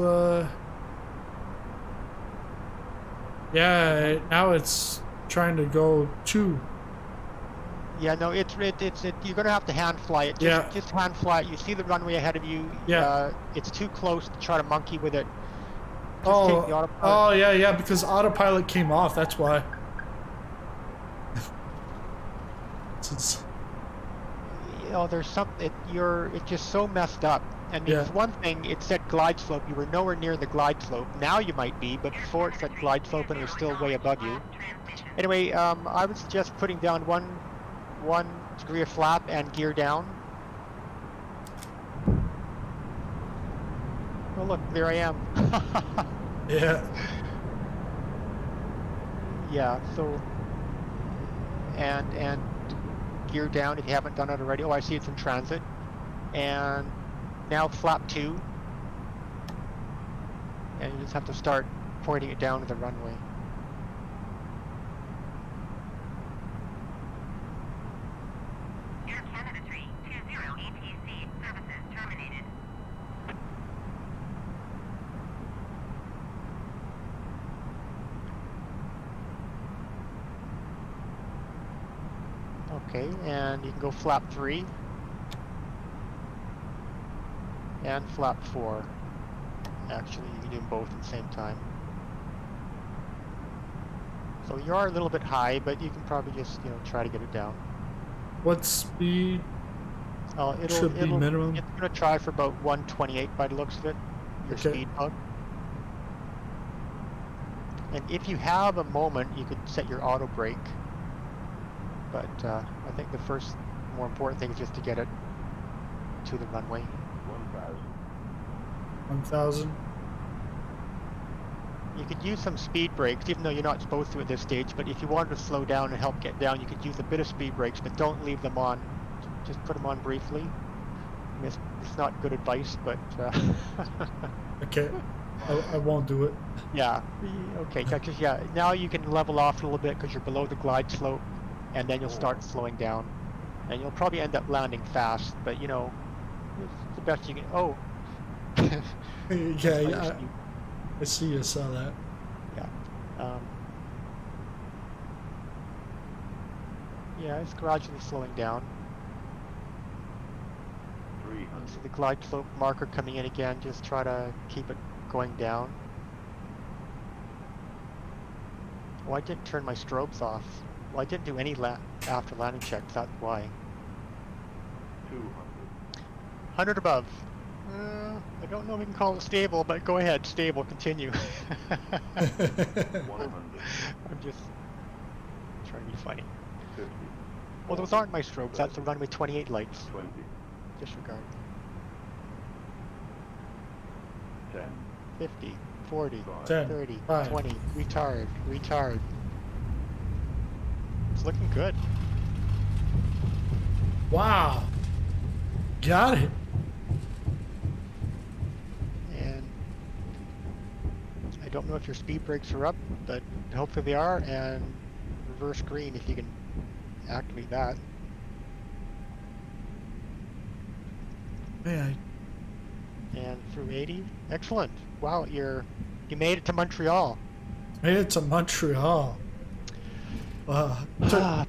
yeah, now it's trying to go 2. Yeah, no, it's you're gonna have to hand fly it. Just hand fly it. You see the runway ahead of you. Yeah. It's too close to try to monkey with it. Just take the autopilot. Oh yeah, because autopilot came off. That's why. There's something. It's just so messed up. I mean, it's one thing. It said glide slope. You were nowhere near the glide slope. Now you might be, but before it said glide slope and it was still way above you. Anyway, I would suggest putting down one degree of flap and gear down. Oh look, there I am. Yeah. Yeah. So and gear down if you haven't done it already. Oh, I see it's in transit. And now flap 2. And you just have to start pointing it down to the runway. Air Canada 320 ATC services terminated. Okay, and you can go flap 3. And flap 4. Actually, you can do them both at the same time. So you are a little bit high, but you can probably just, try to get it down. What speed should be minimum? It's going to try for about 128 by the looks of it, your speed bug. And if you have a moment, you could set your auto brake. But I think the first more important thing is just to get it to the runway. 1,000. You could use some speed brakes, even though you're not supposed to at this stage, but if you wanted to slow down and help get down, you could use a bit of speed brakes, but don't leave them on. Just put them on briefly. I mean, it's not good advice, but... Okay, I won't do it. Yeah, okay, because now you can level off a little bit because you're below the glide slope, and then you'll start slowing down. And you'll probably end up landing fast, but it's the best you can... Oh! Yeah, I see you saw that. Yeah. Yeah, it's gradually slowing down. See the glide slope marker coming in again. Just try to keep it going down. Oh, I didn't turn my strobes off. Well, I didn't do any after landing checks. That's why. 200. 100 above. I don't know if we can call it stable, but go ahead, stable, continue. 100. I'm just trying to be funny. 50. Well, those aren't my strobes, that's the runway 28 lights. 20. Disregard. 50, 40, 10, 30, 5. 20, retard. It's looking good. Wow. Got it. And I don't know if your speed brakes are up, but hopefully they are, and reverse green if you can activate that. Man, And through 80. Excellent. Wow, you made it to Montreal. made it to Montreal. But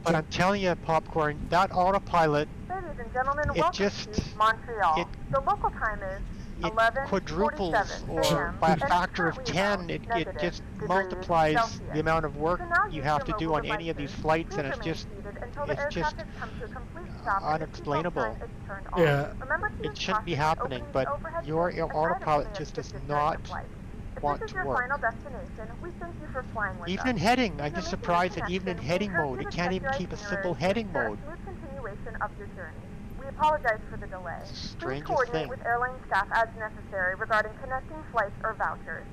I'm telling you, Popcorn, that autopilot, Ladies and gentlemen, it welcome just to Montreal. it- The local time is it 11:47 quadruples, or a.m. by a and it's factor of currently 10, about it negative just degrees multiplies Celsius. the amount of work So now you use have your to do mobile on any of these devices. flights, Please and it's remain just seated until the air just traffic comes to a complete stop and the unexplainable. seatbelt sign is turned off. Yeah. Remember to It use shouldn't be caution when happening, opening but the overhead your bins and autopilot items just may does have shifted during not the flight. If want this is to your work. final destination, we thank you for flying with us. Even in heading, I'm If just you're making surprised a that even in connection, we heading encourage mode, you it to can't check even your keep a itinerary simple to heading ensure a mode. smooth continuation of your journey. We apologize for the delay. Please Strangest coordinate thing. with airline staff as necessary regarding connecting flights or vouchers.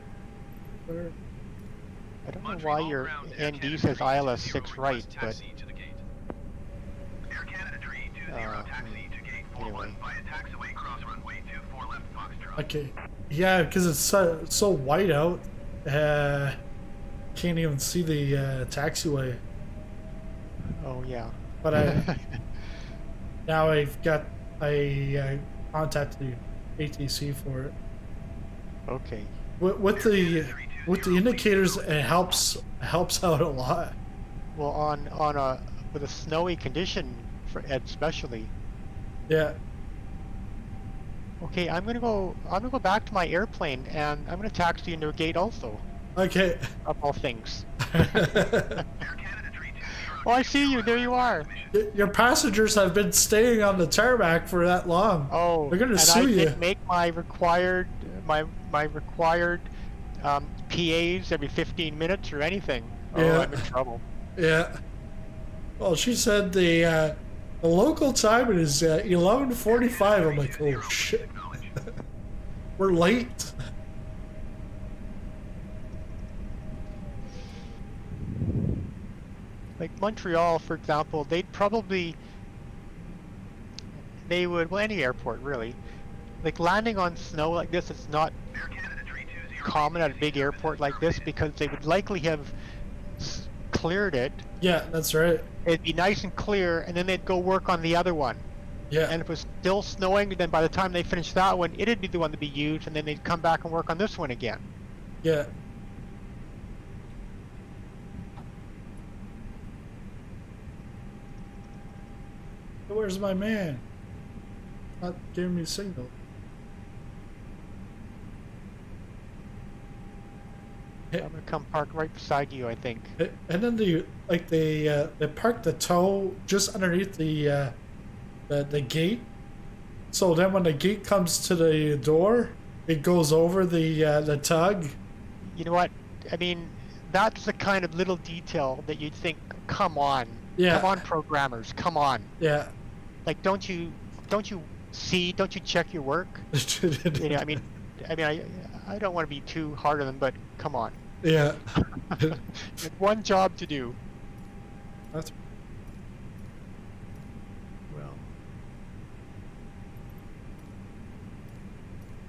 I don't know why your ND says ILS 6 right, but Taxi to the gate. Air Canada 320, taxi to gate 41 via taxiway cross runway 24 left Foxtrot. Okay. Yeah, because it's so white out. Can't even see the taxiway. oh yeah. But now I contacted the ATC for it. Okay. With the indicators, it helps out a lot. Well, with a snowy condition, especially. Yeah. Okay, I'm gonna go back to my airplane, and I'm gonna taxi into a gate also. Okay. Of all things. Air Canada 320. Oh, I see you. There you are. Your passengers have been staying on the tarmac for that long. Oh, They're gonna and sue I you. didn't make my required PAs every 15 minutes or anything. Oh, Yeah. I'm in trouble. Yeah. Well, she said the local time is 11:45. I'm like, oh shit, we're late. Like Montreal, for example, well, any airport really, like landing on snow like this is not common at a big airport like this, because they would likely have cleared it. Yeah, that's right. It'd be nice and clear, and then they'd go work on the other one. Yeah. And if it was still snowing, then by the time they finished that one, it'd be the one to be used, and then they'd come back and work on this one again. Yeah. Where's my man? Not giving me a signal. I'm gonna come park right beside you, I think. And then they park the tow just underneath the gate. So then when the gate comes to the door, it goes over the tug. You know what? I mean, that's the kind of little detail that you'd think, come on. Yeah. Come on, programmers, come on. Yeah. Like, don't you check your work? You know, I mean, I don't want to be too hard on them, but come on. Yeah. One job to do. That's Well,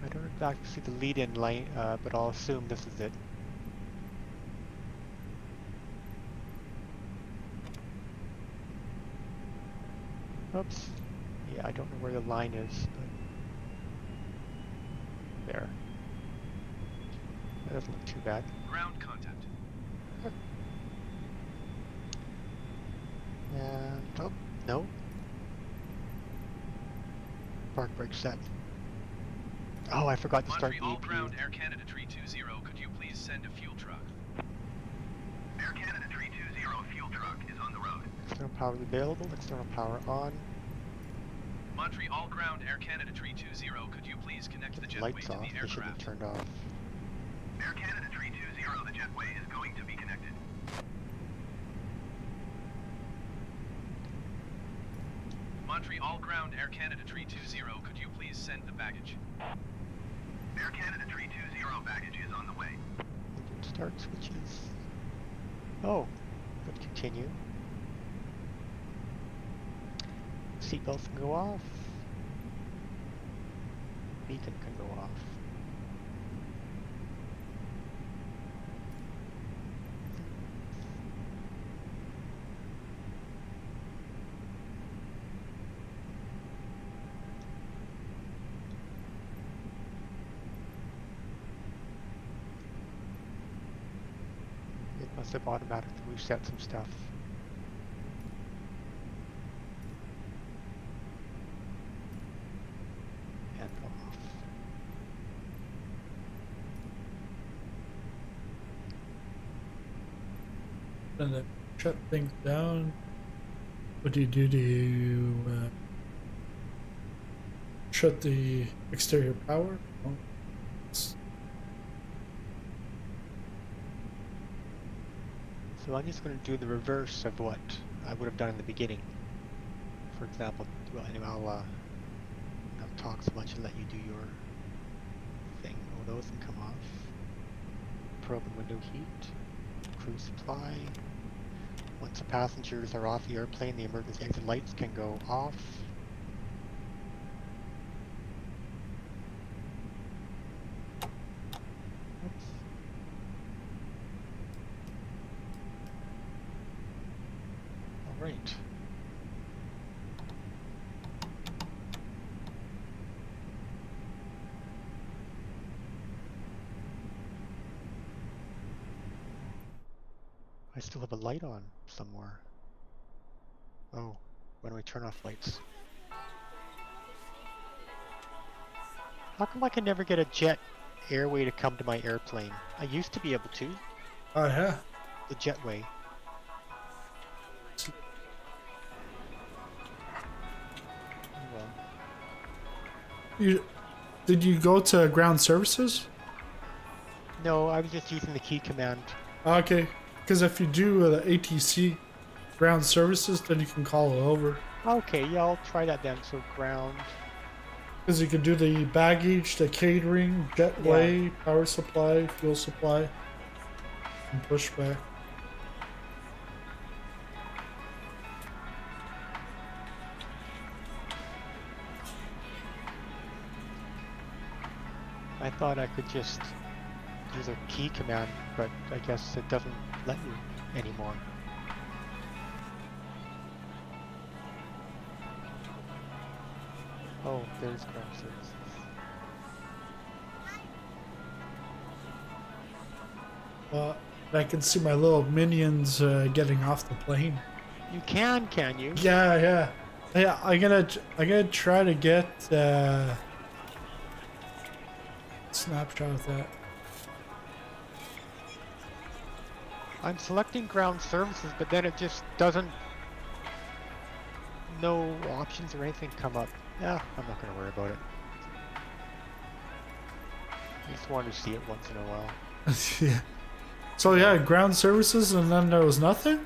I don't exactly see the lead-in lane, but I'll assume this is it. Oops. Yeah, I don't know where the line is, but there. That doesn't look too bad. Ground contact. And oh, no. Park brake set. Oh, I forgot to start the Montreal EPU. ground Air Canada 320, could you please send a fuel truck? Air Canada 320, fuel truck is on the road. External power available. External power on. Montreal ground Air Canada 320, could you please connect the jetway Lights to off. the They should be aircraft? turned off. Air Canada 320, the jetway is going to be connected. Montreal ground Air Canada 320, could you please send the baggage? Air Canada 320 package is on the way. Engine start switches. Oh, but continue. Seatbelts can go off. Beacon can go off. It must have automatically reset some stuff. And off. And then shut things down. What do you do? Do you shut the exterior power? Oh. So I'm just going to do the reverse of what I would have done in the beginning. For example, well, anyway, I'll talk so much and let you do your thing. Oh, those can come off. Probe and window heat. Cruise supply. Once the passengers are off the airplane, the emergency exit lights can go off. Oops. All right. I still have a light on somewhere. Oh, when do I turn off lights? How come I can never get a jet airway to come to my airplane? I used to be able to. Oh yeah. The jetway. Oh, well. Did you go to ground services? No, I was just using the key command. Okay, because if you do the ATC ground services, then you can call it over. Okay, yeah, I'll try that then. So ground. Because you can do the baggage, the catering, jetway, power supply, fuel supply, and pushback. I thought I could just use a key command, but I guess it doesn't let you anymore. Oh, there's ground services. I can see my little minions getting off the plane. You can you? Yeah. I'm gonna try to get snapshot of that. I'm selecting ground services, but then it just doesn't. No options or anything come up. Yeah, I'm not gonna worry about it. I just wanted to see it once in a while. Yeah. So yeah, ground services, and then there was nothing?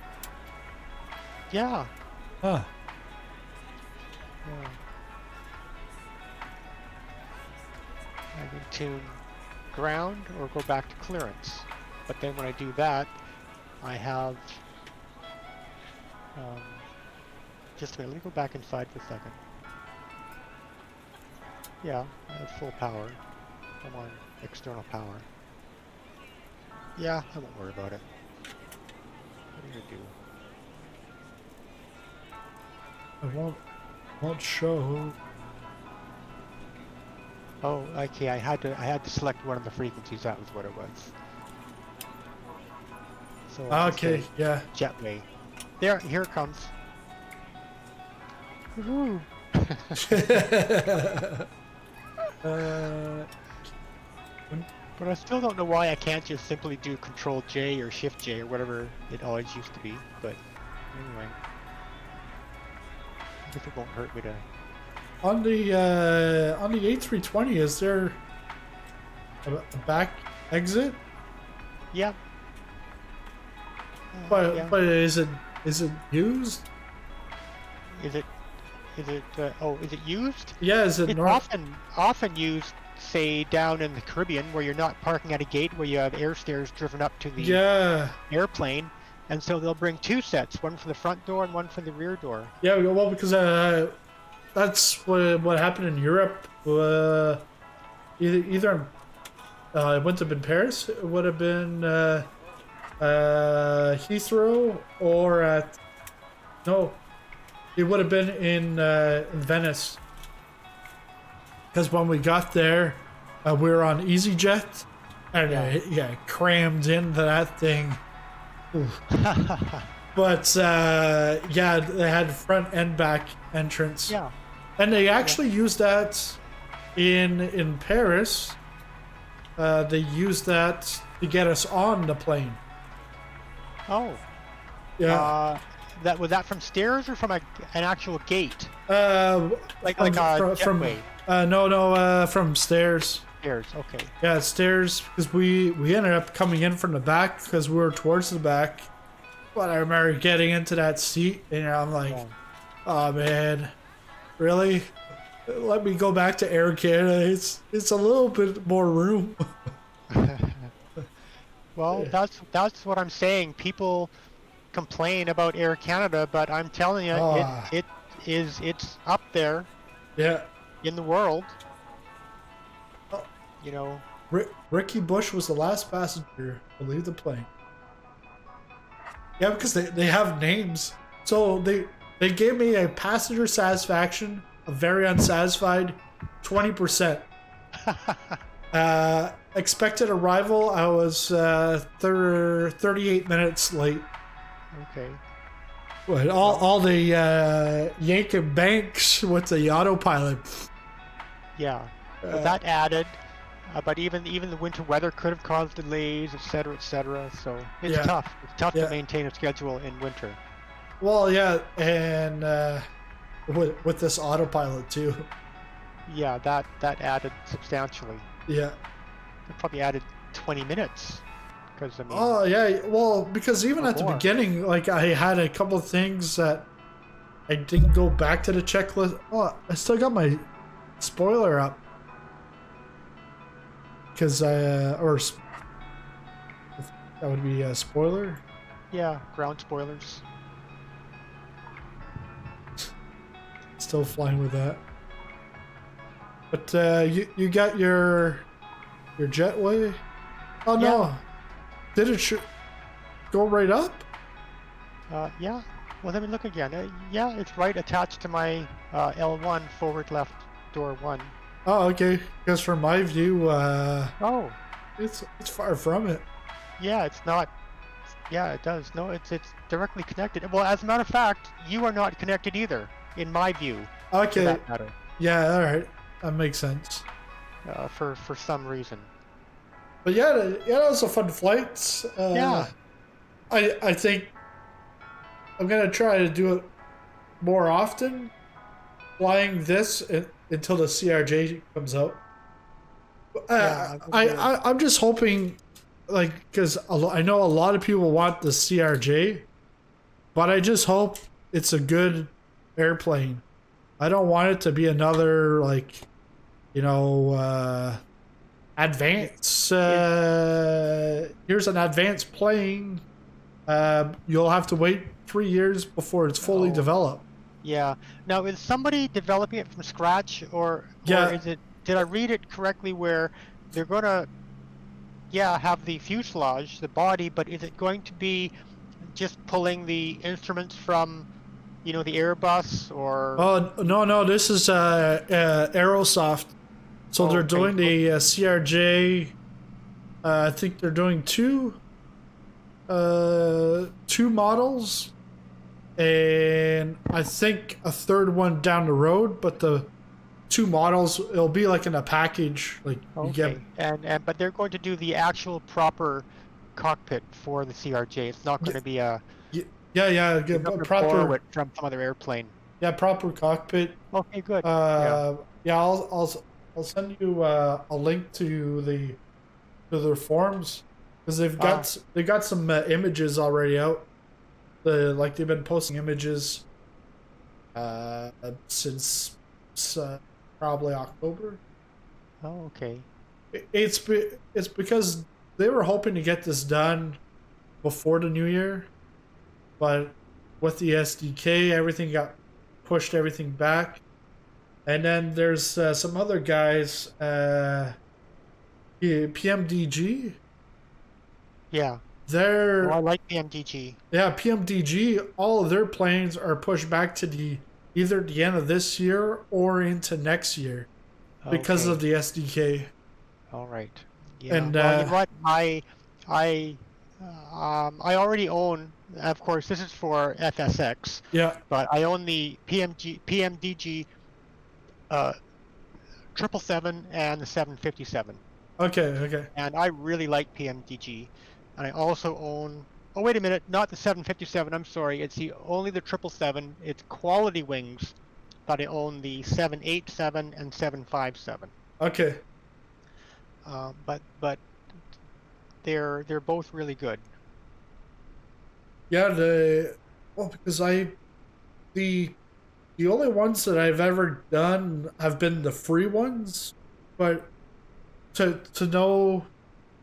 Yeah. Huh. Yeah. I can tune ground or go back to clearance. But then when I do that, I have just a minute, let me go back inside for a second. Yeah, I have full power. I'm on external power. Yeah, I won't worry about it. What are you gonna do? I won't show. Oh, okay, I had to select one of the frequencies, that was what it was. So Okay, yeah. Jetway. There, here it comes. Woohoo! But I still don't know why I can't just simply do Control J or Shift J or whatever it always used to be. But anyway, I guess it won't hurt me to. On the A320, is there a back exit? Yeah. But yeah. but is it used? Is it? Oh, is it used? Yeah, is it It's not? often used say down in the Caribbean where you're not parking at a gate where you have air stairs driven up to the airplane, and so they'll bring 2 sets, one for the front door and one for the rear door. Yeah, well, because that's what happened in Europe. Either it wouldn't have been Paris. It would have been Heathrow, or it would have been in Venice. Because when we got there, we were on EasyJet, and crammed into that thing. But they had front and back entrance. Yeah, and they actually used that in Paris. They used that to get us on the plane. Oh. Yeah. Was that from stairs or from an actual gate? Like a jetway? No, from stairs. Stairs, okay. Yeah, stairs, because we ended up coming in from the back because we were towards the back. But I remember getting into that seat, and I'm like, oh man, really? Let me go back to Air Canada. It's a little bit more room. Well, that's what I'm saying. People complain about Air Canada, but I'm telling you, it's up there. Yeah. In the world. Oh. You know. Ricky Bush was the last passenger to leave the plane. Yeah, because they have names. So they gave me a passenger satisfaction, a very unsatisfied, 20%. Expected arrival, I was 38 minutes late. Okay. What, all the yanking banks with the autopilot. Yeah, that added. But even the winter weather could have caused delays, etc., etc. So it's tough. It's tough to maintain a schedule in winter. Well, yeah, and with this autopilot too. Yeah, that added substantially. Yeah. It probably added 20 minutes. Because I mean. Oh yeah, well, because even at the beginning, like I had a couple of things that I didn't go back to the checklist. Oh, I still got my spoiler up. Because that would be a spoiler. Yeah, ground spoilers. Still flying with that. But you got your jetway? Oh no! Yeah. Did it go right up? Yeah. Well, let me look again. Yeah, it's right attached to my L1 forward left door 1. Oh, okay. Because from my view, it's far from it. Yeah, it's not. Yeah, it does. No, it's directly connected. Well, as a matter of fact, you are not connected either, in my view. Okay. For that matter. Yeah, all right. That makes sense. For some reason. But yeah, that was a fun flight. Yeah. I think I'm gonna try to do it more often, flying this until the CRJ comes out. I'm just hoping, like, because I know a lot of people want the CRJ, but I just hope it's a good airplane. I don't want it to be another, like, advance. Here's an advanced plane. You'll have to wait 3 years before it's fully developed. Yeah. Now, is somebody developing it from scratch, or is it? Did I read it correctly where they're gonna, have the fuselage, the body, but is it going to be just pulling the instruments from, the Airbus, or? Oh no! This is Aerosoft. So they're doing the CRJ. I think they're doing two models, and I think a third one down the road. But the 2 models, it'll be like in a package. Like you get. But they're going to do the actual proper cockpit for the CRJ. It's not going to be a. Proper from some other airplane. Yeah, proper cockpit. Okay, good. I'll send you a link to their forums, because they've got some images already out. They've been posting images since probably October. Oh, okay. It's because they were hoping to get this done before the new year, but with the SDK, everything got pushed everything back. And then there's some other guys, PMDG. Yeah. They're Oh, I like PMDG. Yeah, PMDG. All of their planes are pushed back to either the end of this year or into next year because Okay. of the SDK. All right. Yeah. And Well, you know what? I already own. Of course, this is for FSX. yeah, But I own the PMDG 777 and the 757. okay. And I really like PMDG. And I also own. Oh, wait a minute! Not the 757. I'm sorry. It's only the 777. It's quality wings, but I own the 787 and 757. Okay. But they're both really good. Yeah, because the only ones that I've ever done have been the free ones, but to know,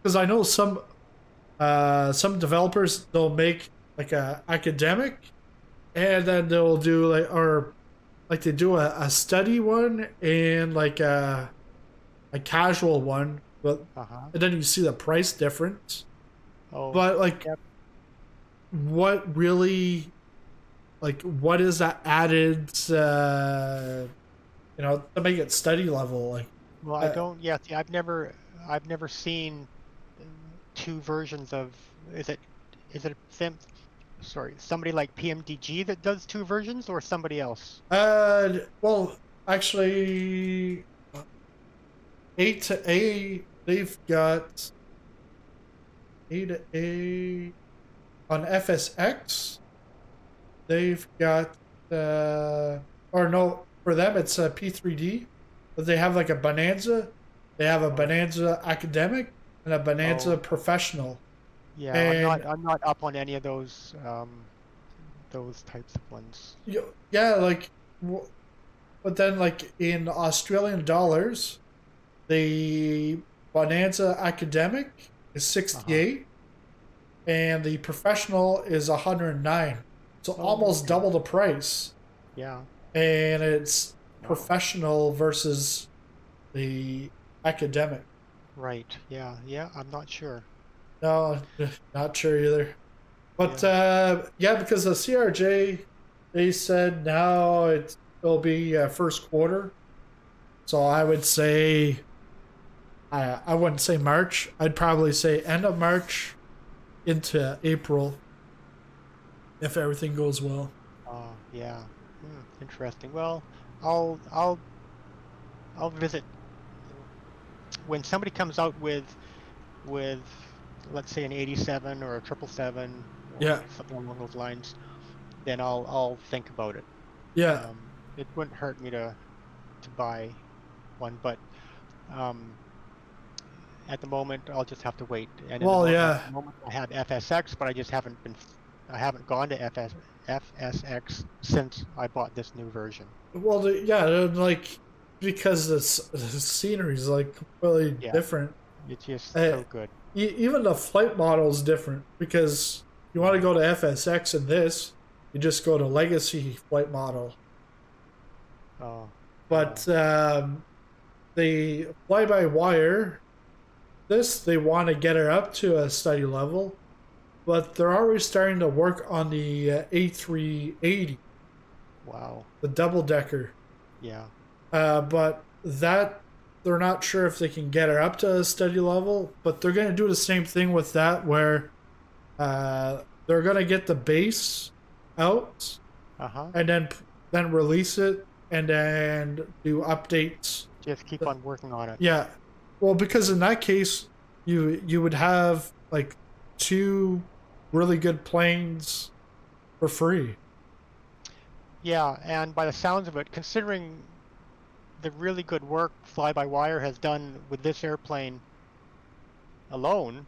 because I know some developers, they'll make like a academic, and then they'll do they do a study one and like a casual one, but and then you see the price difference. Oh, but like, yep. what really, like, what is that added, to make it study level? Like, Well, I don't. Yeah, see, I've never seen two versions of. Is it somebody like PMDG that does two versions, or somebody else? Well, actually, A to A, they've got A to A on FSX. They've got, or no, for them it's a P3D, but they have like a Bonanza. They have a Bonanza Academic and a Bonanza Professional. Yeah, and I'm not up on any of those types of ones. Yeah, like, but then like in Australian dollars, the Bonanza Academic is 68, and the Professional is 109. So almost double the price. Yeah. And it's Professional versus the Academic. Right. Yeah. Yeah. I'm not sure. No, not sure either. But because the CRJ, they said now it'll be first quarter. So I would say, I wouldn't say March. I'd probably say end of March into April, if everything goes well. Oh, yeah. Interesting. Well, I'll visit when somebody comes out with let's say an 87 or a 777 or something along those lines. Then I'll think about it. Yeah. It wouldn't hurt me to buy one, but at the moment I'll just have to wait. And at the moment I have FSX, but I just haven't gone to FSX since I bought this new version. Well, like, because the scenery is like completely different. It's just so good. Even the flight model is different, because you want to go to FSX in this, you just go to Legacy flight model. Oh. But the fly-by-wire, they want to get it up to a study level, but they're already starting to work on the A380. Wow. The double-decker. Yeah. But that, they're not sure if they can get her up to a study level, but they're going to do the same thing with that, where they're going to get the base out, and then release it, and then do updates. Just keep on working on it. Yeah. Well, because in that case, you would have like 2 really good planes for free. Yeah, and by the sounds of it, considering the really good work Fly-by-Wire has done with this airplane alone,